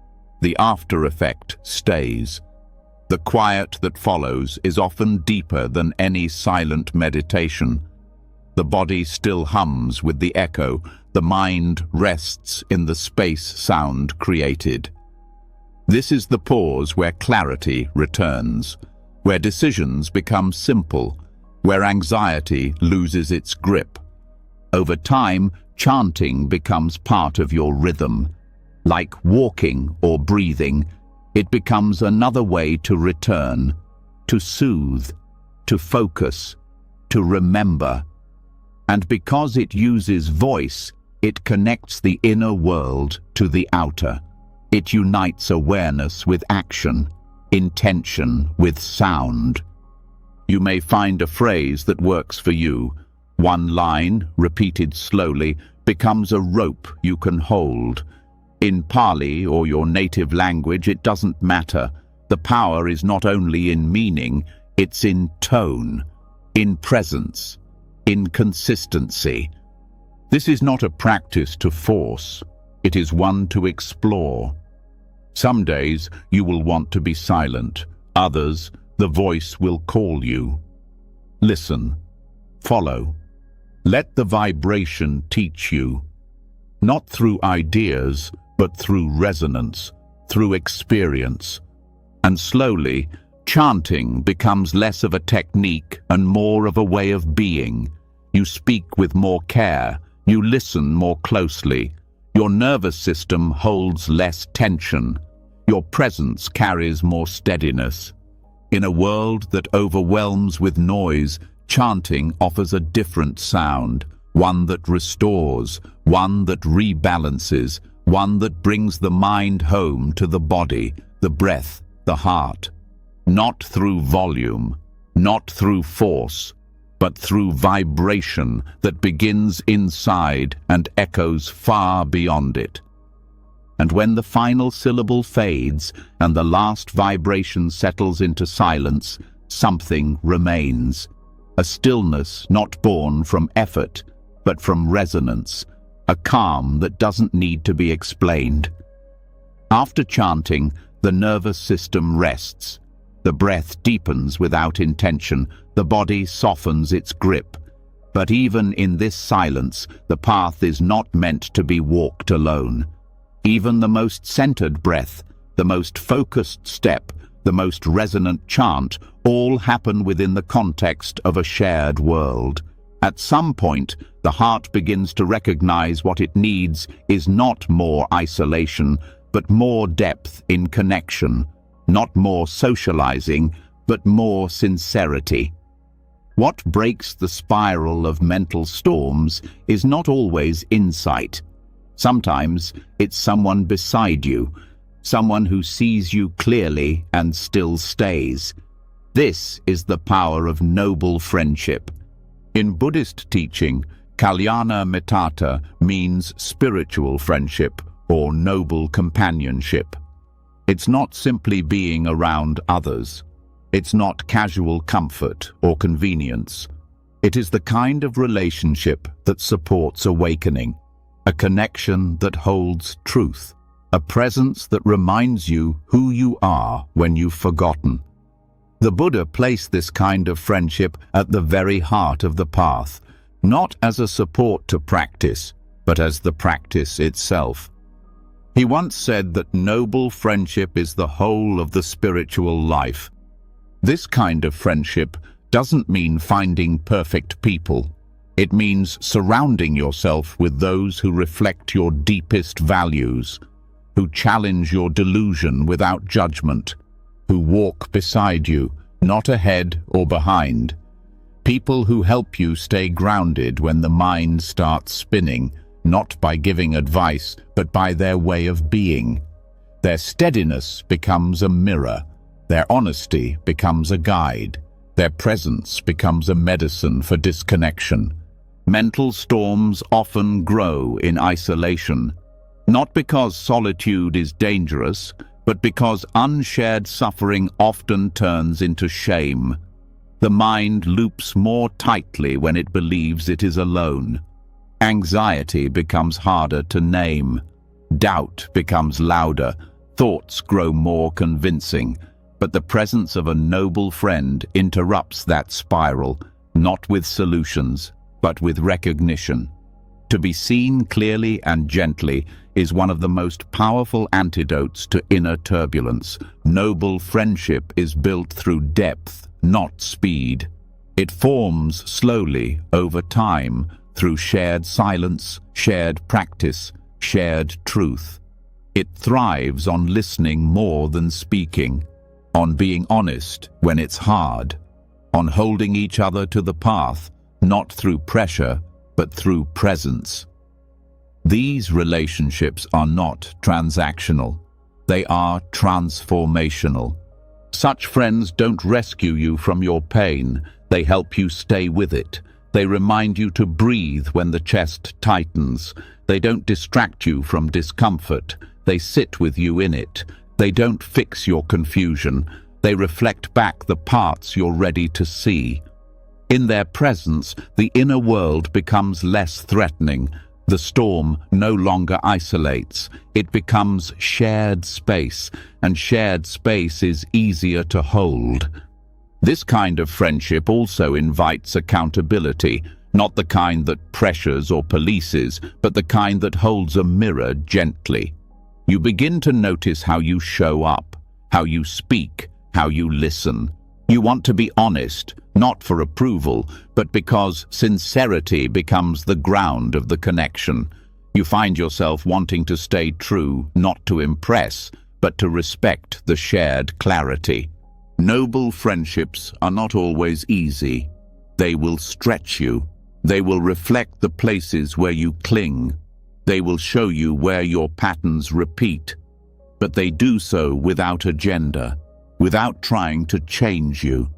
The after effect stays. The quiet that follows is often deeper than any silent meditation. The body still hums with the echo. The mind rests in the space sound created. This is the pause where clarity returns, where decisions become simple, where anxiety loses its grip. Over time, chanting becomes part of your rhythm. Like walking or breathing, it becomes another way to return, to soothe, to focus, to remember. And because it uses voice, it connects the inner world to the outer. It unites awareness with action, intention with sound. You may find a phrase that works for you. One line, repeated slowly, becomes a rope you can hold. In Pali or your native language, it doesn't matter. The power is not only in meaning, it's in tone, in presence, in consistency. This is not a practice to force. It is one to explore. Some days you will want to be silent. Others, the voice will call you. Listen. Follow. Let the vibration teach you. Not through ideas, but through resonance, through experience. And slowly, chanting becomes less of a technique and more of a way of being. You speak with more care. You listen more closely. Your nervous system holds less tension. Your presence carries more steadiness. In a world that overwhelms with noise, chanting offers a different sound, one that restores, one that rebalances, one that brings the mind home to the body, the breath, the heart. Not through volume, not through force, but through vibration that begins inside and echoes far beyond it. And when the final syllable fades and the last vibration settles into silence, something remains. A stillness not born from effort, but from resonance. A calm that doesn't need to be explained. After chanting, the nervous system rests. The breath deepens without intention. The body softens its grip. But even in this silence, the path is not meant to be walked alone. Even the most centered breath, the most focused step, the most resonant chant, all happen within the context of a shared world. At some point, the heart begins to recognize what it needs is not more isolation, but more depth in connection, not more socializing, but more sincerity. What breaks the spiral of mental storms is not always insight. Sometimes it's someone beside you, someone who sees you clearly and still stays. This is the power of noble friendship. In Buddhist teaching, Kalyana Mittata means spiritual friendship or noble companionship. It's not simply being around others. It's not casual comfort or convenience. It is the kind of relationship that supports awakening, a connection that holds truth, a presence that reminds you who you are when you've forgotten. The Buddha placed this kind of friendship at the very heart of the path, not as a support to practice, but as the practice itself. He once said that noble friendship is the whole of the spiritual life. This kind of friendship doesn't mean finding perfect people. It means surrounding yourself with those who reflect your deepest values, who challenge your delusion without judgment, who walk beside you, not ahead or behind. People who help you stay grounded when the mind starts spinning, not by giving advice, but by their way of being. Their steadiness becomes a mirror. Their honesty becomes a guide. Their presence becomes a medicine for disconnection. Mental storms often grow in isolation, not because solitude is dangerous, but because unshared suffering often turns into shame. The mind loops more tightly when it believes it is alone. Anxiety becomes harder to name. Doubt becomes louder. Thoughts grow more convincing. But the presence of a noble friend interrupts that spiral, not with solutions, but with recognition. To be seen clearly and gently is one of the most powerful antidotes to inner turbulence. Noble friendship is built through depth, not speed. It forms slowly, over time, through shared silence, shared practice, shared truth. It thrives on listening more than speaking, on being honest when it's hard, on holding each other to the path, not through pressure, but through presence. These relationships are not transactional. They are transformational. Such friends don't rescue you from your pain. They help you stay with it. They remind you to breathe when the chest tightens. They don't distract you from discomfort. They sit with you in it. They don't fix your confusion. They reflect back the parts you're ready to see. In their presence, the inner world becomes less threatening. The storm no longer isolates. It becomes shared space, and shared space is easier to hold. This kind of friendship also invites accountability, not the kind that pressures or polices, but the kind that holds a mirror gently. You begin to notice how you show up, how you speak, how you listen. You want to be honest, not for approval, but because sincerity becomes the ground of the connection. You find yourself wanting to stay true, not to impress, but to respect the shared clarity. Noble friendships are not always easy. They will stretch you. They will reflect the places where you cling. They will show you where your patterns repeat. But they do so without agenda, without trying to change you.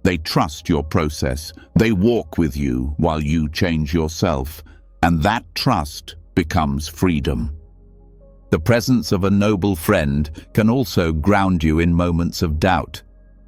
They trust your process. They walk with you while you change yourself. And that trust becomes freedom. The presence of a noble friend can also ground you in moments of doubt.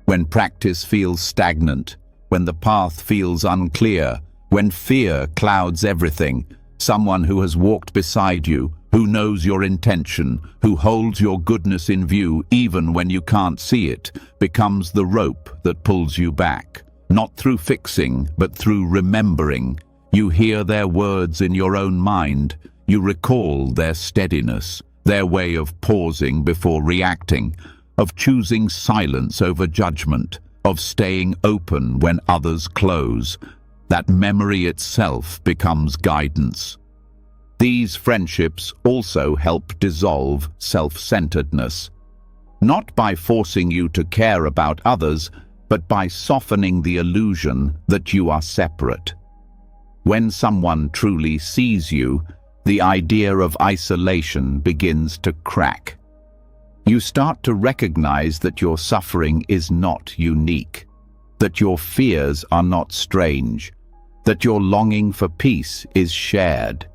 When practice feels stagnant, when the path feels unclear, when fear clouds everything, someone who has walked beside you, who knows your intention, who holds your goodness in view even when you can't see it, becomes the rope that pulls you back. Not through fixing, but through remembering. You hear their words in your own mind. You recall their steadiness, their way of pausing before reacting, of choosing silence over judgment, of staying open when others close. That memory itself becomes guidance. These friendships also help dissolve self-centeredness, not by forcing you to care about others, but by softening the illusion that you are separate. When someone truly sees you, the idea of isolation begins to crack. You start to recognize that your suffering is not unique, that your fears are not strange, that your longing for peace is shared.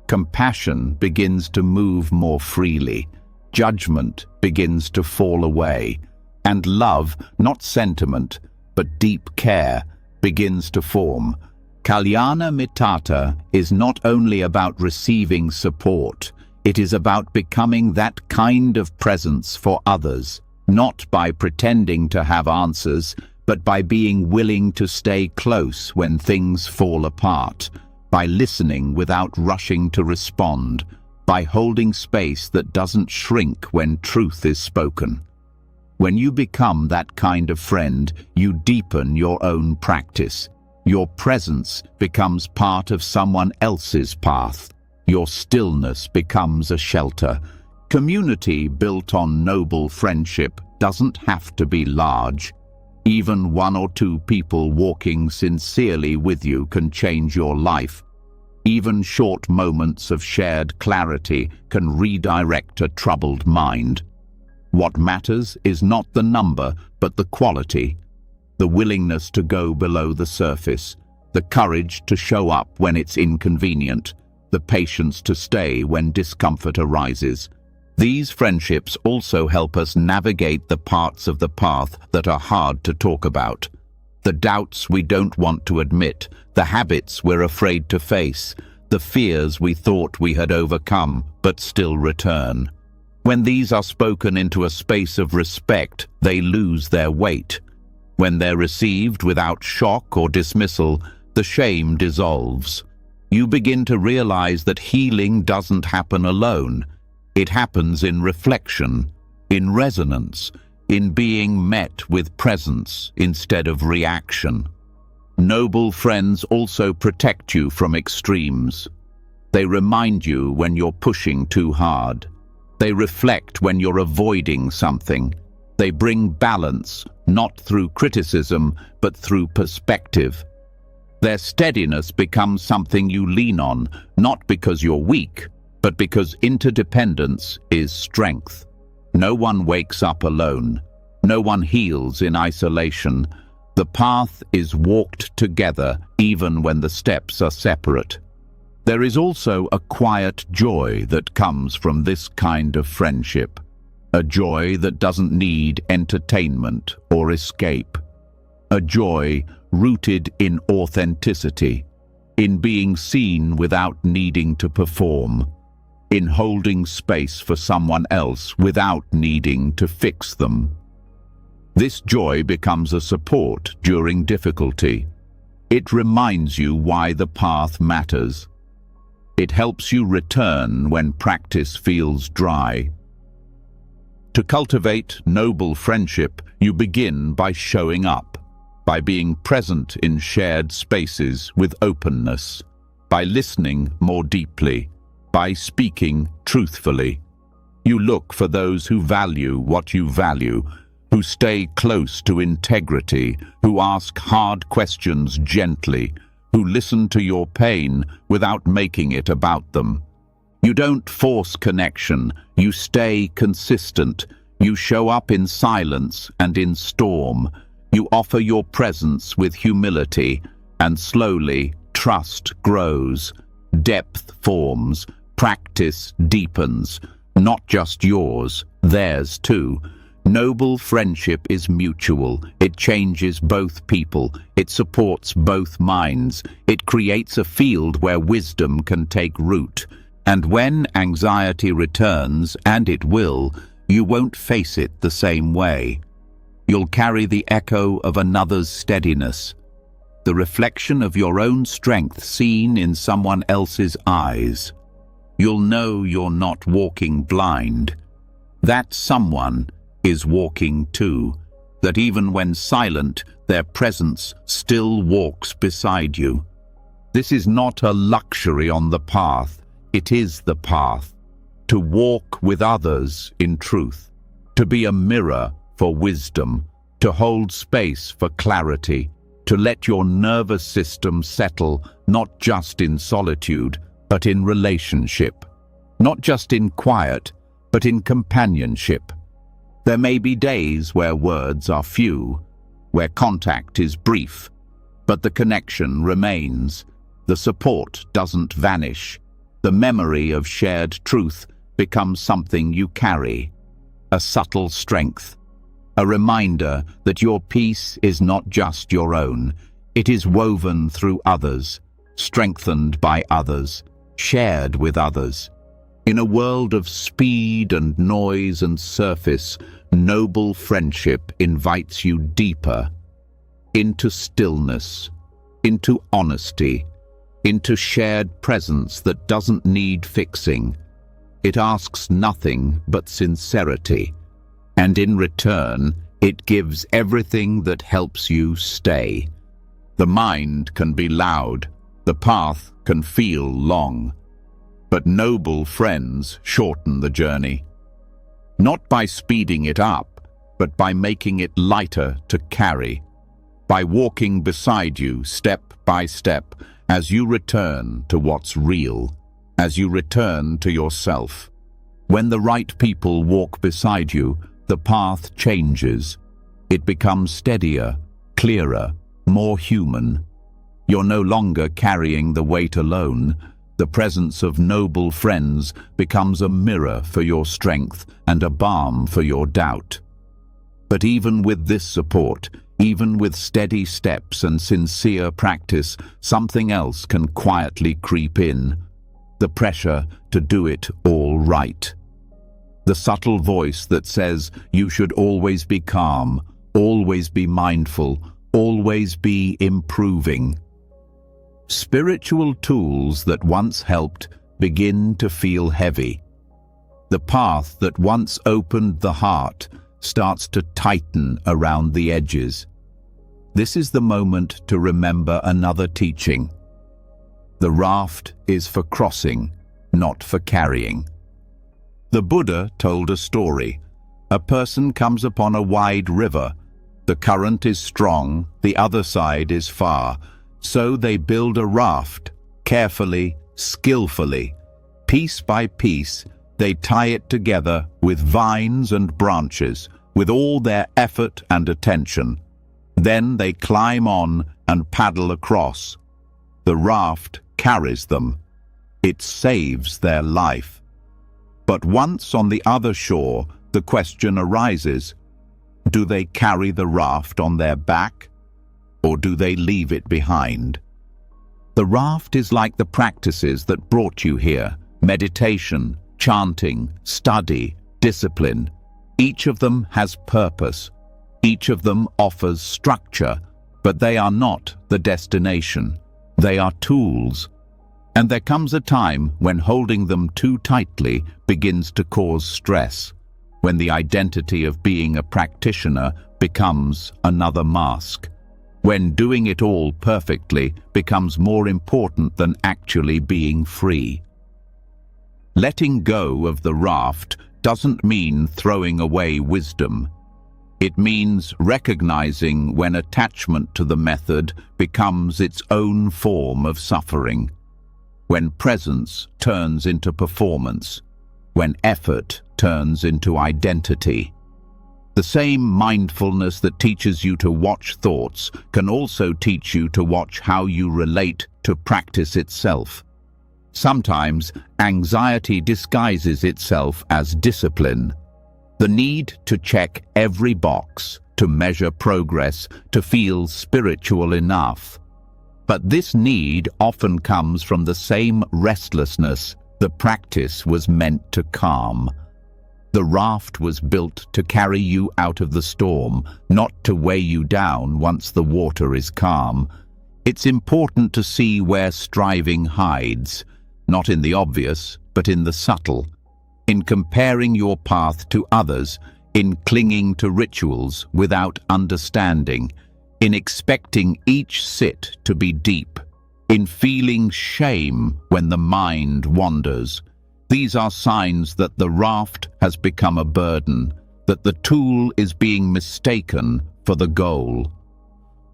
Compassion begins to move more freely. Judgment begins to fall away, and love, not sentiment, but deep care, begins to form. Kalyana Mittata is not only about receiving support, it is about becoming that kind of presence for others, not by pretending to have answers, but by being willing to stay close when things fall apart, by listening without rushing to respond, by holding space that doesn't shrink when truth is spoken. When you become that kind of friend, you deepen your own practice. Your presence becomes part of someone else's path. Your stillness becomes a shelter. Community built on noble friendship doesn't have to be large. Even one or two people walking sincerely with you can change your life. Even short moments of shared clarity can redirect a troubled mind. What matters is not the number, but the quality. The willingness to go below the surface, the courage to show up when it's inconvenient, the patience to stay when discomfort arises. These friendships also help us navigate the parts of the path that are hard to talk about. The doubts we don't want to admit, the habits we're afraid to face, the fears we thought we had overcome but still return. When these are spoken into a space of respect, they lose their weight. When they're received without shock or dismissal, the shame dissolves. You begin to realize that healing doesn't happen alone. It happens in reflection, in resonance, in being met with presence instead of reaction. Noble friends also protect you from extremes. They remind you when you're pushing too hard. They reflect when you're avoiding something. They bring balance, not through criticism, but through perspective. Their steadiness becomes something you lean on, not because you're weak, but because interdependence is strength. No one wakes up alone. No one heals in isolation. The path is walked together, even when the steps are separate. There is also a quiet joy that comes from this kind of friendship. A joy that doesn't need entertainment or escape. A joy rooted in authenticity, in being seen without needing to perform, in holding space for someone else without needing to fix them. This joy becomes a support during difficulty. It reminds you why the path matters. It helps you return when practice feels dry. To cultivate noble friendship, you begin by showing up, by being present in shared spaces with openness, by listening more deeply, by speaking truthfully. You look for those who value what you value, who stay close to integrity, who ask hard questions gently, who listen to your pain without making it about them. You don't force connection, you stay consistent. You show up in silence and in storm. You offer your presence with humility, and slowly trust grows, depth forms, practice deepens, not just yours, theirs too. Noble friendship is mutual. It changes both people. It supports both minds. It creates a field where wisdom can take root. And when anxiety returns, and it will, you won't face it the same way. You'll carry the echo of another's steadiness, the reflection of your own strength seen in someone else's eyes. You'll know you're not walking blind. That someone is walking too, that even when silent, their presence still walks beside you. This is not a luxury on the path, it is the path. To walk with others in truth, to be a mirror for wisdom, to hold space for clarity, to let your nervous system settle not just in solitude, but in relationship, not just in quiet, but in companionship. There may be days where words are few, where contact is brief, but the connection remains. The support doesn't vanish. The memory of shared truth becomes something you carry, a subtle strength, a reminder that your peace is not just your own. It is woven through others, strengthened by others, shared with others. In a world of speed and noise and surface, noble friendship invites you deeper, into stillness, into honesty, into shared presence that doesn't need fixing. It asks nothing but sincerity, and in return, it gives everything that helps you stay. The mind can be loud, the path can feel long, but noble friends shorten the journey. Not by speeding it up, but by making it lighter to carry, by walking beside you step by step as you return to what's real, as you return to yourself. When the right people walk beside you, the path changes. It becomes steadier, clearer, more human. You're no longer carrying the weight alone. The presence of noble friends becomes a mirror for your strength and a balm for your doubt. But even with this support, even with steady steps and sincere practice, something else can quietly creep in. The pressure to do it all right. The subtle voice that says you should always be calm, always be mindful, always be improving. Spiritual tools that once helped begin to feel heavy. The path that once opened the heart starts to tighten around the edges. This is the moment to remember another teaching. The raft is for crossing, not for carrying. The Buddha told a story. A person comes upon a wide river. The current is strong, the other side is far. So they build a raft, carefully, skillfully. Piece by piece, they tie it together with vines and branches, with all their effort and attention. Then they climb on and paddle across. The raft carries them. It saves their life. But once on the other shore, the question arises, do they carry the raft on their back, or do they leave it behind? The raft is like the practices that brought you here: meditation, chanting, study, discipline. Each of them has purpose. Each of them offers structure, but they are not the destination. They are tools. And there comes a time when holding them too tightly begins to cause stress, when the identity of being a practitioner becomes another mask, when doing it all perfectly becomes more important than actually being free. Letting go of the raft doesn't mean throwing away wisdom. It means recognizing when attachment to the method becomes its own form of suffering, when presence turns into performance, when effort turns into identity. The same mindfulness that teaches you to watch thoughts can also teach you to watch how you relate to practice itself. Sometimes anxiety disguises itself as discipline. The need to check every box, to measure progress, to feel spiritual enough. But this need often comes from the same restlessness the practice was meant to calm. The raft was built to carry you out of the storm, not to weigh you down once the water is calm. It's important to see where striving hides, not in the obvious, but in the subtle. In comparing your path to others, in clinging to rituals without understanding, in expecting each sit to be deep, in feeling shame when the mind wanders. These are signs that the raft has become a burden, that the tool is being mistaken for the goal.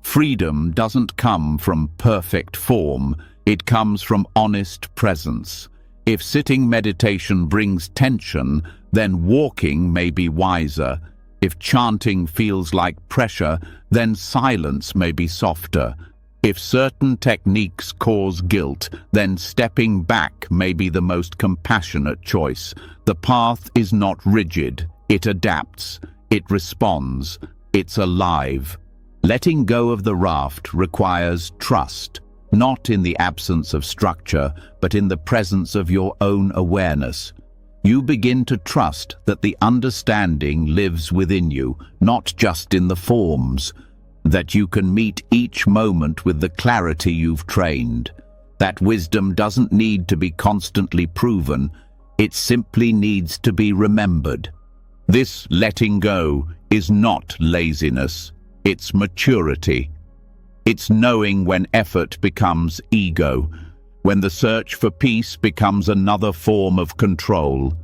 Freedom doesn't come from perfect form, it comes from honest presence. If sitting meditation brings tension, then walking may be wiser. If chanting feels like pressure, then silence may be softer. If certain techniques cause guilt, then stepping back may be the most compassionate choice. The path is not rigid. It adapts. It responds. It's alive. Letting go of the raft requires trust, not in the absence of structure, but in the presence of your own awareness. You begin to trust that the understanding lives within you, not just in the forms, that you can meet each moment with the clarity you've trained. That wisdom doesn't need to be constantly proven, it simply needs to be remembered. This letting go is not laziness, it's maturity. It's knowing when effort becomes ego, when the search for peace becomes another form of control.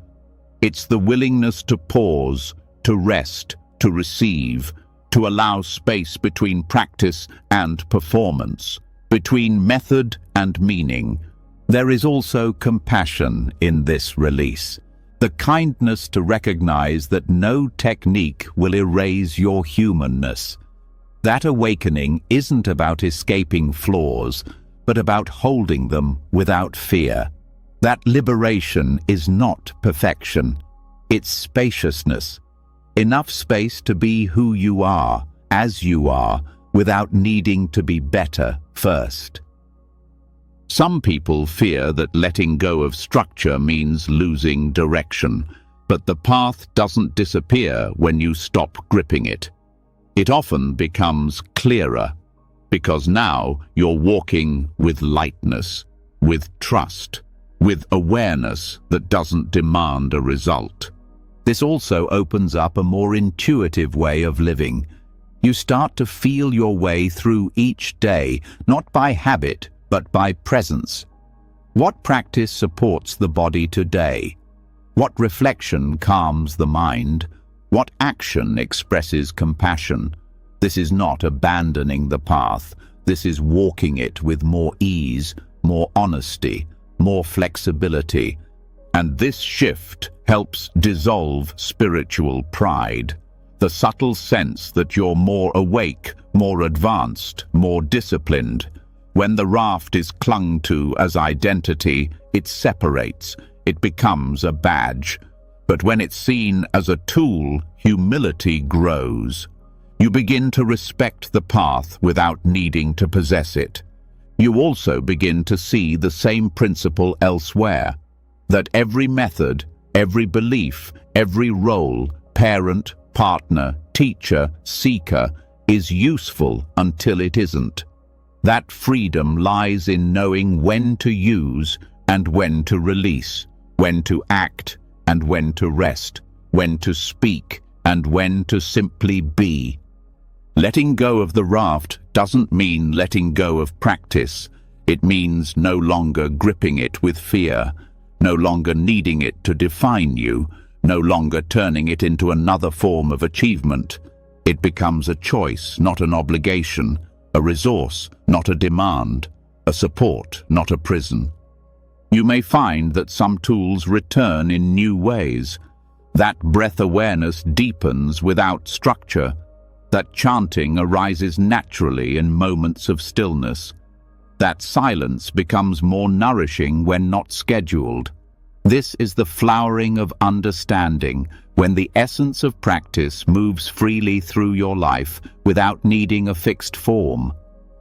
It's the willingness to pause, to rest, to receive, to allow space between practice and performance, between method and meaning. There is also compassion in this release, the kindness to recognize that no technique will erase your humanness. That awakening isn't about escaping flaws, but about holding them without fear. That liberation is not perfection, it's spaciousness. Enough space to be who you are, as you are, without needing to be better first. Some people fear that letting go of structure means losing direction, but the path doesn't disappear when you stop gripping it. It often becomes clearer, because now you're walking with lightness, with trust, with awareness that doesn't demand a result. This also opens up a more intuitive way of living. You start to feel your way through each day, not by habit, but by presence. What practice supports the body today? What reflection calms the mind? What action expresses compassion? This is not abandoning the path. This is walking it with more ease, more honesty, more flexibility. And this shift helps dissolve spiritual pride, the subtle sense that you're more awake, more advanced, more disciplined. When the raft is clung to as identity, it separates, it becomes a badge. But when it's seen as a tool, humility grows. You begin to respect the path without needing to possess it. You also begin to see the same principle elsewhere, that every method, every belief, every role, parent, partner, teacher, seeker, is useful until it isn't. That freedom lies in knowing when to use and when to release, when to act and when to rest, when to speak and when to simply be. Letting go of the raft doesn't mean letting go of practice. It means no longer gripping it with fear, no longer needing it to define you, no longer turning it into another form of achievement. It becomes a choice, not an obligation, a resource, not a demand, a support, not a prison. You may find that some tools return in new ways. That breath awareness deepens without structure. That chanting arises naturally in moments of stillness. That silence becomes more nourishing when not scheduled. This is the flowering of understanding, when the essence of practice moves freely through your life without needing a fixed form.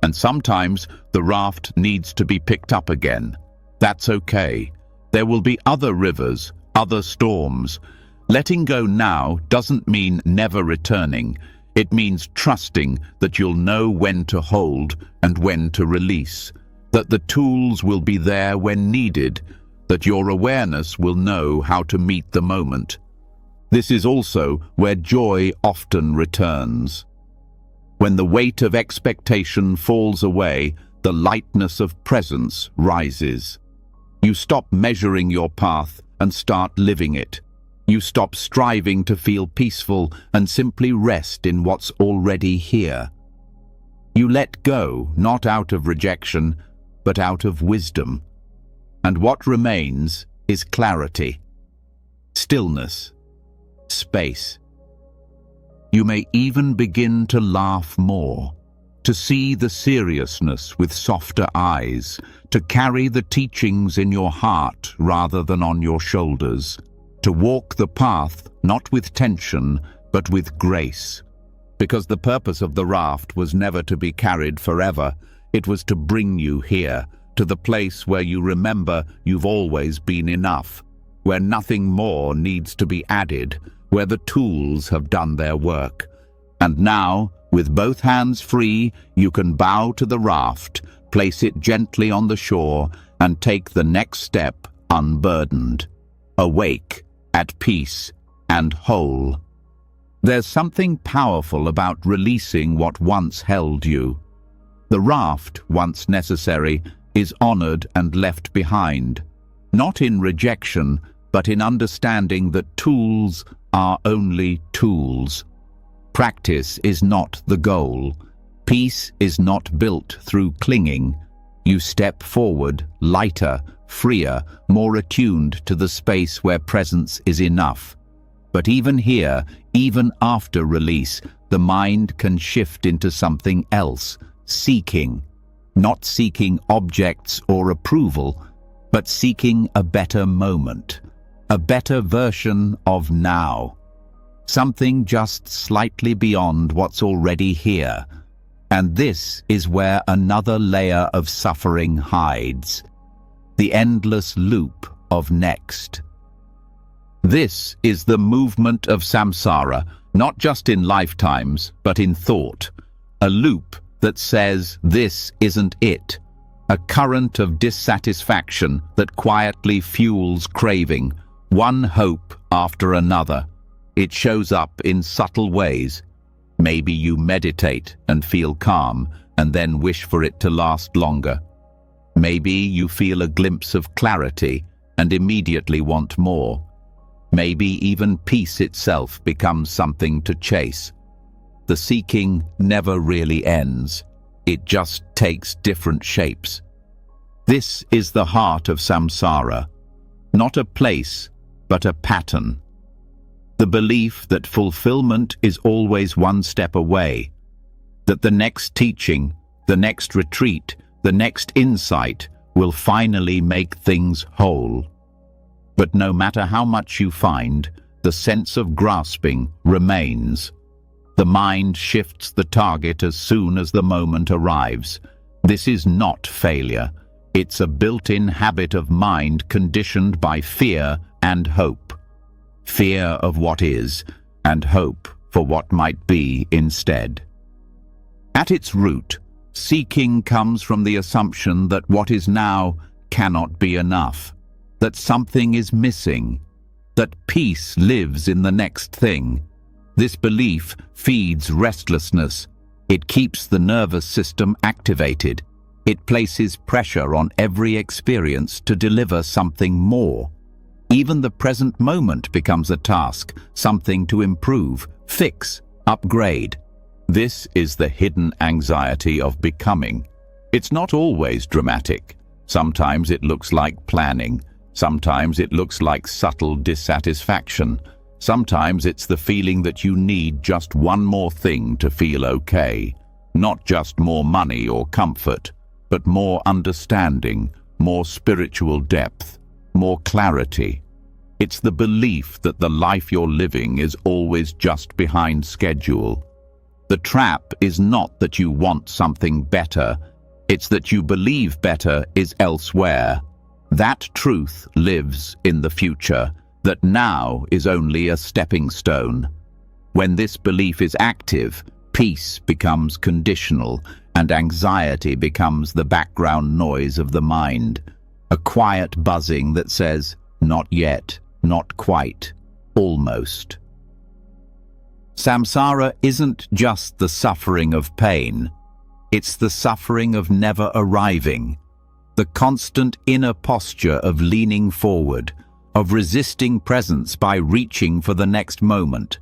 And sometimes the raft needs to be picked up again. That's okay. There will be other rivers, other storms. Letting go now doesn't mean never returning. It means trusting that you'll know when to hold and when to release, that the tools will be there when needed, that your awareness will know how to meet the moment. This is also where joy often returns. When the weight of expectation falls away, the lightness of presence rises. You stop measuring your path and start living it. You stop striving to feel peaceful and simply rest in what's already here. You let go, not out of rejection, but out of wisdom. And what remains is clarity, stillness, space. You may even begin to laugh more, to see the seriousness with softer eyes, to carry the teachings in your heart rather than on your shoulders, to walk the path not with tension but with grace. Because the purpose of the raft was never to be carried forever, it was to bring you here, to the place where you remember you've always been enough, where nothing more needs to be added, where the tools have done their work. And now, with both hands free, you can bow to the raft, place it gently on the shore, and take the next step unburdened, awake, at peace, and whole. There's something powerful about releasing what once held you. The raft, once necessary, is honored and left behind, not in rejection, but in understanding that tools are only tools. Practice is not the goal. Peace is not built through clinging. You step forward, lighter, freer, more attuned to the space where presence is enough. But even here, even after release, the mind can shift into something else, seeking. Not seeking objects or approval, but seeking a better moment, a better version of now. Something just slightly beyond what's already here. And this is where another layer of suffering hides. The endless loop of next. This is the movement of samsara, not just in lifetimes, but in thought. A loop that says this isn't it. A current of dissatisfaction that quietly fuels craving, one hope after another. It shows up in subtle ways. Maybe you meditate and feel calm, and then wish for it to last longer. Maybe you feel a glimpse of clarity and immediately want more. Maybe even peace itself becomes something to chase. The seeking never really ends. It just takes different shapes. This is the heart of samsara, not a place, but a pattern. The belief that fulfillment is always one step away, that the next teaching, the next retreat, the next insight will finally make things whole. But no matter how much you find, the sense of grasping remains. The mind shifts the target as soon as the moment arrives. This is not failure. It's a built-in habit of mind conditioned by fear and hope. Fear of what is, and hope for what might be instead. At its root, seeking comes from the assumption that what is now cannot be enough, that something is missing, that peace lives in the next thing. This belief feeds restlessness. It keeps the nervous system activated. It places pressure on every experience to deliver something more. Even the present moment becomes a task, something to improve, fix, upgrade. This is the hidden anxiety of becoming. It's not always dramatic. Sometimes it looks like planning. Sometimes it looks like subtle dissatisfaction. Sometimes it's the feeling that you need just one more thing to feel okay. Not just more money or comfort, but more understanding, more spiritual depth, more clarity. It's the belief that the life you're living is always just behind schedule. The trap is not that you want something better, it's that you believe better is elsewhere. That truth lives in the future, that now is only a stepping stone. When this belief is active, peace becomes conditional, and anxiety becomes the background noise of the mind. A quiet buzzing that says, not yet, not quite, almost. Samsara isn't just the suffering of pain. It's the suffering of never arriving. The constant inner posture of leaning forward, of resisting presence by reaching for the next moment.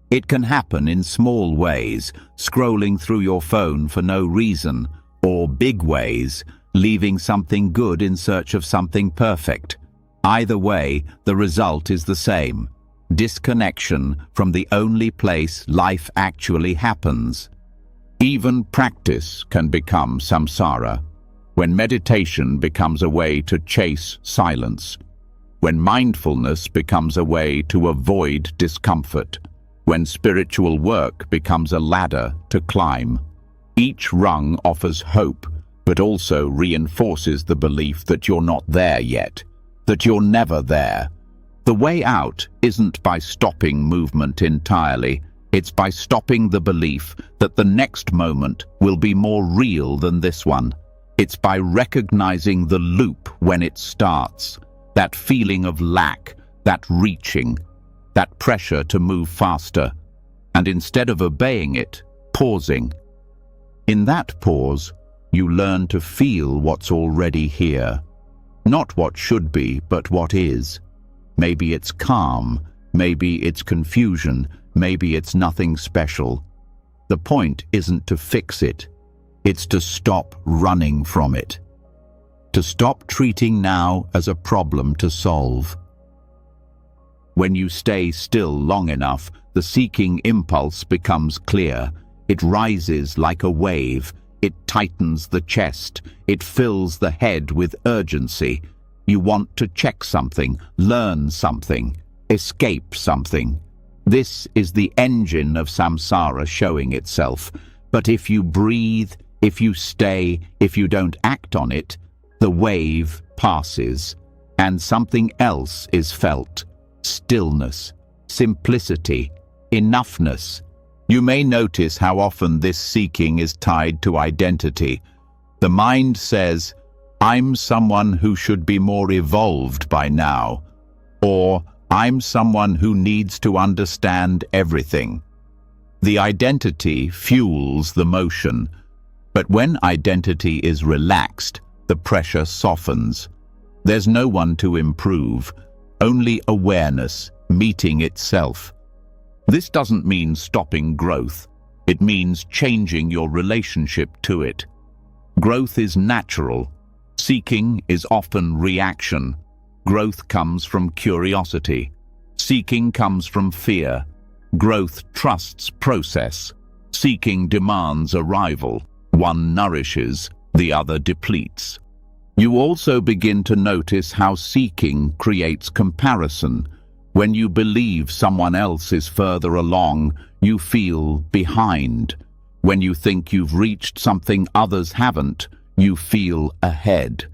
It can happen in small ways, scrolling through your phone for no reason, or big ways, leaving something good in search of something perfect. Either way, the result is the same: disconnection from the only place life actually happens. Even practice can become samsara. When meditation becomes a way to chase silence, when mindfulness becomes a way to avoid discomfort, when spiritual work becomes a ladder to climb. Each rung offers hope, but also reinforces the belief that you're not there yet, that you're never there. The way out isn't by stopping movement entirely. It's by stopping the belief that the next moment will be more real than this one. It's by recognizing the loop when it starts, that feeling of lack, that reaching, that pressure to move faster, and instead of obeying it, pausing. In that pause, you learn to feel what's already here. Not what should be, but what is. Maybe it's calm, maybe it's confusion, maybe it's nothing special. The point isn't to fix it. It's to stop running from it. To stop treating now as a problem to solve. When you stay still long enough, the seeking impulse becomes clear. It rises like a wave. It tightens the chest. It fills the head with urgency. You want to check something, learn something, escape something. This is the engine of samsara showing itself. But if you breathe, if you stay, if you don't act on it, the wave passes, and something else is felt. Stillness, simplicity, enoughness. You may notice how often this seeking is tied to identity. The mind says, "I'm someone who should be more evolved by now," or "I'm someone who needs to understand everything." The identity fuels the motion, but when identity is relaxed, the pressure softens. There's no one to improve, only awareness meeting itself. This doesn't mean stopping growth. It means changing your relationship to it. Growth is natural. Seeking is often reaction. Growth comes from curiosity. Seeking comes from fear. Growth trusts process. Seeking demands arrival. One nourishes, the other depletes. You also begin to notice how seeking creates comparison. When you believe someone else is further along, you feel behind. When you think you've reached something others haven't, you feel ahead.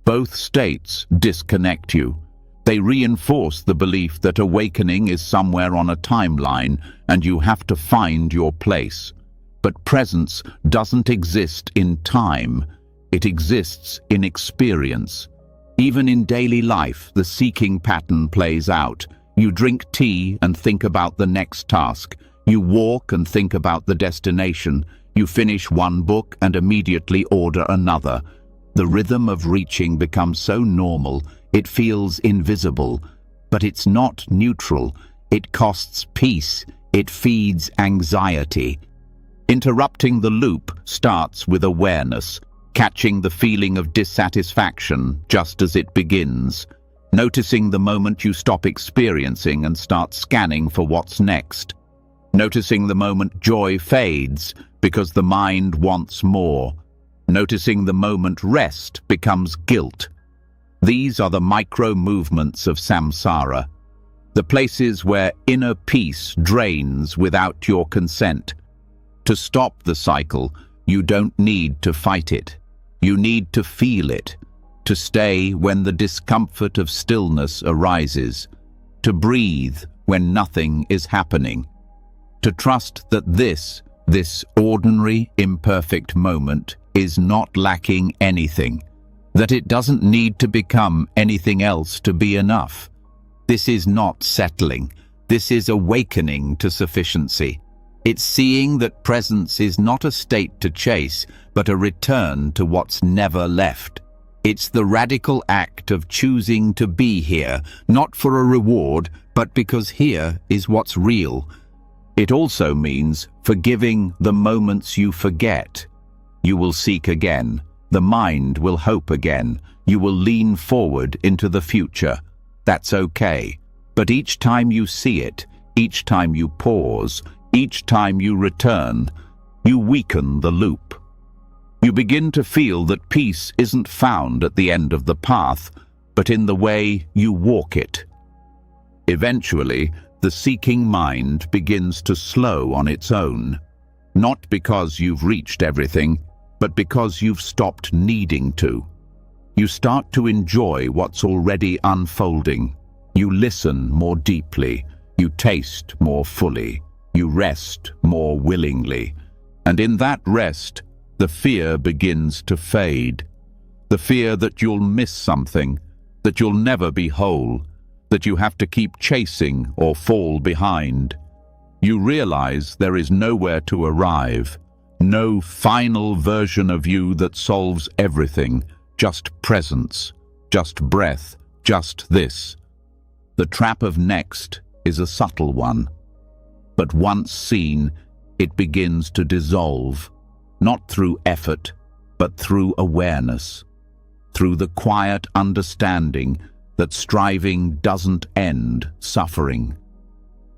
Both states disconnect you. They reinforce the belief that awakening is somewhere on a timeline and you have to find your place. But presence doesn't exist in time. It exists in experience. Even in daily life, the seeking pattern plays out. You drink tea and think about the next task. You walk and think about the destination. You finish one book and immediately order another. The rhythm of reaching becomes so normal, it feels invisible. But it's not neutral. It costs peace. It feeds anxiety. Interrupting the loop starts with awareness, catching the feeling of dissatisfaction just as it begins, noticing the moment you stop experiencing and start scanning for what's next, noticing the moment joy fades because the mind wants more, noticing the moment rest becomes guilt. These are the micro movements of samsara, the places where inner peace drains without your consent. To stop the cycle, you don't need to fight it. You need to feel it, to stay when the discomfort of stillness arises, to breathe when nothing is happening, to trust that this ordinary, imperfect moment is not lacking anything, that it doesn't need to become anything else to be enough. This is not settling. This is awakening to sufficiency. It's seeing that presence is not a state to chase, but a return to what's never left. It's the radical act of choosing to be here, not for a reward, but because here is what's real. It also means forgiving the moments you forget. You will seek again. The mind will hope again. You will lean forward into the future. That's okay. But each time you see it, each time you pause, each time you return, you weaken the loop. You begin to feel that peace isn't found at the end of the path, but in the way you walk it. Eventually, the seeking mind begins to slow on its own, not because you've reached everything, but because you've stopped needing to. You start to enjoy what's already unfolding. You listen more deeply, you taste more fully, you rest more willingly. And in that rest, the fear begins to fade. The fear that you'll miss something, that you'll never be whole, that you have to keep chasing or fall behind. You realize there is nowhere to arrive, no final version of you that solves everything, just presence, just breath, just this. The trap of next is a subtle one, but once seen, it begins to dissolve, not through effort, but through awareness, through the quiet understanding that striving doesn't end suffering.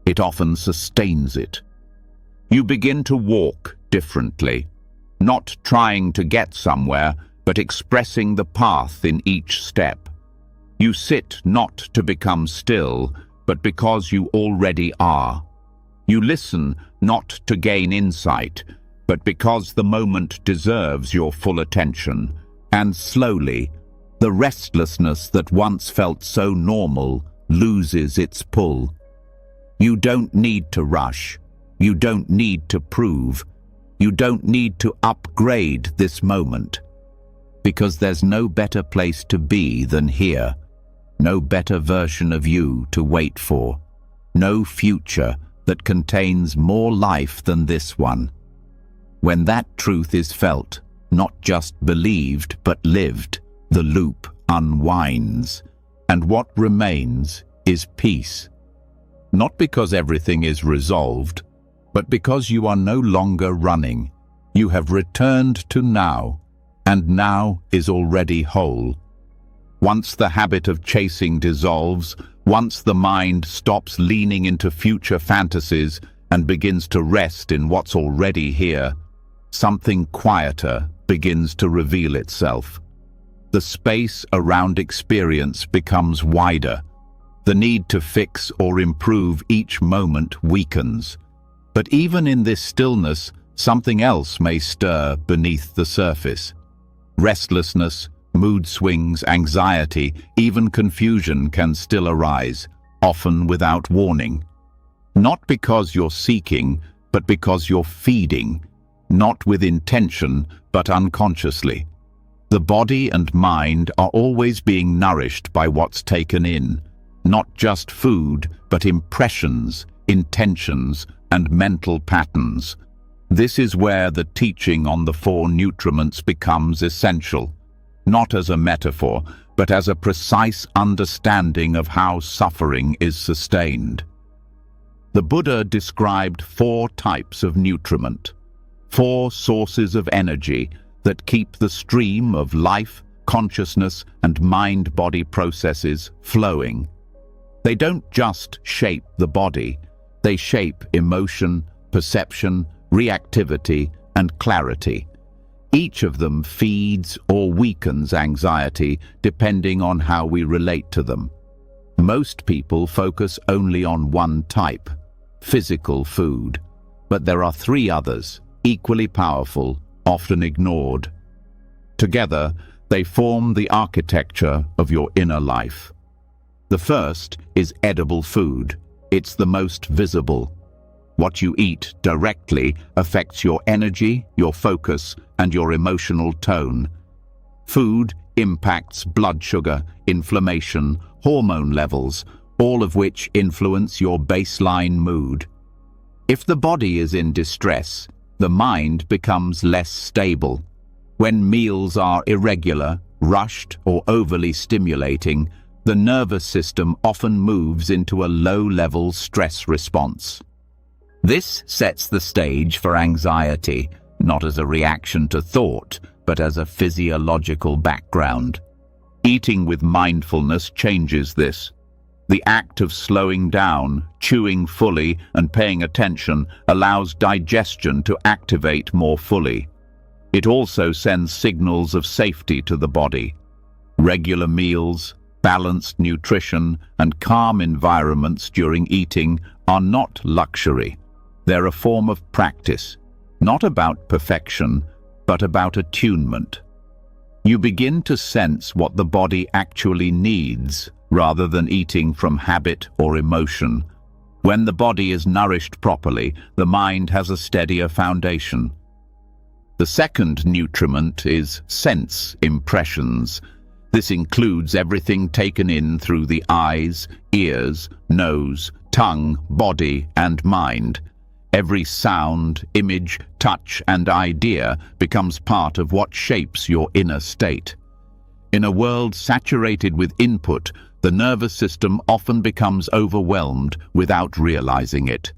It often sustains it. You begin to walk differently, not trying to get somewhere, but expressing the path in each step. You sit not to become still, but because you already are. You listen not to gain insight, but because the moment deserves your full attention. And slowly, the restlessness that once felt so normal loses its pull. You don't need to rush. You don't need to prove. You don't need to upgrade this moment. Because there's no better place to be than here. No better version of you to wait for. No future that contains more life than this one. When that truth is felt, not just believed but lived, the loop unwinds, and what remains is peace. Not because everything is resolved, but because you are no longer running. You have returned to now, and now is already whole. Once the habit of chasing dissolves, once the mind stops leaning into future fantasies and begins to rest in what's already here, something quieter begins to reveal itself. The space around experience becomes wider. The need to fix or improve each moment weakens. But even in this stillness, something else may stir beneath the surface. Restlessness, mood swings, anxiety, even confusion can still arise, often without warning. Not because you're seeking, but because you're feeding, not with intention, but unconsciously. The body and mind are always being nourished by what's taken in, not just food, but impressions, intentions, and mental patterns. This is where the teaching on the four nutriments becomes essential, not as a metaphor, but as a precise understanding of how suffering is sustained. The Buddha described 4 types of nutriment, 4 sources of energy that keep the stream of life, consciousness, and mind-body processes flowing. They don't just shape the body, they shape emotion, perception, reactivity, and clarity. Each of them feeds or weakens anxiety depending on how we relate to them. Most people focus only on one type, physical food, but there are 3 others, equally powerful, often ignored. Together, they form the architecture of your inner life. The first is edible food. It's the most visible. What you eat directly affects your energy, your focus, and your emotional tone. Food impacts blood sugar, inflammation, hormone levels, all of which influence your baseline mood. If the body is in distress, the mind becomes less stable. When meals are irregular, rushed, or overly stimulating, the nervous system often moves into a low-level stress response. This sets the stage for anxiety, not as a reaction to thought, but as a physiological background. Eating with mindfulness changes this. The act of slowing down, chewing fully, and paying attention allows digestion to activate more fully. It also sends signals of safety to the body. Regular meals, balanced nutrition, and calm environments during eating are not luxury. They're a form of practice, not about perfection, but about attunement. You begin to sense what the body actually needs, rather than eating from habit or emotion. When the body is nourished properly, the mind has a steadier foundation. The second nutriment is sense impressions. This includes everything taken in through the eyes, ears, nose, tongue, body, and mind. Every sound, image, touch, and idea becomes part of what shapes your inner state. In a world saturated with input, the nervous system often becomes overwhelmed without realizing it.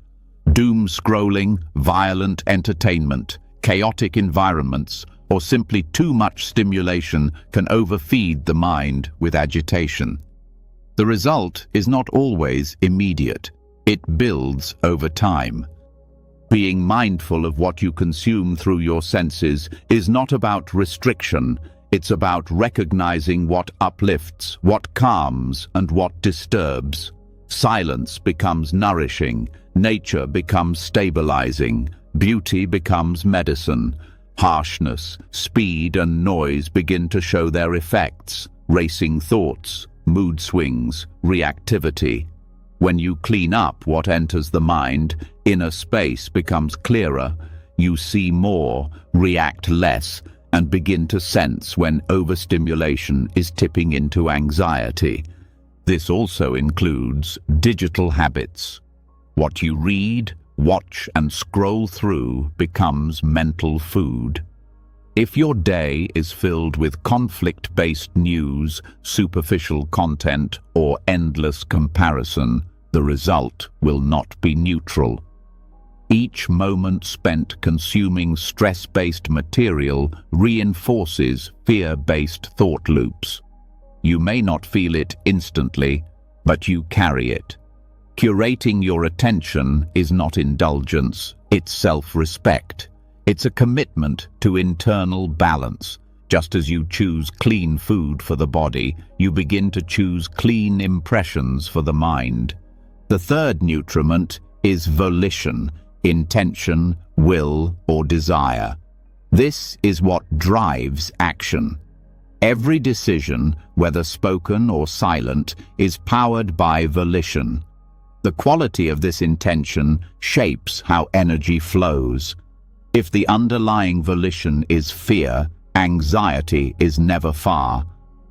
Doom scrolling, violent entertainment, chaotic environments, or simply too much stimulation can overfeed the mind with agitation. The result is not always immediate. It builds over time. Being mindful of what you consume through your senses is not about restriction. It's about recognizing what uplifts, what calms, and what disturbs. Silence becomes nourishing, nature becomes stabilizing, beauty becomes medicine. Harshness, speed, and noise begin to show their effects. Racing thoughts, mood swings, reactivity. When you clean up what enters the mind, inner space becomes clearer. You see more, react less, and begin to sense when overstimulation is tipping into anxiety. This also includes digital habits. What you read, watch, and scroll through becomes mental food. If your day is filled with conflict-based news, superficial content, or endless comparison, the result will not be neutral. Each moment spent consuming stress-based material reinforces fear-based thought loops. You may not feel it instantly, but you carry it. Curating your attention is not indulgence, it's self-respect. It's a commitment to internal balance. Just as you choose clean food for the body, you begin to choose clean impressions for the mind. The third nutriment is volition, intention, will, or desire. This is what drives action. Every decision, whether spoken or silent, is powered by volition. The quality of this intention shapes how energy flows. If the underlying volition is fear, anxiety is never far.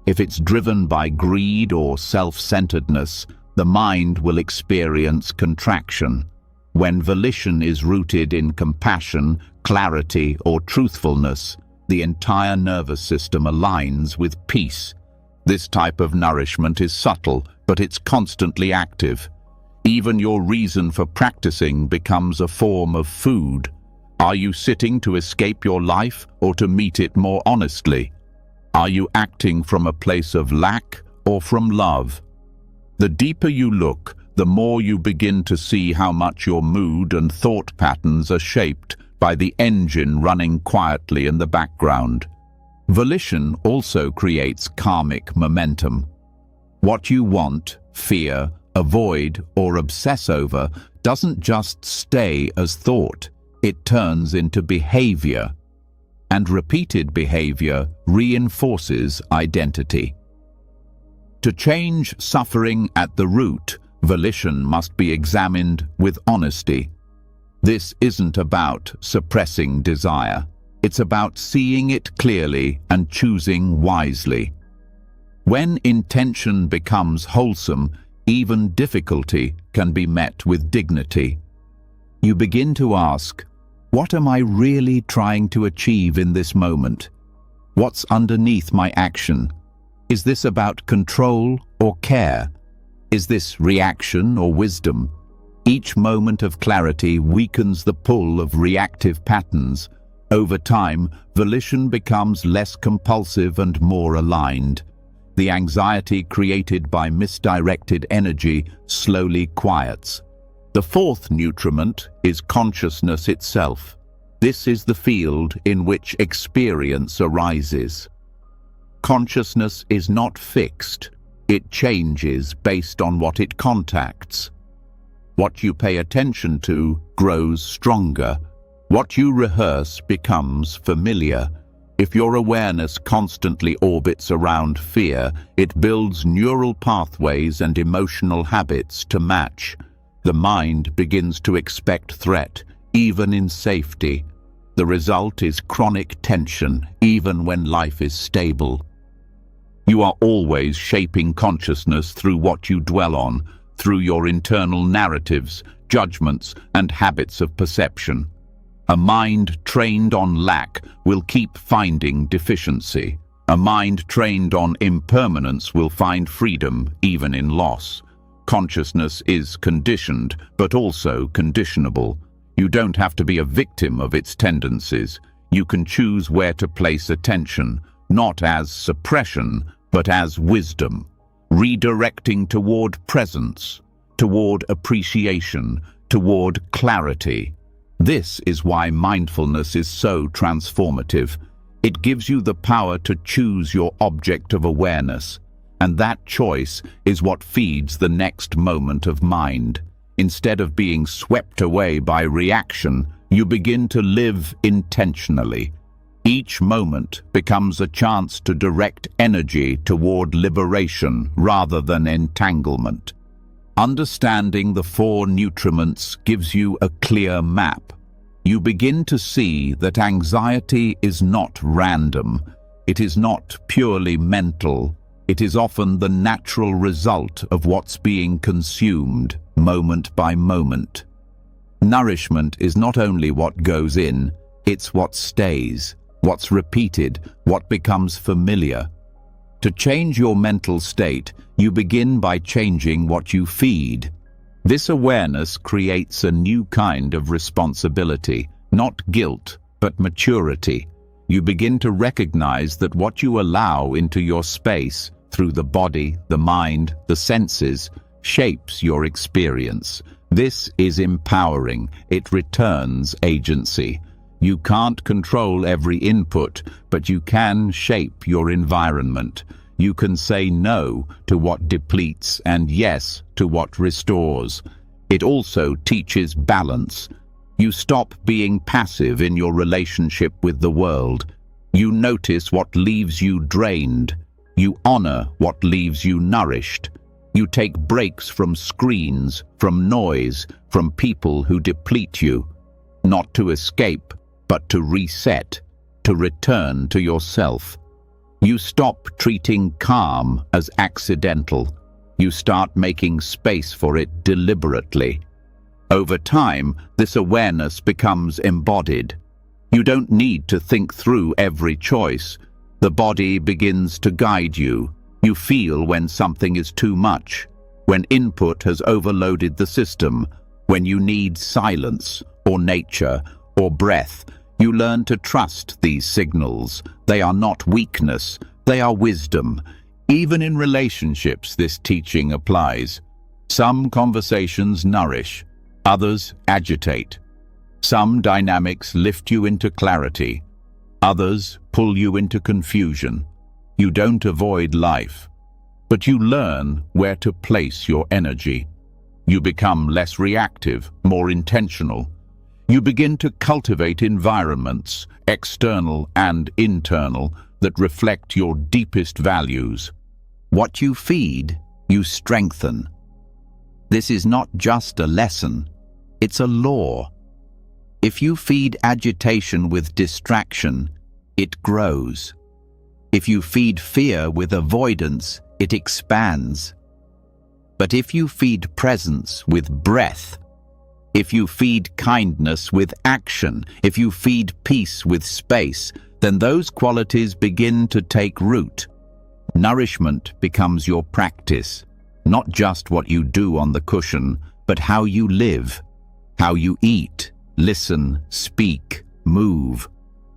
If it's driven by greed or self-centeredness, the mind will experience contraction. When volition is rooted in compassion, clarity, or truthfulness, the entire nervous system aligns with peace. This type of nourishment is subtle, but it's constantly active. Even your reason for practicing becomes a form of food. Are you sitting to escape your life or to meet it more honestly? Are you acting from a place of lack or from love? The deeper you look, the more you begin to see how much your mood and thought patterns are shaped by the engine running quietly in the background. Volition also creates karmic momentum. What you want, fear, avoid, or obsess over doesn't just stay as thought. It turns into behavior, and repeated behavior reinforces identity. To change suffering at the root, volition must be examined with honesty. This isn't about suppressing desire. It's about seeing it clearly and choosing wisely. When intention becomes wholesome, even difficulty can be met with dignity. You begin to ask, what am I really trying to achieve in this moment? What's underneath my action? Is this about control or care? Is this reaction or wisdom? Each moment of clarity weakens the pull of reactive patterns. Over time, volition becomes less compulsive and more aligned. the anxiety created by misdirected energy slowly quiets. The fourth nutriment is consciousness itself. This is the field in which experience arises. Consciousness is not fixed. It changes based on what it contacts. What you pay attention to grows stronger. What you rehearse becomes familiar. If your awareness constantly orbits around fear, it builds neural pathways and emotional habits to match. The mind begins to expect threat, even in safety. The result is chronic tension, even when life is stable. You are always shaping consciousness through what you dwell on, through your internal narratives, judgments, and habits of perception. A mind trained on lack will keep finding deficiency. A mind trained on impermanence will find freedom even in loss. Consciousness is conditioned, but also conditionable. You don't have to be a victim of its tendencies. You can choose where to place attention, not as suppression, but as wisdom, redirecting toward presence, toward appreciation, toward clarity. This is why mindfulness is so transformative. It gives you the power to choose your object of awareness, and that choice is what feeds the next moment of mind. Instead of being swept away by reaction, you begin to live intentionally. Each moment becomes a chance to direct energy toward liberation rather than entanglement. Understanding the four nutriments gives you a clear map. You begin to see that anxiety is not random. It is not purely mental. It is often the natural result of what's being consumed, moment by moment. Nourishment is not only what goes in, it's what stays, what's repeated, what becomes familiar. To change your mental state, you begin by changing what you feed. This awareness creates a new kind of responsibility, not guilt, but maturity. You begin to recognize that what you allow into your space, through the body, the mind, the senses, shapes your experience. This is empowering. It returns agency. You can't control every input, but you can shape your environment. You can say no to what depletes and yes to what restores. It also teaches balance. You stop being passive in your relationship with the world. You notice what leaves you drained. You honor what leaves you nourished. You take breaks from screens, from noise, from people who deplete you, not to escape, but to reset, to return to yourself. You stop treating calm as accidental. You start making space for it deliberately. Over time, this awareness becomes embodied. You don't need to think through every choice. The body begins to guide you. You feel when something is too much, when input has overloaded the system, when you need silence, or nature, or breath. You learn to trust these signals. They are not weakness, they are wisdom. Even in relationships, this teaching applies. Some conversations nourish, others agitate. Some dynamics lift you into clarity, others pull you into confusion. You don't avoid life, but you learn where to place your energy. You become less reactive, more intentional. You begin to cultivate environments, external and internal, that reflect your deepest values. What you feed, you strengthen. This is not just a lesson, it's a law. If you feed agitation with distraction, it grows. If you feed fear with avoidance, it expands. But if you feed presence with breath, if you feed kindness with action, if you feed peace with space, then those qualities begin to take root. Nourishment becomes your practice, not just what you do on the cushion, but how you live, how you eat, listen, speak, move,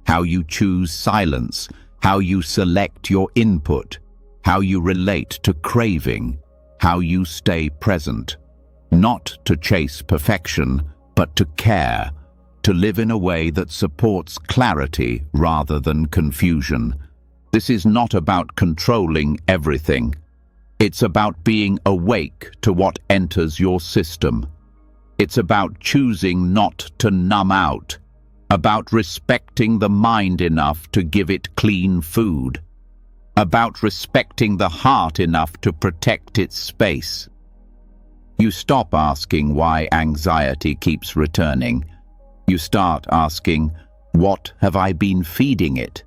how you choose silence, how you select your input. how you relate to craving, how you stay present. Not to chase perfection, but to care, to live in a way that supports clarity rather than confusion. This is not about controlling everything. It's about being awake to what enters your system. It's about choosing not to numb out, about respecting the mind enough to give it clean food, about respecting the heart enough to protect its space. You stop asking why anxiety keeps returning. You start asking, what have I been feeding it?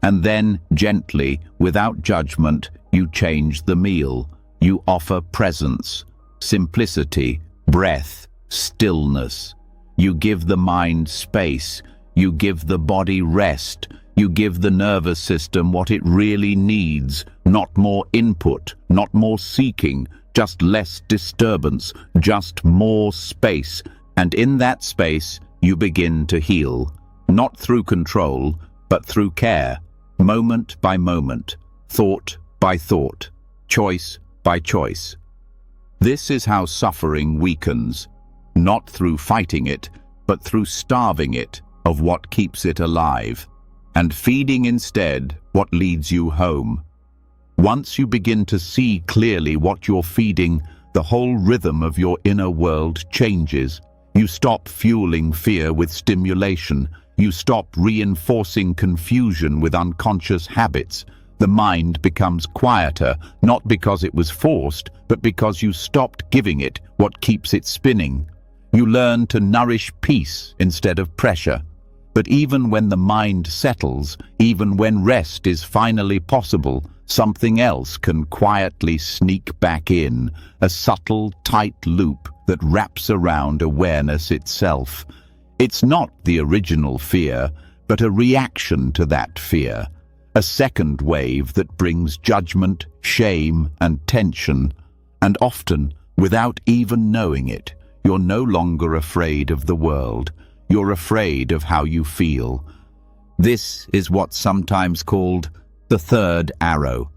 And then, gently, without judgment, you change the meal. You offer presence, simplicity, breath, stillness. You give the mind space. You give the body rest. You give the nervous system what it really needs, not more input, not more seeking, just less disturbance, just more space. And in that space, you begin to heal, not through control, but through care, moment by moment, thought by thought, choice by choice. This is how suffering weakens, not through fighting it, but through starving it of what keeps it alive, and feeding instead what leads you home. Once you begin to see clearly what you're feeding, the whole rhythm of your inner world changes. You stop fueling fear with stimulation. You stop reinforcing confusion with unconscious habits. The mind becomes quieter, not because it was forced, but because you stopped giving it what keeps it spinning. You learn to nourish peace instead of pressure. But even when the mind settles, even when rest is finally possible, something else can quietly sneak back in, a subtle, tight loop that wraps around awareness itself. It's not the original fear, but a reaction to that fear, a second wave that brings judgment, shame, and tension. And often, without even knowing it, you're no longer afraid of the world. You're afraid of how you feel. This is what's sometimes called the third arrow.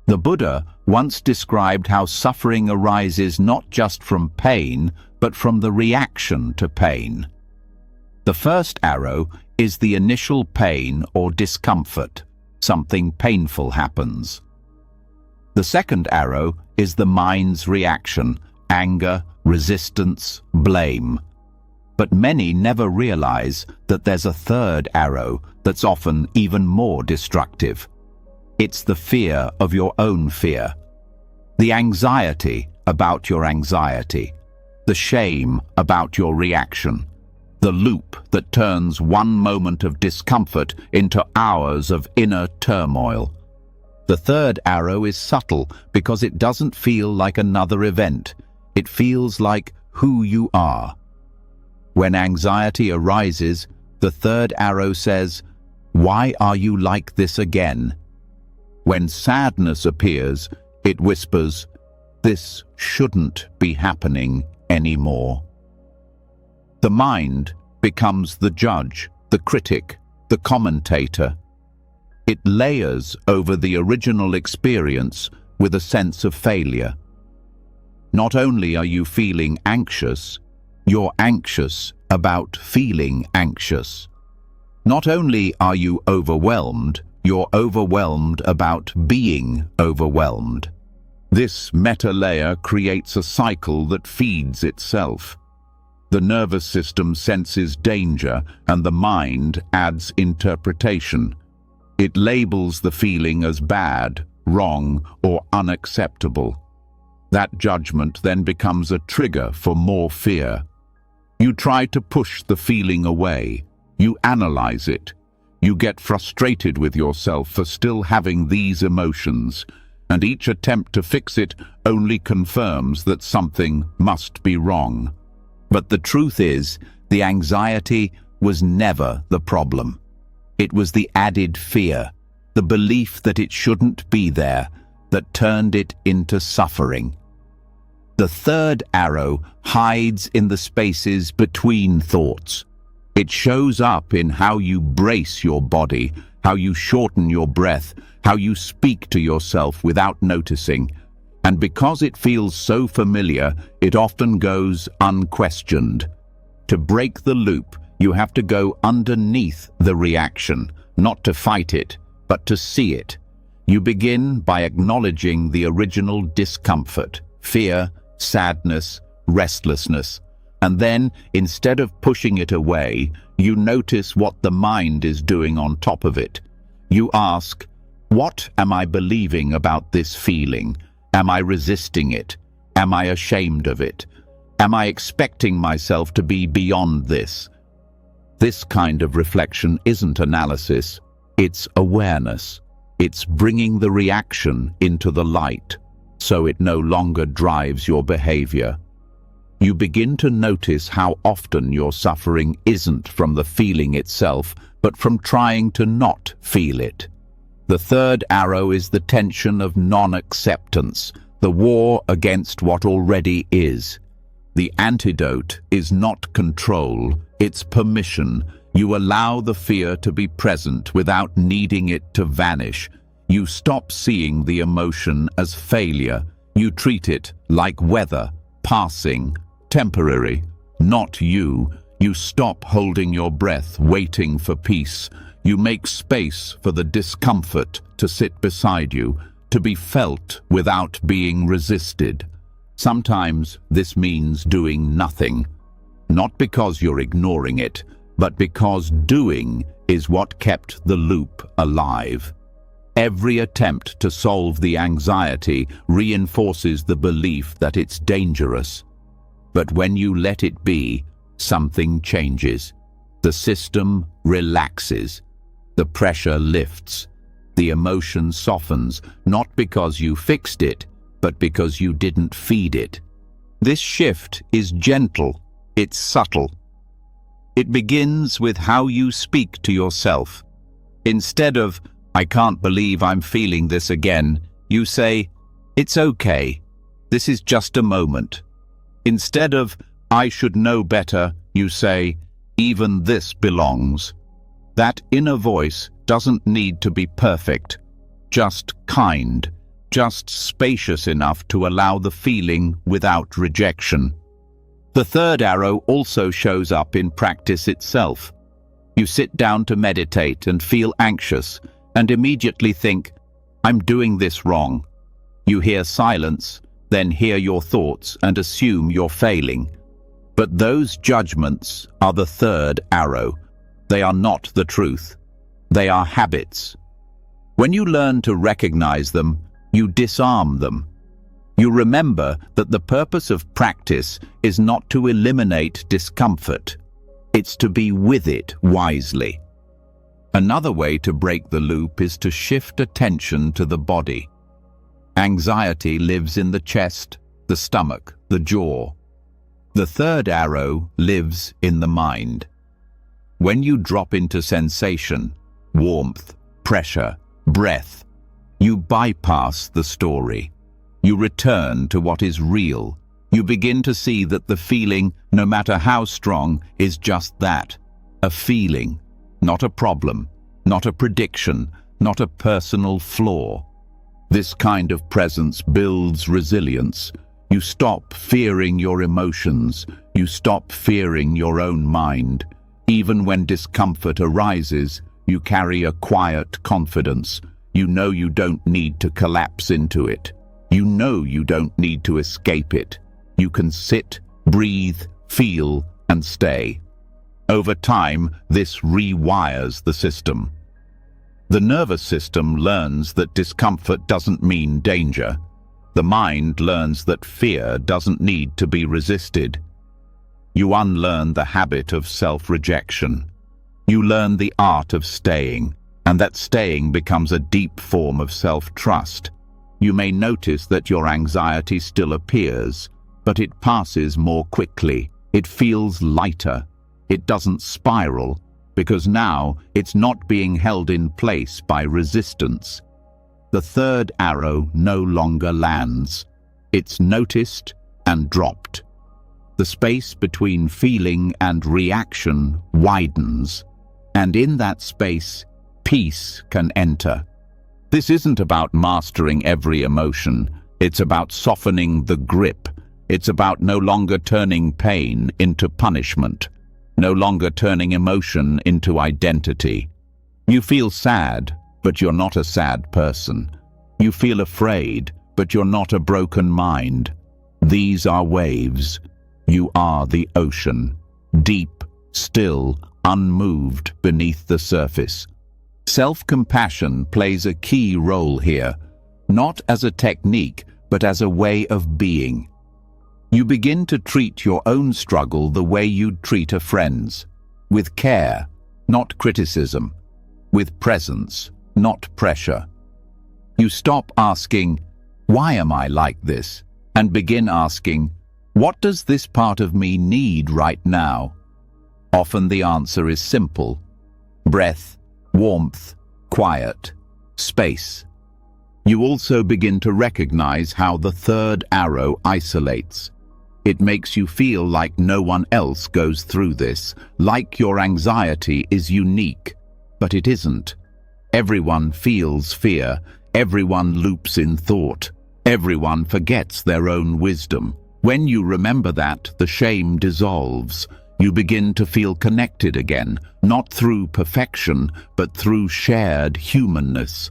The Buddha once described how suffering arises not just from pain, but from the reaction to pain. The first arrow is the initial pain or discomfort. Something painful happens. The second arrow is the mind's reaction, anger, resistance, blame. But many never realize that there's a third arrow that's often even more destructive. It's the fear of your own fear, the anxiety about your anxiety, the shame about your reaction, the loop that turns one moment of discomfort into hours of inner turmoil. The third arrow is subtle because it doesn't feel like another event. It feels like who you are. When anxiety arises, the third arrow says, "Why are you like this again?" When sadness appears, it whispers, "This shouldn't be happening anymore." The mind becomes the judge, the critic, the commentator. It layers over the original experience with a sense of failure. Not only are you feeling anxious, you're anxious about feeling anxious. Not only are you overwhelmed, you're overwhelmed about being overwhelmed. This meta layer creates a cycle that feeds itself. The nervous system senses danger, and the mind adds interpretation. It labels the feeling as bad, wrong, or unacceptable. That judgment then becomes a trigger for more fear. You try to push the feeling away. You analyze it. You get frustrated with yourself for still having these emotions, and each attempt to fix it only confirms that something must be wrong. But the truth is, the anxiety was never the problem. It was the added fear, the belief that it shouldn't be there, that turned it into suffering. The third arrow hides in the spaces between thoughts. It shows up in how you brace your body, how you shorten your breath, how you speak to yourself without noticing. And because it feels so familiar, it often goes unquestioned. To break the loop, you have to go underneath the reaction, not to fight it, but to see it. You begin by acknowledging the original discomfort, fear, sadness, restlessness. And then, instead of pushing it away, you notice what the mind is doing on top of it. You ask, what am I believing about this feeling? Am I resisting it? Am I ashamed of it? Am I expecting myself to be beyond this? This kind of reflection isn't analysis, it's awareness. It's bringing the reaction into the light, so it no longer drives your behavior. You begin to notice how often your suffering isn't from the feeling itself, but from trying to not feel it. The third arrow is the tension of non-acceptance, the war against what already is. The antidote is not control, it's permission. You allow the fear to be present without needing it to vanish. You stop seeing the emotion as failure. You treat it like weather, passing, temporary, not you. You stop holding your breath, waiting for peace. You make space for the discomfort to sit beside you, to be felt without being resisted. Sometimes this means doing nothing, not because you're ignoring it, but because doing is what kept the loop alive. Every attempt to solve the anxiety reinforces the belief that it's dangerous. But when you let it be, something changes. The system relaxes. The pressure lifts. The emotion softens, not because you fixed it, but because you didn't feed it. This shift is gentle, it's subtle. It begins with how you speak to yourself. Instead of, I can't believe I'm feeling this again, you say, it's okay, this is just a moment. Instead of, I should know better, you say, even this belongs. That inner voice doesn't need to be perfect, just kind, just spacious enough to allow the feeling without rejection. The third arrow also shows up in practice itself. You sit down to meditate and feel anxious, and immediately think, I'm doing this wrong. You hear silence, then hear your thoughts and assume you're failing. But those judgments are the third arrow. They are not the truth. They are habits. When you learn to recognize them, you disarm them. You remember that the purpose of practice is not to eliminate discomfort. It's to be with it wisely. Another way to break the loop is to shift attention to the body. Anxiety lives in the chest, the stomach, the jaw. The third arrow lives in the mind. When you drop into sensation, warmth, pressure, breath, you bypass the story. You return to what is real. You begin to see that the feeling, no matter how strong, is just that, a feeling, not a problem, not a prediction, not a personal flaw. This kind of presence builds resilience. You stop fearing your emotions. You stop fearing your own mind. Even when discomfort arises, you carry a quiet confidence. You know you don't need to collapse into it. You know you don't need to escape it. You can sit, breathe, feel, and stay. Over time, this rewires the system. The nervous system learns that discomfort doesn't mean danger. The mind learns that fear doesn't need to be resisted. You unlearn the habit of self-rejection. You learn the art of staying, and that staying becomes a deep form of self-trust. You may notice that your anxiety still appears, but it passes more quickly. It feels lighter. It doesn't spiral, because now it's not being held in place by resistance. The third arrow no longer lands. It's noticed and dropped. The space between feeling and reaction widens, and in that space, peace can enter. This isn't about mastering every emotion. It's about softening the grip. It's about no longer turning pain into punishment, no longer turning emotion into identity. You feel sad, but you're not a sad person. You feel afraid, but you're not a broken mind. These are waves. You are the ocean, deep, still, unmoved beneath the surface. Self-compassion plays a key role here, not as a technique, but as a way of being. You begin to treat your own struggle the way you'd treat a friend's, with care, not criticism, with presence, not pressure. You stop asking, "Why am I like this?" and begin asking, "What does this part of me need right now?" Often the answer is simple: breath, warmth, quiet, space. You also begin to recognize how the third arrow isolates. It makes you feel like no one else goes through this, like your anxiety is unique, but it isn't. Everyone feels fear, everyone loops in thought, everyone forgets their own wisdom. When you remember that, the shame dissolves. You begin to feel connected again, not through perfection, but through shared humanness.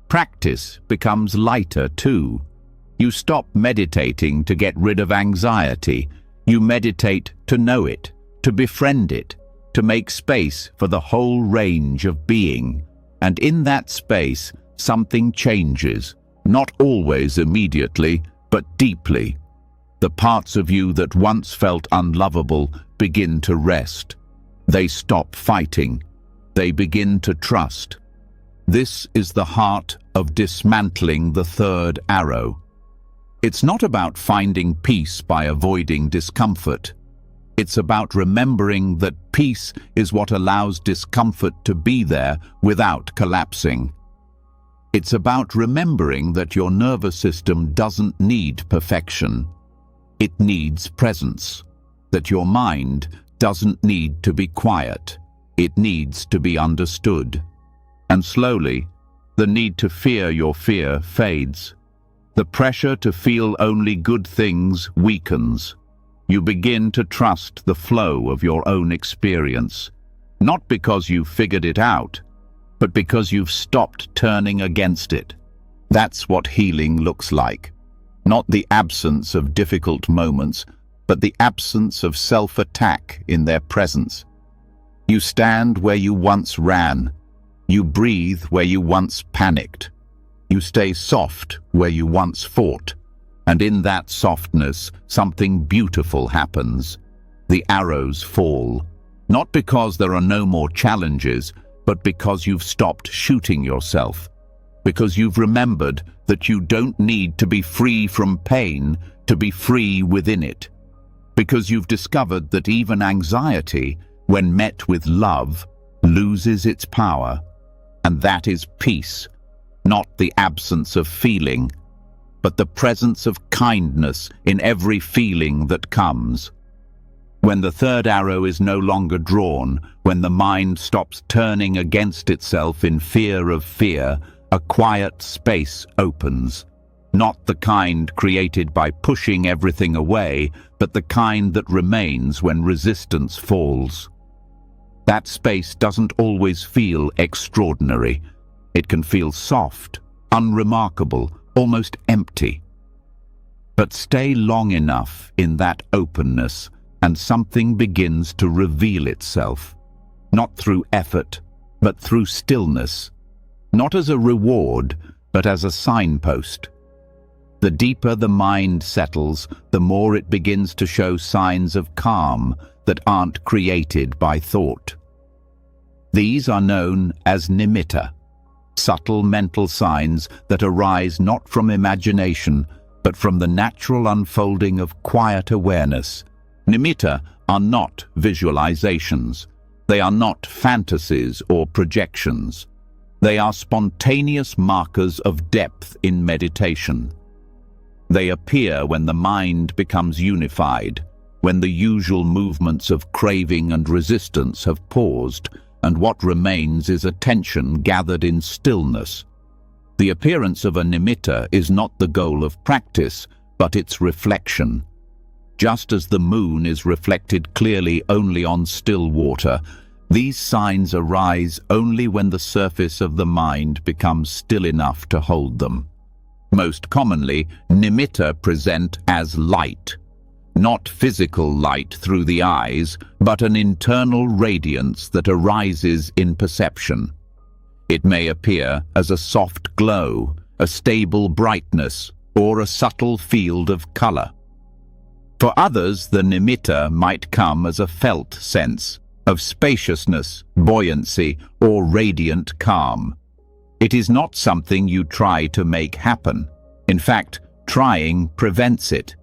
Practice becomes lighter too. You stop meditating to get rid of anxiety. You meditate to know it, to befriend it, to make space for the whole range of being. And in that space, something changes, not always immediately, but deeply. The parts of you that once felt unlovable begin to rest. They stop fighting. They begin to trust. This is the heart of dismantling the third arrow. It's not about finding peace by avoiding discomfort. It's about remembering that peace is what allows discomfort to be there without collapsing. It's about remembering that your nervous system doesn't need perfection. It needs presence. That your mind doesn't need to be quiet. It needs to be understood. And slowly, the need to fear your fear fades. The pressure to feel only good things weakens. You begin to trust the flow of your own experience, not because you've figured it out, but because you've stopped turning against it. That's what healing looks like. Not the absence of difficult moments, but the absence of self-attack in their presence. You stand where you once ran. You breathe where you once panicked. You stay soft where you once fought. And in that softness, something beautiful happens. The arrows fall. Not because there are no more challenges, but because you've stopped shooting yourself. Because you've remembered that you don't need to be free from pain to be free within it. Because you've discovered that even anxiety, when met with love, loses its power. And that is peace, not the absence of feeling, but the presence of kindness in every feeling that comes. When the third arrow is no longer drawn, when the mind stops turning against itself in fear of fear, a quiet space opens. Not the kind created by pushing everything away, but the kind that remains when resistance falls. That space doesn't always feel extraordinary. It can feel soft, unremarkable, almost empty. But stay long enough in that openness, and something begins to reveal itself. Not through effort, but through stillness. Not as a reward, but as a signpost. The deeper the mind settles, the more it begins to show signs of calm that aren't created by thought. These are known as nimitta, subtle mental signs that arise not from imagination, but from the natural unfolding of quiet awareness. Nimitta are not visualizations. They are not fantasies or projections. They are spontaneous markers of depth in meditation. They appear when the mind becomes unified, when the usual movements of craving and resistance have paused, and what remains is attention gathered in stillness. The appearance of a nimitta is not the goal of practice, but its reflection. Just as the moon is reflected clearly only on still water, these signs arise only when the surface of the mind becomes still enough to hold them. Most commonly, nimitta present as light. Not physical light through the eyes, but an internal radiance that arises in perception. It may appear as a soft glow, a stable brightness, or a subtle field of color. For others, the nimitta might come as a felt sense of spaciousness, buoyancy, or radiant calm. It is not something you try to make happen. In fact, trying prevents it.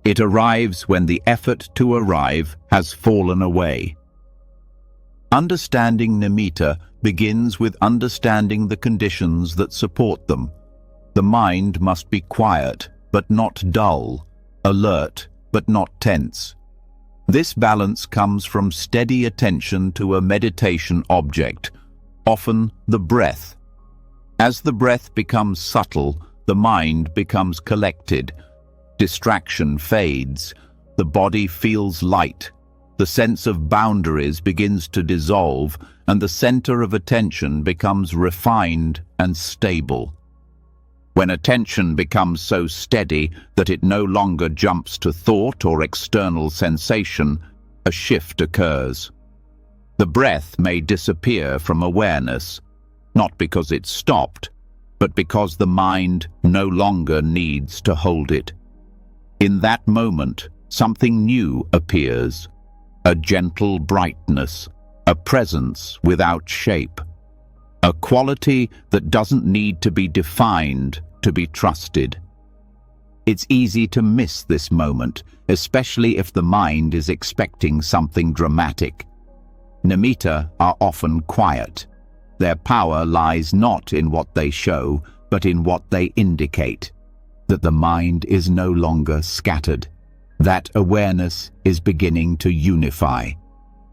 It arrives when the effort to arrive has fallen away. Understanding nimitta begins with understanding the conditions that support them. The mind must be quiet, but not dull, alert, but not tense. This balance comes from steady attention to a meditation object, often the breath. As the breath becomes subtle, the mind becomes collected. Distraction fades. The body feels light. The sense of boundaries begins to dissolve, and the center of attention becomes refined and stable. When attention becomes so steady that it no longer jumps to thought or external sensation, a shift occurs. The breath may disappear from awareness, not because it's stopped, but because the mind no longer needs to hold it. In that moment, something new appears, a gentle brightness, a presence without shape, a quality that doesn't need to be defined to be trusted. It's easy to miss this moment, especially if the mind is expecting something dramatic. Nimitta are often quiet. Their power lies not in what they show, but in what they indicate. That the mind is no longer scattered. That awareness is beginning to unify.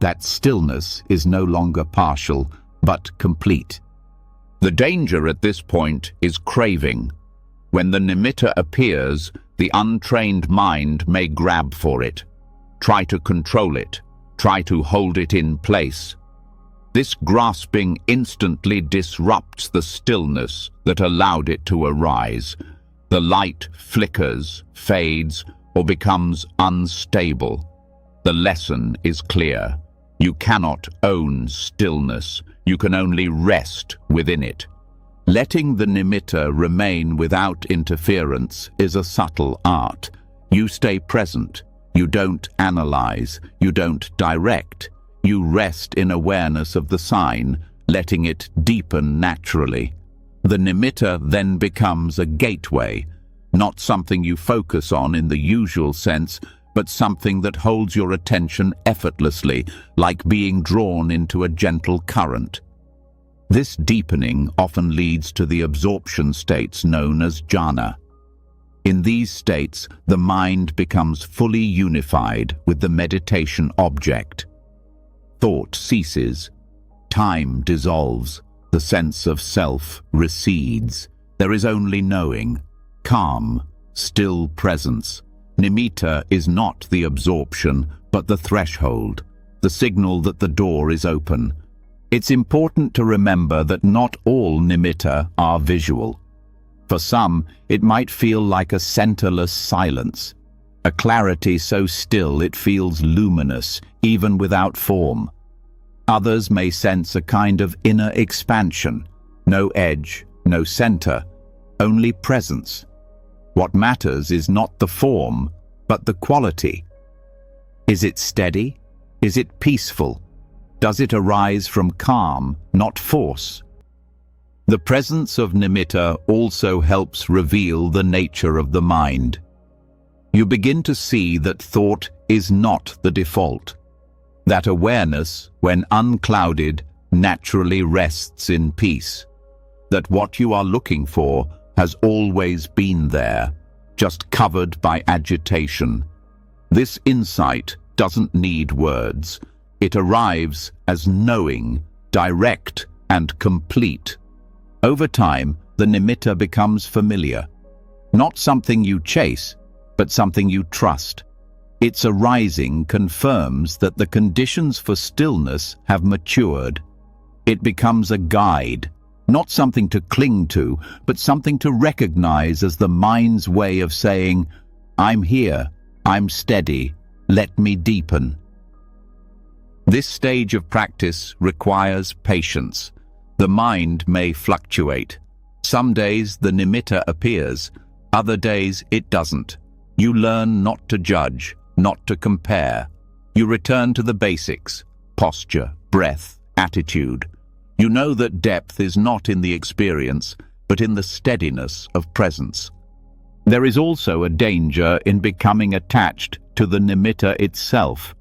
That stillness is no longer partial, but complete. The danger at this point is craving. When the nimitta appears, the untrained mind may grab for it, try to control it, try to hold it in place. This grasping instantly disrupts the stillness that allowed it to arise. The light flickers, fades, or becomes unstable. The lesson is clear. You cannot own stillness. You can only rest within it. Letting the nimitta remain without interference is a subtle art. You stay present. You don't analyze. You don't direct. You rest in awareness of the sign, letting it deepen naturally. The nimitta then becomes a gateway, not something you focus on in the usual sense, but something that holds your attention effortlessly, like being drawn into a gentle current. This deepening often leads to the absorption states known as jhana. In these states, the mind becomes fully unified with the meditation object. Thought ceases. Time dissolves. The sense of self recedes. There is only knowing, calm, still presence. Nimitta is not the absorption, but the threshold, the signal that the door is open. It's important to remember that not all nimitta are visual. For some, it might feel like a centerless silence, a clarity so still it feels luminous, even without form. Others may sense a kind of inner expansion, no edge, no center, only presence. What matters is not the form, but the quality. Is it steady? Is it peaceful? Does it arise from calm, not force? The presence of nimitta also helps reveal the nature of the mind. You begin to see that thought is not the default. That awareness, when unclouded, naturally rests in peace. That what you are looking for has always been there, just covered by agitation. This insight doesn't need words. It arrives as knowing, direct and complete. Over time, the nimitta becomes familiar. Not something you chase, but something you trust. Its arising confirms that the conditions for stillness have matured. It becomes a guide, not something to cling to, but something to recognize as the mind's way of saying, "I'm here, I'm steady, let me deepen." This stage of practice requires patience. The mind may fluctuate. Some days the nimitta appears, other days it doesn't. You learn not to judge, not to compare. You return to the basics: posture, breath, attitude. You know that depth is not in the experience, but in the steadiness of presence. There is also a danger in becoming attached to the nimitta itself,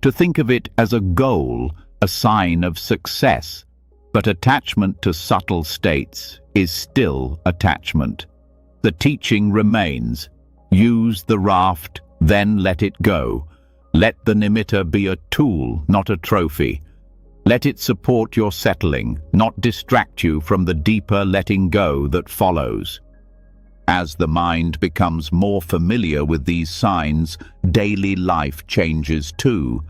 to think of it as a goal, a sign of success. But attachment to subtle states is still attachment. The teaching remains: use the raft, then let it go. Let the nimitta be a tool, not a trophy. Let it support your settling, not distract you from the deeper letting go that follows. As the mind becomes more familiar with these signs, daily life changes too.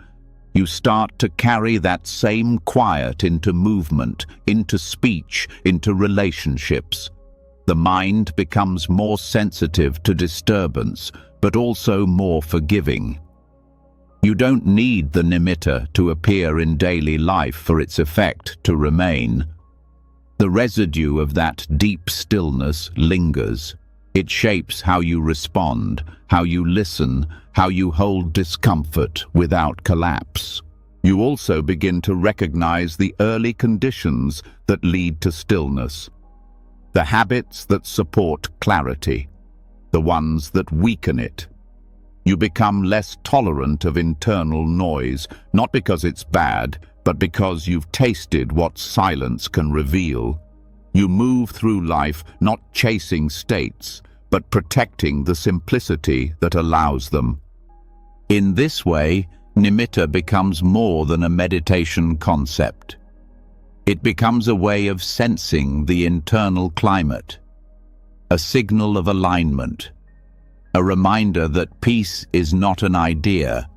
You start to carry that same quiet into movement, into speech, into relationships. The mind becomes more sensitive to disturbance, but also more forgiving. You don't need the nimitta to appear in daily life for its effect to remain. The residue of that deep stillness lingers. It shapes how you respond, how you listen, how you hold discomfort without collapse. You also begin to recognize the early conditions that lead to stillness, the habits that support clarity, the ones that weaken it. You become less tolerant of internal noise, not because it's bad, but because you've tasted what silence can reveal. You move through life not chasing states, but protecting the simplicity that allows them. In this way, nimitta becomes more than a meditation concept. It becomes a way of sensing the internal climate, a signal of alignment, a reminder that peace is not an idea,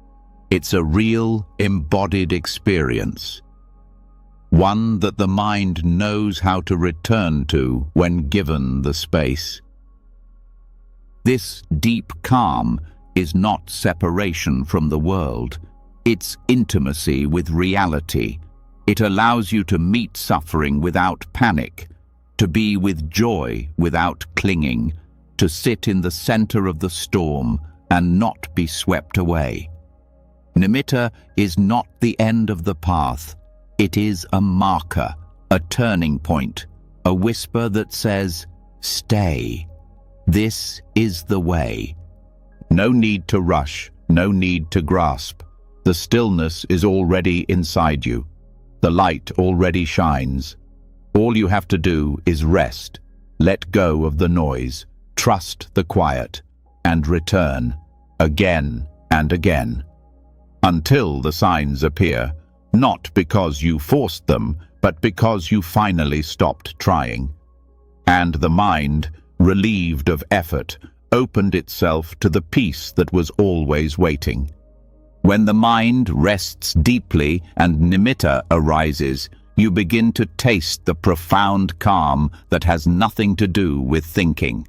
it's a real, embodied experience. One that the mind knows how to return to when given the space. This deep calm is not separation from the world, it's intimacy with reality. It allows you to meet suffering without panic, to be with joy without clinging, to sit in the center of the storm and not be swept away. Nimitta is not the end of the path. It is a marker, a turning point, a whisper that says, "Stay. This is the way." No need to rush, no need to grasp. The stillness is already inside you. The light already shines. All you have to do is rest, let go of the noise, trust the quiet, and return, again and again, until the signs appear, not because you forced them, but because you finally stopped trying. And the mind, relieved of effort, opened itself to the peace that was always waiting. When the mind rests deeply and nimitta arises, you begin to taste the profound calm that has nothing to do with thinking.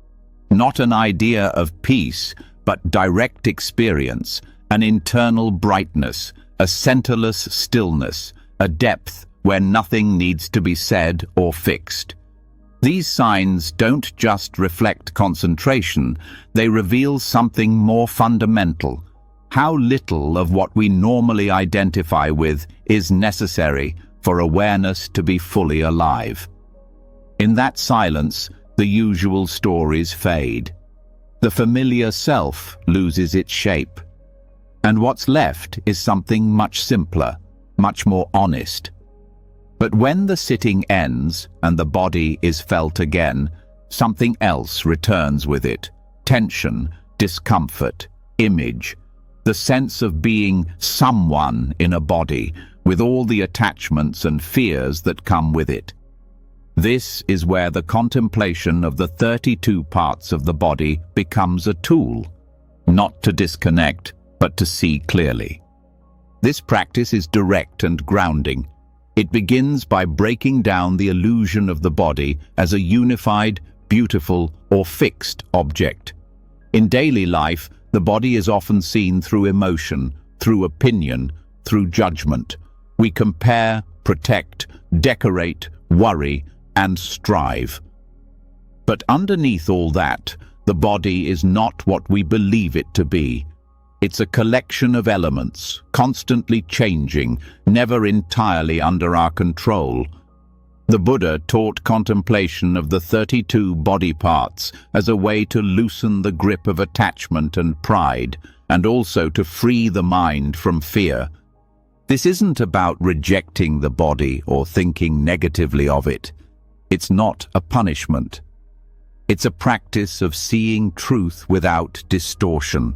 Not an idea of peace, but direct experience, an internal brightness, a centerless stillness, a depth where nothing needs to be said or fixed. These signs don't just reflect concentration, they reveal something more fundamental. How little of what we normally identify with is necessary for awareness to be fully alive. In that silence, the usual stories fade. The familiar self loses its shape. And what's left is something much simpler, much more honest. But when the sitting ends and the body is felt again, something else returns with it. Tension, discomfort, image, the sense of being someone in a body, with all the attachments and fears that come with it. This is where the contemplation of the 32 parts of the body becomes a tool, not to disconnect, but to see clearly. This practice is direct and grounding. It begins by breaking down the illusion of the body as a unified, beautiful, or fixed object. In daily life, the body is often seen through emotion, through opinion, through judgment. We compare, protect, decorate, worry, and strive. But underneath all that, the body is not what we believe it to be. It's a collection of elements, constantly changing, never entirely under our control. The Buddha taught contemplation of the 32 body parts as a way to loosen the grip of attachment and pride, and also to free the mind from fear. This isn't about rejecting the body or thinking negatively of it. It's not a punishment. It's a practice of seeing truth without distortion.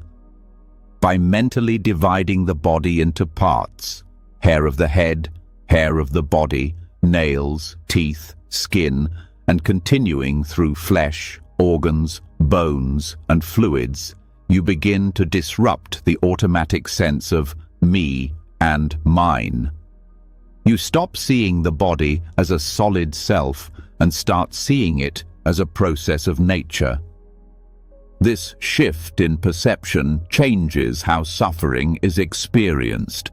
By mentally dividing the body into parts, hair of the head, hair of the body, nails, teeth, skin, and continuing through flesh, organs, bones, and fluids, you begin to disrupt the automatic sense of me and mine. You stop seeing the body as a solid self and start seeing it as a process of nature. This shift in perception changes how suffering is experienced.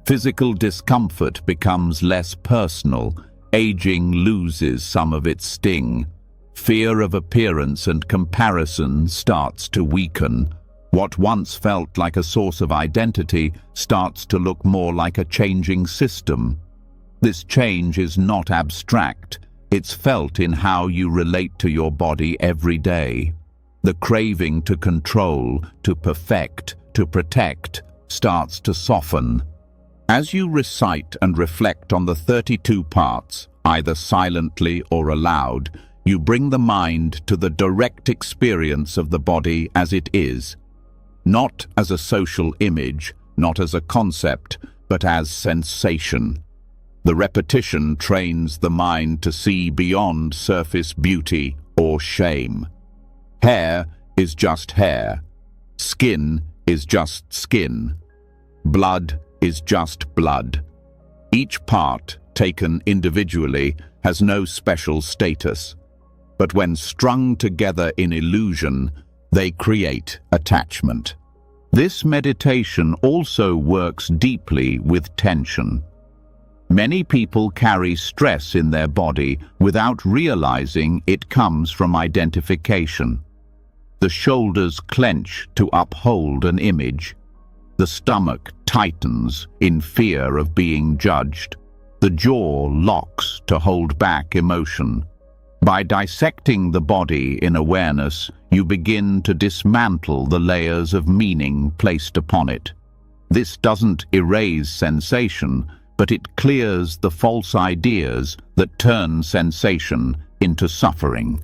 Physical discomfort becomes less personal. Aging loses some of its sting. Fear of appearance and comparison starts to weaken. What once felt like a source of identity starts to look more like a changing system. This change is not abstract. It's felt in how you relate to your body every day. The craving to control, to perfect, to protect starts to soften. As you recite and reflect on the 32 parts, either silently or aloud, you bring the mind to the direct experience of the body as it is, not as a social image, not as a concept, but as sensation. The repetition trains the mind to see beyond surface beauty or shame. Hair is just hair. Skin is just skin. Blood is just blood. Each part, taken individually, has no special status. But when strung together in illusion, they create attachment. This meditation also works deeply with tension. Many people carry stress in their body without realizing it comes from identification. The shoulders clench to uphold an image. The stomach tightens in fear of being judged. The jaw locks to hold back emotion. By dissecting the body in awareness, you begin to dismantle the layers of meaning placed upon it. This doesn't erase sensation, but it clears the false ideas that turn sensation into suffering.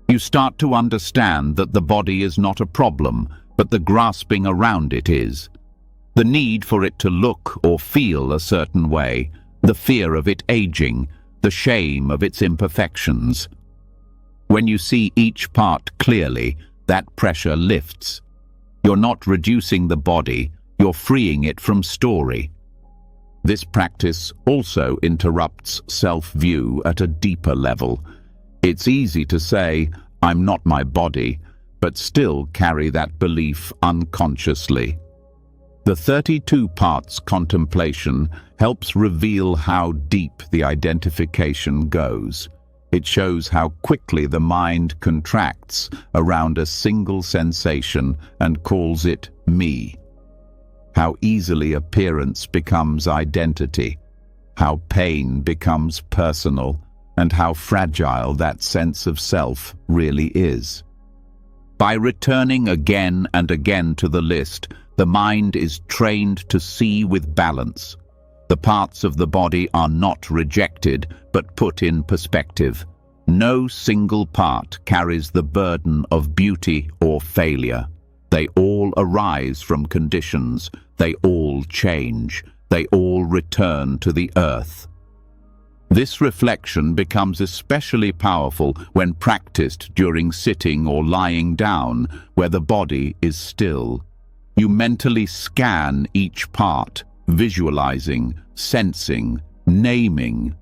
You start to understand that the body is not a problem, but the grasping around it is. The need for it to look or feel a certain way, the fear of it aging, the shame of its imperfections. When you see each part clearly, that pressure lifts. You're not reducing the body, you're freeing it from story. This practice also interrupts self-view at a deeper level. It's easy to say, "I'm not my body," but still carry that belief unconsciously. The 32 parts contemplation helps reveal how deep the identification goes. It shows how quickly the mind contracts around a single sensation and calls it me. How easily appearance becomes identity, how pain becomes personal, and how fragile that sense of self really is. By returning again and again to the list, the mind is trained to see with balance. The parts of the body are not rejected, but put in perspective. No single part carries the burden of beauty or failure. They all arise from conditions. They all change. they all return to the earth. This reflection becomes especially powerful when practiced during sitting or lying down, where the body is still. You mentally scan each part, visualizing, sensing, naming.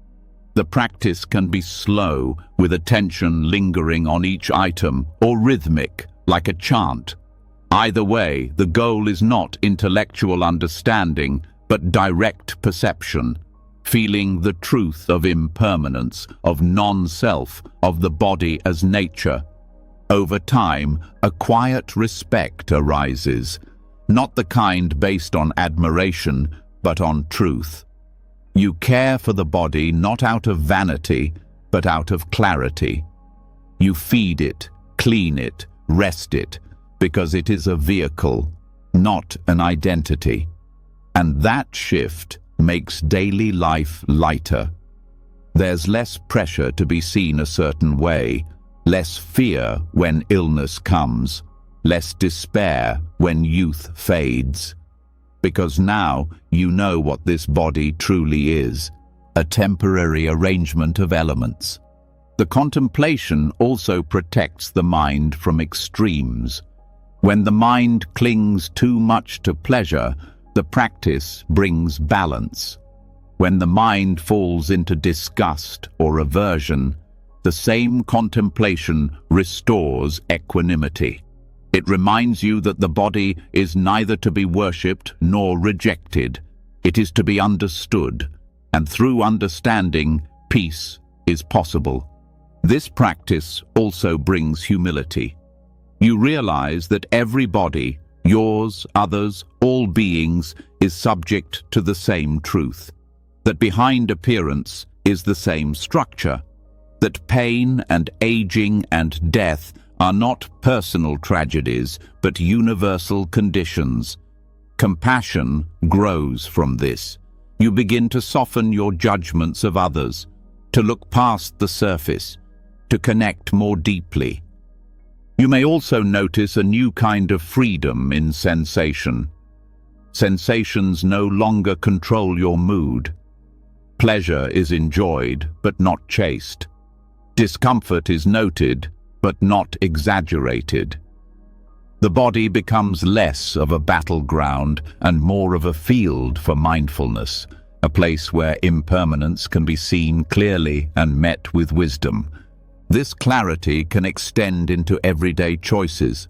The practice can be slow, with attention lingering on each item, or rhythmic, like a chant. Either way, the goal is not intellectual understanding, but direct perception, feeling the truth of impermanence, of non-self, of the body as nature. Over time, a quiet respect arises, not the kind based on admiration, but on truth. You care for the body not out of vanity, but out of clarity. You feed it, clean it, rest it, because it is a vehicle, not an identity. And that shift makes daily life lighter. There's less pressure to be seen a certain way, less fear when illness comes, less despair when youth fades. Because now you know what this body truly is, a temporary arrangement of elements. The contemplation also protects the mind from extremes. When the mind clings too much to pleasure, the practice brings balance. When the mind falls into disgust or aversion, the same contemplation restores equanimity. It reminds you that the body is neither to be worshipped nor rejected. It is to be understood, and through understanding, peace is possible. This practice also brings humility. You realize that every body, yours, others, all beings, is subject to the same truth. That behind appearance is the same structure. That pain and aging and death are not personal tragedies, but universal conditions. Compassion grows from this. You begin to soften your judgments of others, to look past the surface, to connect more deeply. You may also notice a new kind of freedom in sensation. Sensations no longer control your mood. Pleasure is enjoyed, but not chased. Discomfort is noted, but not exaggerated. The body becomes less of a battleground and more of a field for mindfulness, a place where impermanence can be seen clearly and met with wisdom. This clarity can extend into everyday choices.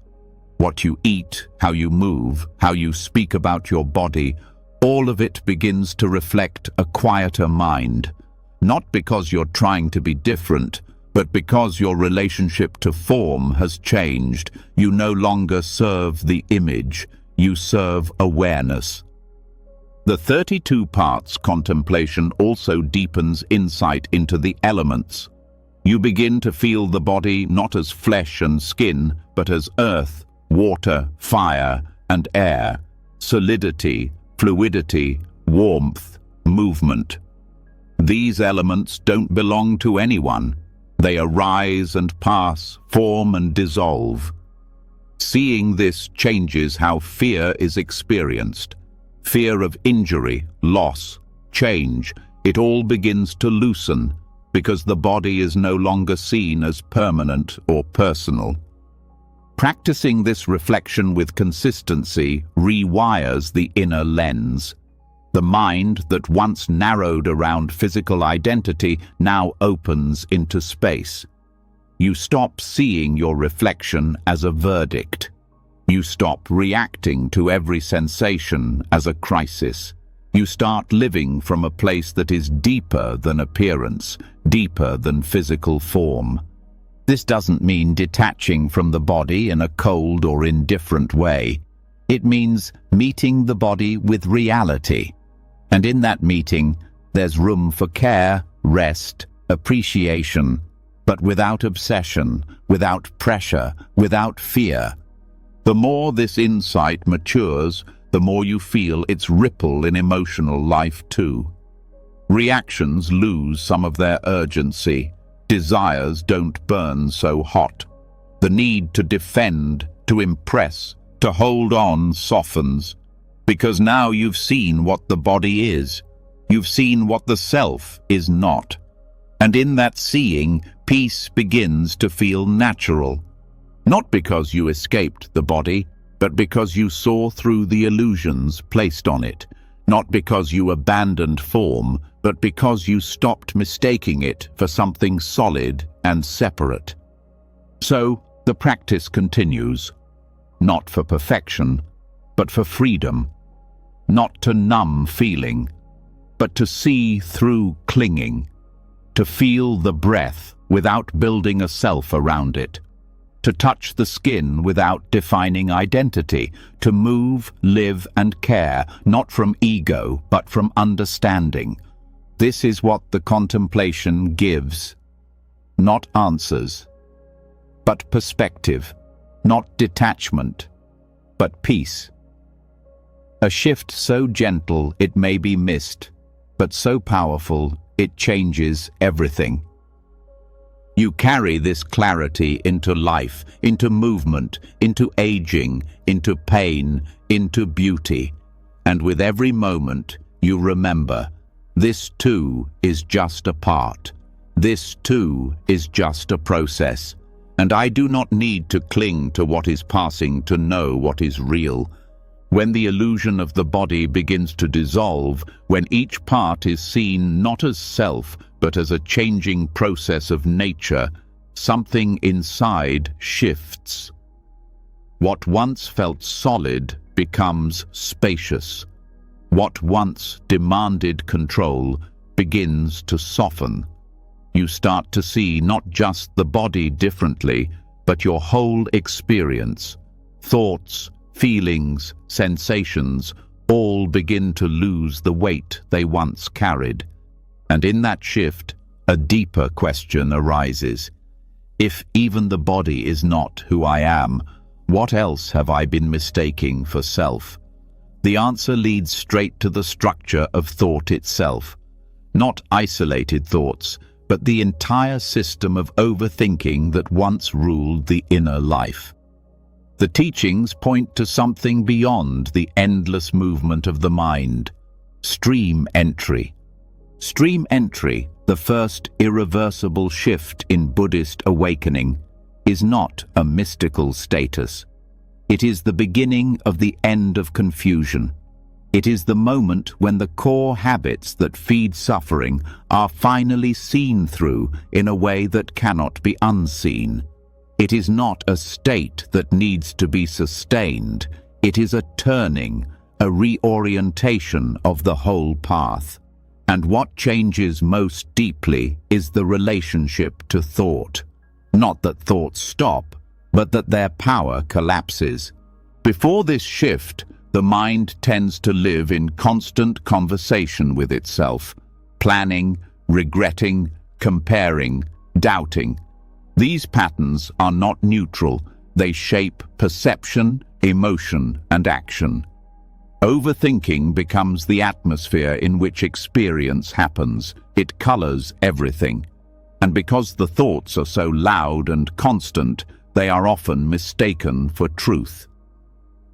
What you eat, how you move, how you speak about your body, all of it begins to reflect a quieter mind. Not because you're trying to be different, but because your relationship to form has changed. You no longer serve the image, you serve awareness. The 32 parts contemplation also deepens insight into the elements. You begin to feel the body not as flesh and skin, but as earth, water, fire, and air, solidity, fluidity, warmth, movement. These elements don't belong to anyone. They arise and pass, form and dissolve. Seeing this changes how fear is experienced. Fear of injury, loss, change, it all begins to loosen, because the body is no longer seen as permanent or personal. Practicing this reflection with consistency rewires the inner lens. The mind that once narrowed around physical identity now opens into space. You stop seeing your reflection as a verdict. You stop reacting to every sensation as a crisis. You start living from a place that is deeper than appearance, deeper than physical form. This doesn't mean detaching from the body in a cold or indifferent way. It means meeting the body with reality. And in that meeting, there's room for care, rest, appreciation, but without obsession, without pressure, without fear. The more this insight matures, the more you feel its ripple in emotional life too. Reactions lose some of their urgency. Desires don't burn so hot. The need to defend, to impress, to hold on softens. Because now you've seen what the body is. You've seen what the self is not. And in that seeing, peace begins to feel natural. Not because you escaped the body, but because you saw through the illusions placed on it. Not because you abandoned form, but because you stopped mistaking it for something solid and separate. So, the practice continues, not for perfection, but for freedom. Not to numb feeling, but to see through clinging. To feel the breath without building a self around it. To touch the skin without defining identity. To move, live, and care, not from ego, but from understanding. This is what the contemplation gives. Not answers, but perspective. Not detachment, but peace. A shift so gentle it may be missed, but so powerful it changes everything. You carry this clarity into life, into movement, into aging, into pain, into beauty. And with every moment, you remember, this too is just a part. This too is just a process. And I do not need to cling to what is passing to know what is real. When the illusion of the body begins to dissolve, when each part is seen not as self, but as a changing process of nature, something inside shifts. What once felt solid becomes spacious. What once demanded control begins to soften. You start to see not just the body differently, but your whole experience. Thoughts, feelings, sensations, all begin to lose the weight they once carried. And in that shift, a deeper question arises. If even the body is not who I am, what else have I been mistaking for self? The answer leads straight to the structure of thought itself. Not isolated thoughts, but the entire system of overthinking that once ruled the inner life. The teachings point to something beyond the endless movement of the mind. Stream entry. Stream entry, the first irreversible shift in Buddhist awakening, is not a mystical status. It is the beginning of the end of confusion. It is the moment when the core habits that feed suffering are finally seen through in a way that cannot be unseen. It is not a state that needs to be sustained. It is a turning, a reorientation of the whole path. And what changes most deeply is the relationship to thought. Not that thoughts stop, but that their power collapses. Before this shift, the mind tends to live in constant conversation with itself, planning, regretting, comparing, doubting. These patterns are not neutral. They shape perception, emotion, and action. Overthinking becomes the atmosphere in which experience happens. It colors everything. And because the thoughts are so loud and constant, they are often mistaken for truth.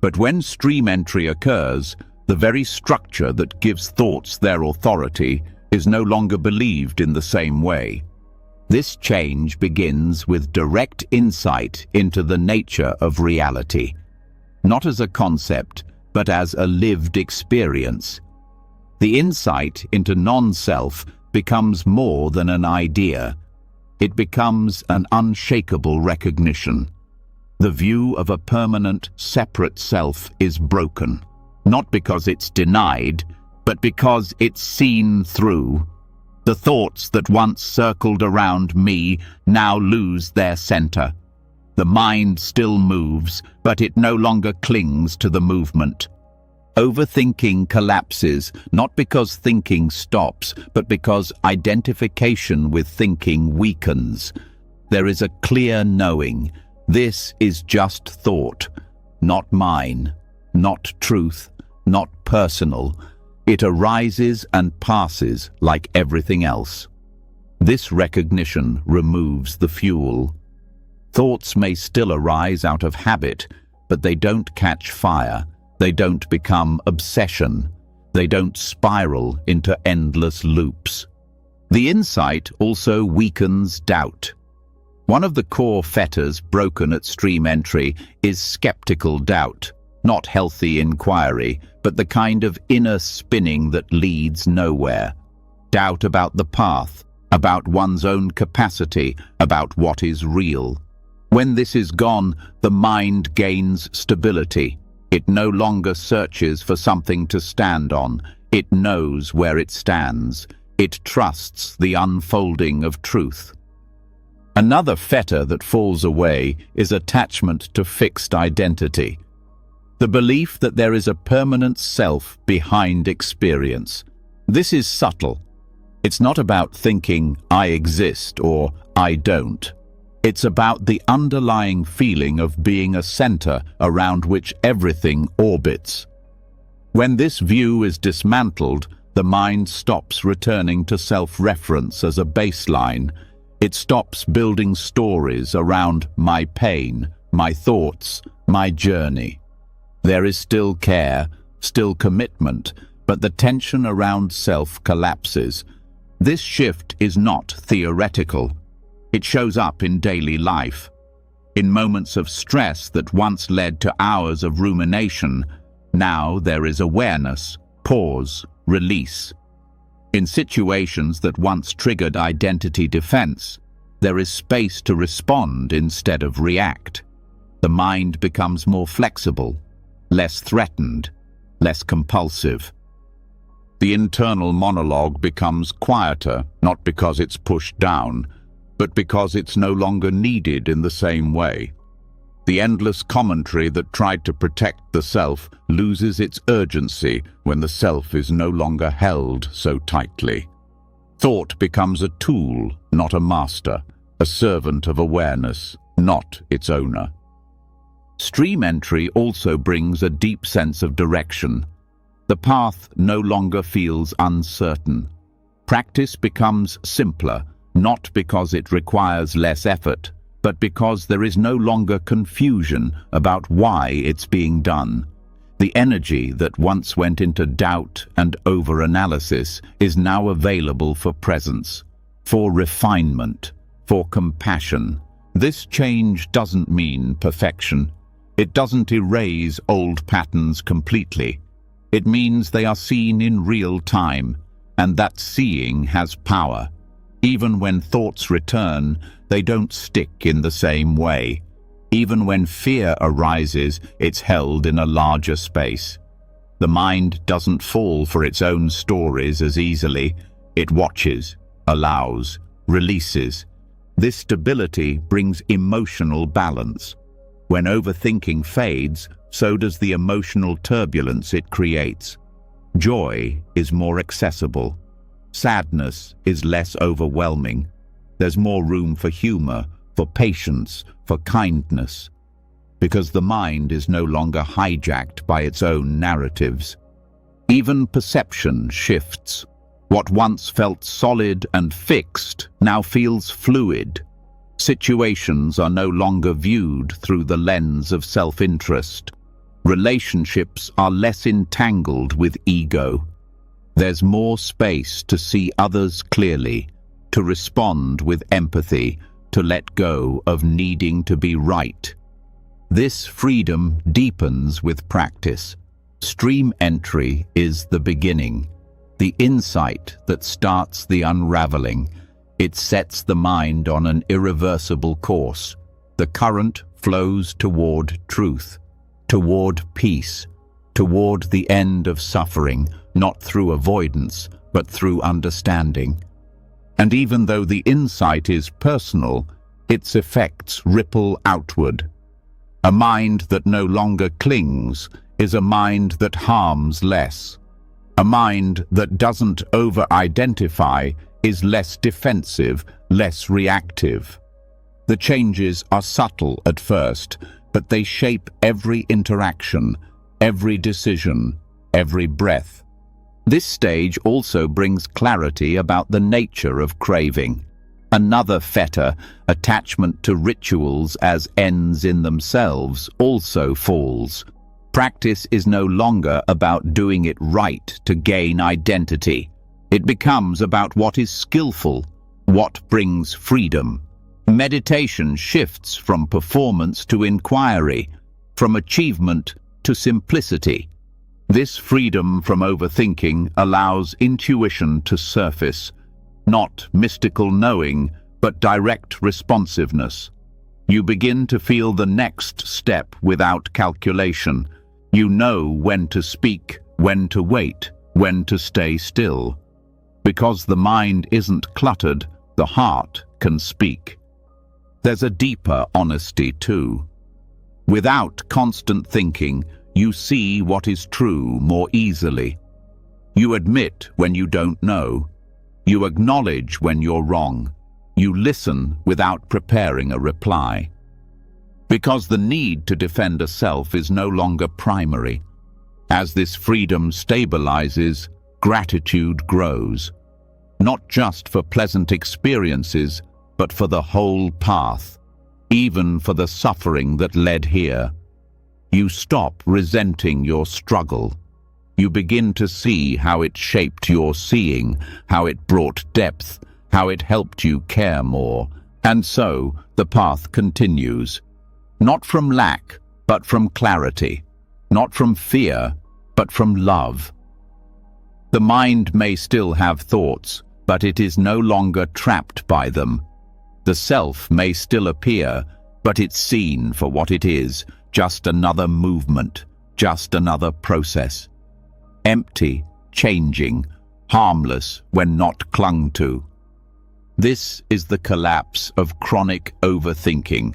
But when stream entry occurs, the very structure that gives thoughts their authority is no longer believed in the same way. This change begins with direct insight into the nature of reality, not as a concept, but as a lived experience. The insight into non-self becomes more than an idea. It becomes an unshakable recognition. The view of a permanent, separate self is broken, not because it's denied, but because it's seen through. The thoughts that once circled around me now lose their center. The mind still moves, but it no longer clings to the movement. Overthinking collapses, not because thinking stops, but because identification with thinking weakens. There is a clear knowing. This is just thought, not mine, not truth, not personal. It arises and passes like everything else. This recognition removes the fuel. Thoughts may still arise out of habit, but they don't catch fire. They don't become obsession. They don't spiral into endless loops. The insight also weakens doubt. One of the core fetters broken at stream entry is skeptical doubt, not healthy inquiry, but the kind of inner spinning that leads nowhere. Doubt about the path, about one's own capacity, about what is real. When this is gone, the mind gains stability. It no longer searches for something to stand on. It knows where it stands. It trusts the unfolding of truth. Another fetter that falls away is attachment to fixed identity. The belief that there is a permanent self behind experience. This is subtle. It's not about thinking, I exist or I don't. It's about the underlying feeling of being a center around which everything orbits. When this view is dismantled, the mind stops returning to self-reference as a baseline. It stops building stories around my pain, my thoughts, my journey. There is still care, still commitment, but the tension around self collapses. This shift is not theoretical. It shows up in daily life. In moments of stress that once led to hours of rumination, now there is awareness, pause, release. In situations that once triggered identity defense, there is space to respond instead of react. The mind becomes more flexible, less threatened, less compulsive. The internal monologue becomes quieter, not because it's pushed down, but because it's no longer needed in the same way. The endless commentary that tried to protect the self loses its urgency when the self is no longer held so tightly. Thought becomes a tool, not a master, a servant of awareness, not its owner. Stream entry also brings a deep sense of direction. The path no longer feels uncertain. Practice becomes simpler, not because it requires less effort, but because there is no longer confusion about why it's being done. The energy that once went into doubt and over-analysis is now available for presence, for refinement, for compassion. This change doesn't mean perfection. It doesn't erase old patterns completely. It means they are seen in real time, and that seeing has power. Even when thoughts return, they don't stick in the same way. Even when fear arises, it's held in a larger space. The mind doesn't fall for its own stories as easily. It watches, allows, releases. This stability brings emotional balance. When overthinking fades, so does the emotional turbulence it creates. Joy is more accessible. Sadness is less overwhelming. There's more room for humor, for patience, for kindness, because the mind is no longer hijacked by its own narratives. Even perception shifts. What once felt solid and fixed now feels fluid. Situations are no longer viewed through the lens of self-interest. Relationships are less entangled with ego. There's more space to see others clearly, to respond with empathy, to let go of needing to be right. This freedom deepens with practice. Stream entry is the beginning, the insight that starts the unraveling. It sets the mind on an irreversible course. The current flows toward truth, toward peace, toward the end of suffering, not through avoidance, but through understanding. And even though the insight is personal, its effects ripple outward. A mind that no longer clings is a mind that harms less. A mind that doesn't over-identify is less defensive, less reactive. The changes are subtle at first, but they shape every interaction, every decision, every breath. This stage also brings clarity about the nature of craving. Another fetter, attachment to rituals as ends in themselves, also falls. Practice is no longer about doing it right to gain identity. It becomes about what is skillful, what brings freedom. Meditation shifts from performance to inquiry, from achievement to simplicity. This freedom from overthinking allows intuition to surface, not mystical knowing, but direct responsiveness. You begin to feel the next step without calculation. You know when to speak, when to wait, when to stay still. Because the mind isn't cluttered, the heart can speak. There's a deeper honesty too. Without constant thinking, you see what is true more easily. You admit when you don't know. You acknowledge when you're wrong. You listen without preparing a reply. Because the need to defend a self is no longer primary. As this freedom stabilizes, gratitude grows. Not just for pleasant experiences, but for the whole path, even for the suffering that led here. You stop resenting your struggle. You begin to see how it shaped your seeing, how it brought depth, how it helped you care more. And so the path continues. Not from lack, but from clarity. Not from fear, but from love. The mind may still have thoughts, but it is no longer trapped by them. The self may still appear, but it's seen for what it is, just another movement, just another process. Empty, changing, harmless when not clung to. This is the collapse of chronic overthinking.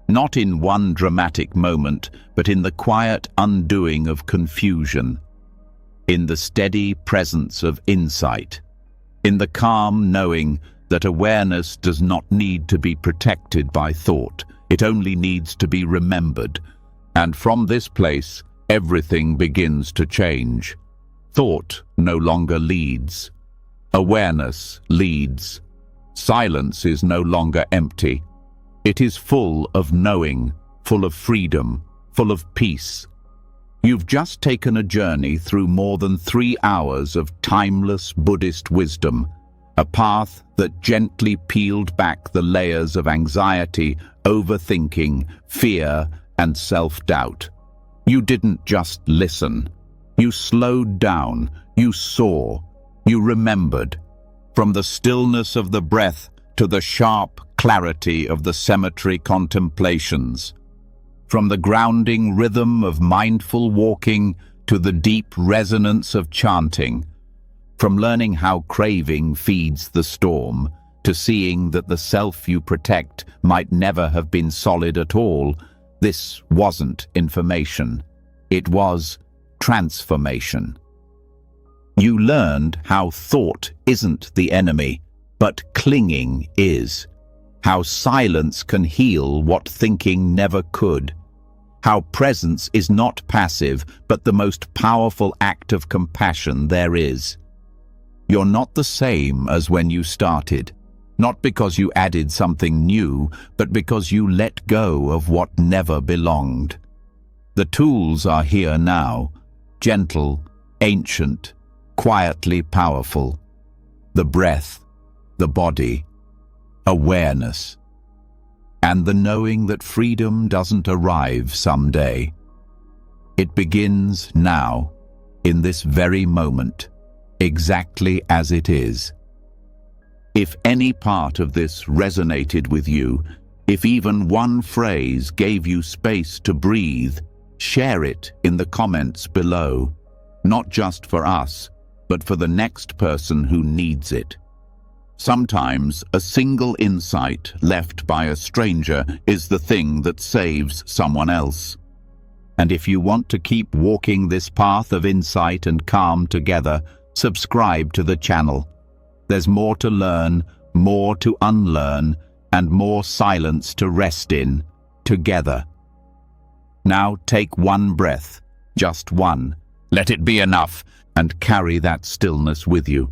Not in one dramatic moment, but in the quiet undoing of confusion. In the steady presence of insight. In the calm knowing that awareness does not need to be protected by thought. It only needs to be remembered. And from this place, everything begins to change. Thought no longer leads. Awareness leads. Silence is no longer empty. It is full of knowing, full of freedom, full of peace. You've just taken a journey through more than 3 hours of timeless Buddhist wisdom, a path that gently peeled back the layers of anxiety, overthinking, fear, and self-doubt. You didn't just listen. You slowed down, you saw, you remembered. From the stillness of the breath to the sharp clarity of the cemetery contemplations. From the grounding rhythm of mindful walking to the deep resonance of chanting. From learning how craving feeds the storm to seeing that the self you protect might never have been solid at all, this wasn't information. It was transformation. You learned how thought isn't the enemy, but clinging is. How silence can heal what thinking never could. How presence is not passive, but the most powerful act of compassion there is. You're not the same as when you started. Not because you added something new, but because you let go of what never belonged. The tools are here now, gentle, ancient, quietly powerful. The breath, the body, awareness, and the knowing that freedom doesn't arrive someday. It begins now, in this very moment, exactly as it is. If any part of this resonated with you, if even one phrase gave you space to breathe, share it in the comments below, not just for us, but for the next person who needs it. Sometimes a single insight left by a stranger is the thing that saves someone else. And if you want to keep walking this path of insight and calm together, subscribe to the channel. There's more to learn, more to unlearn, and more silence to rest in, together. Now take one breath, just one. Let it be enough, and carry that stillness with you.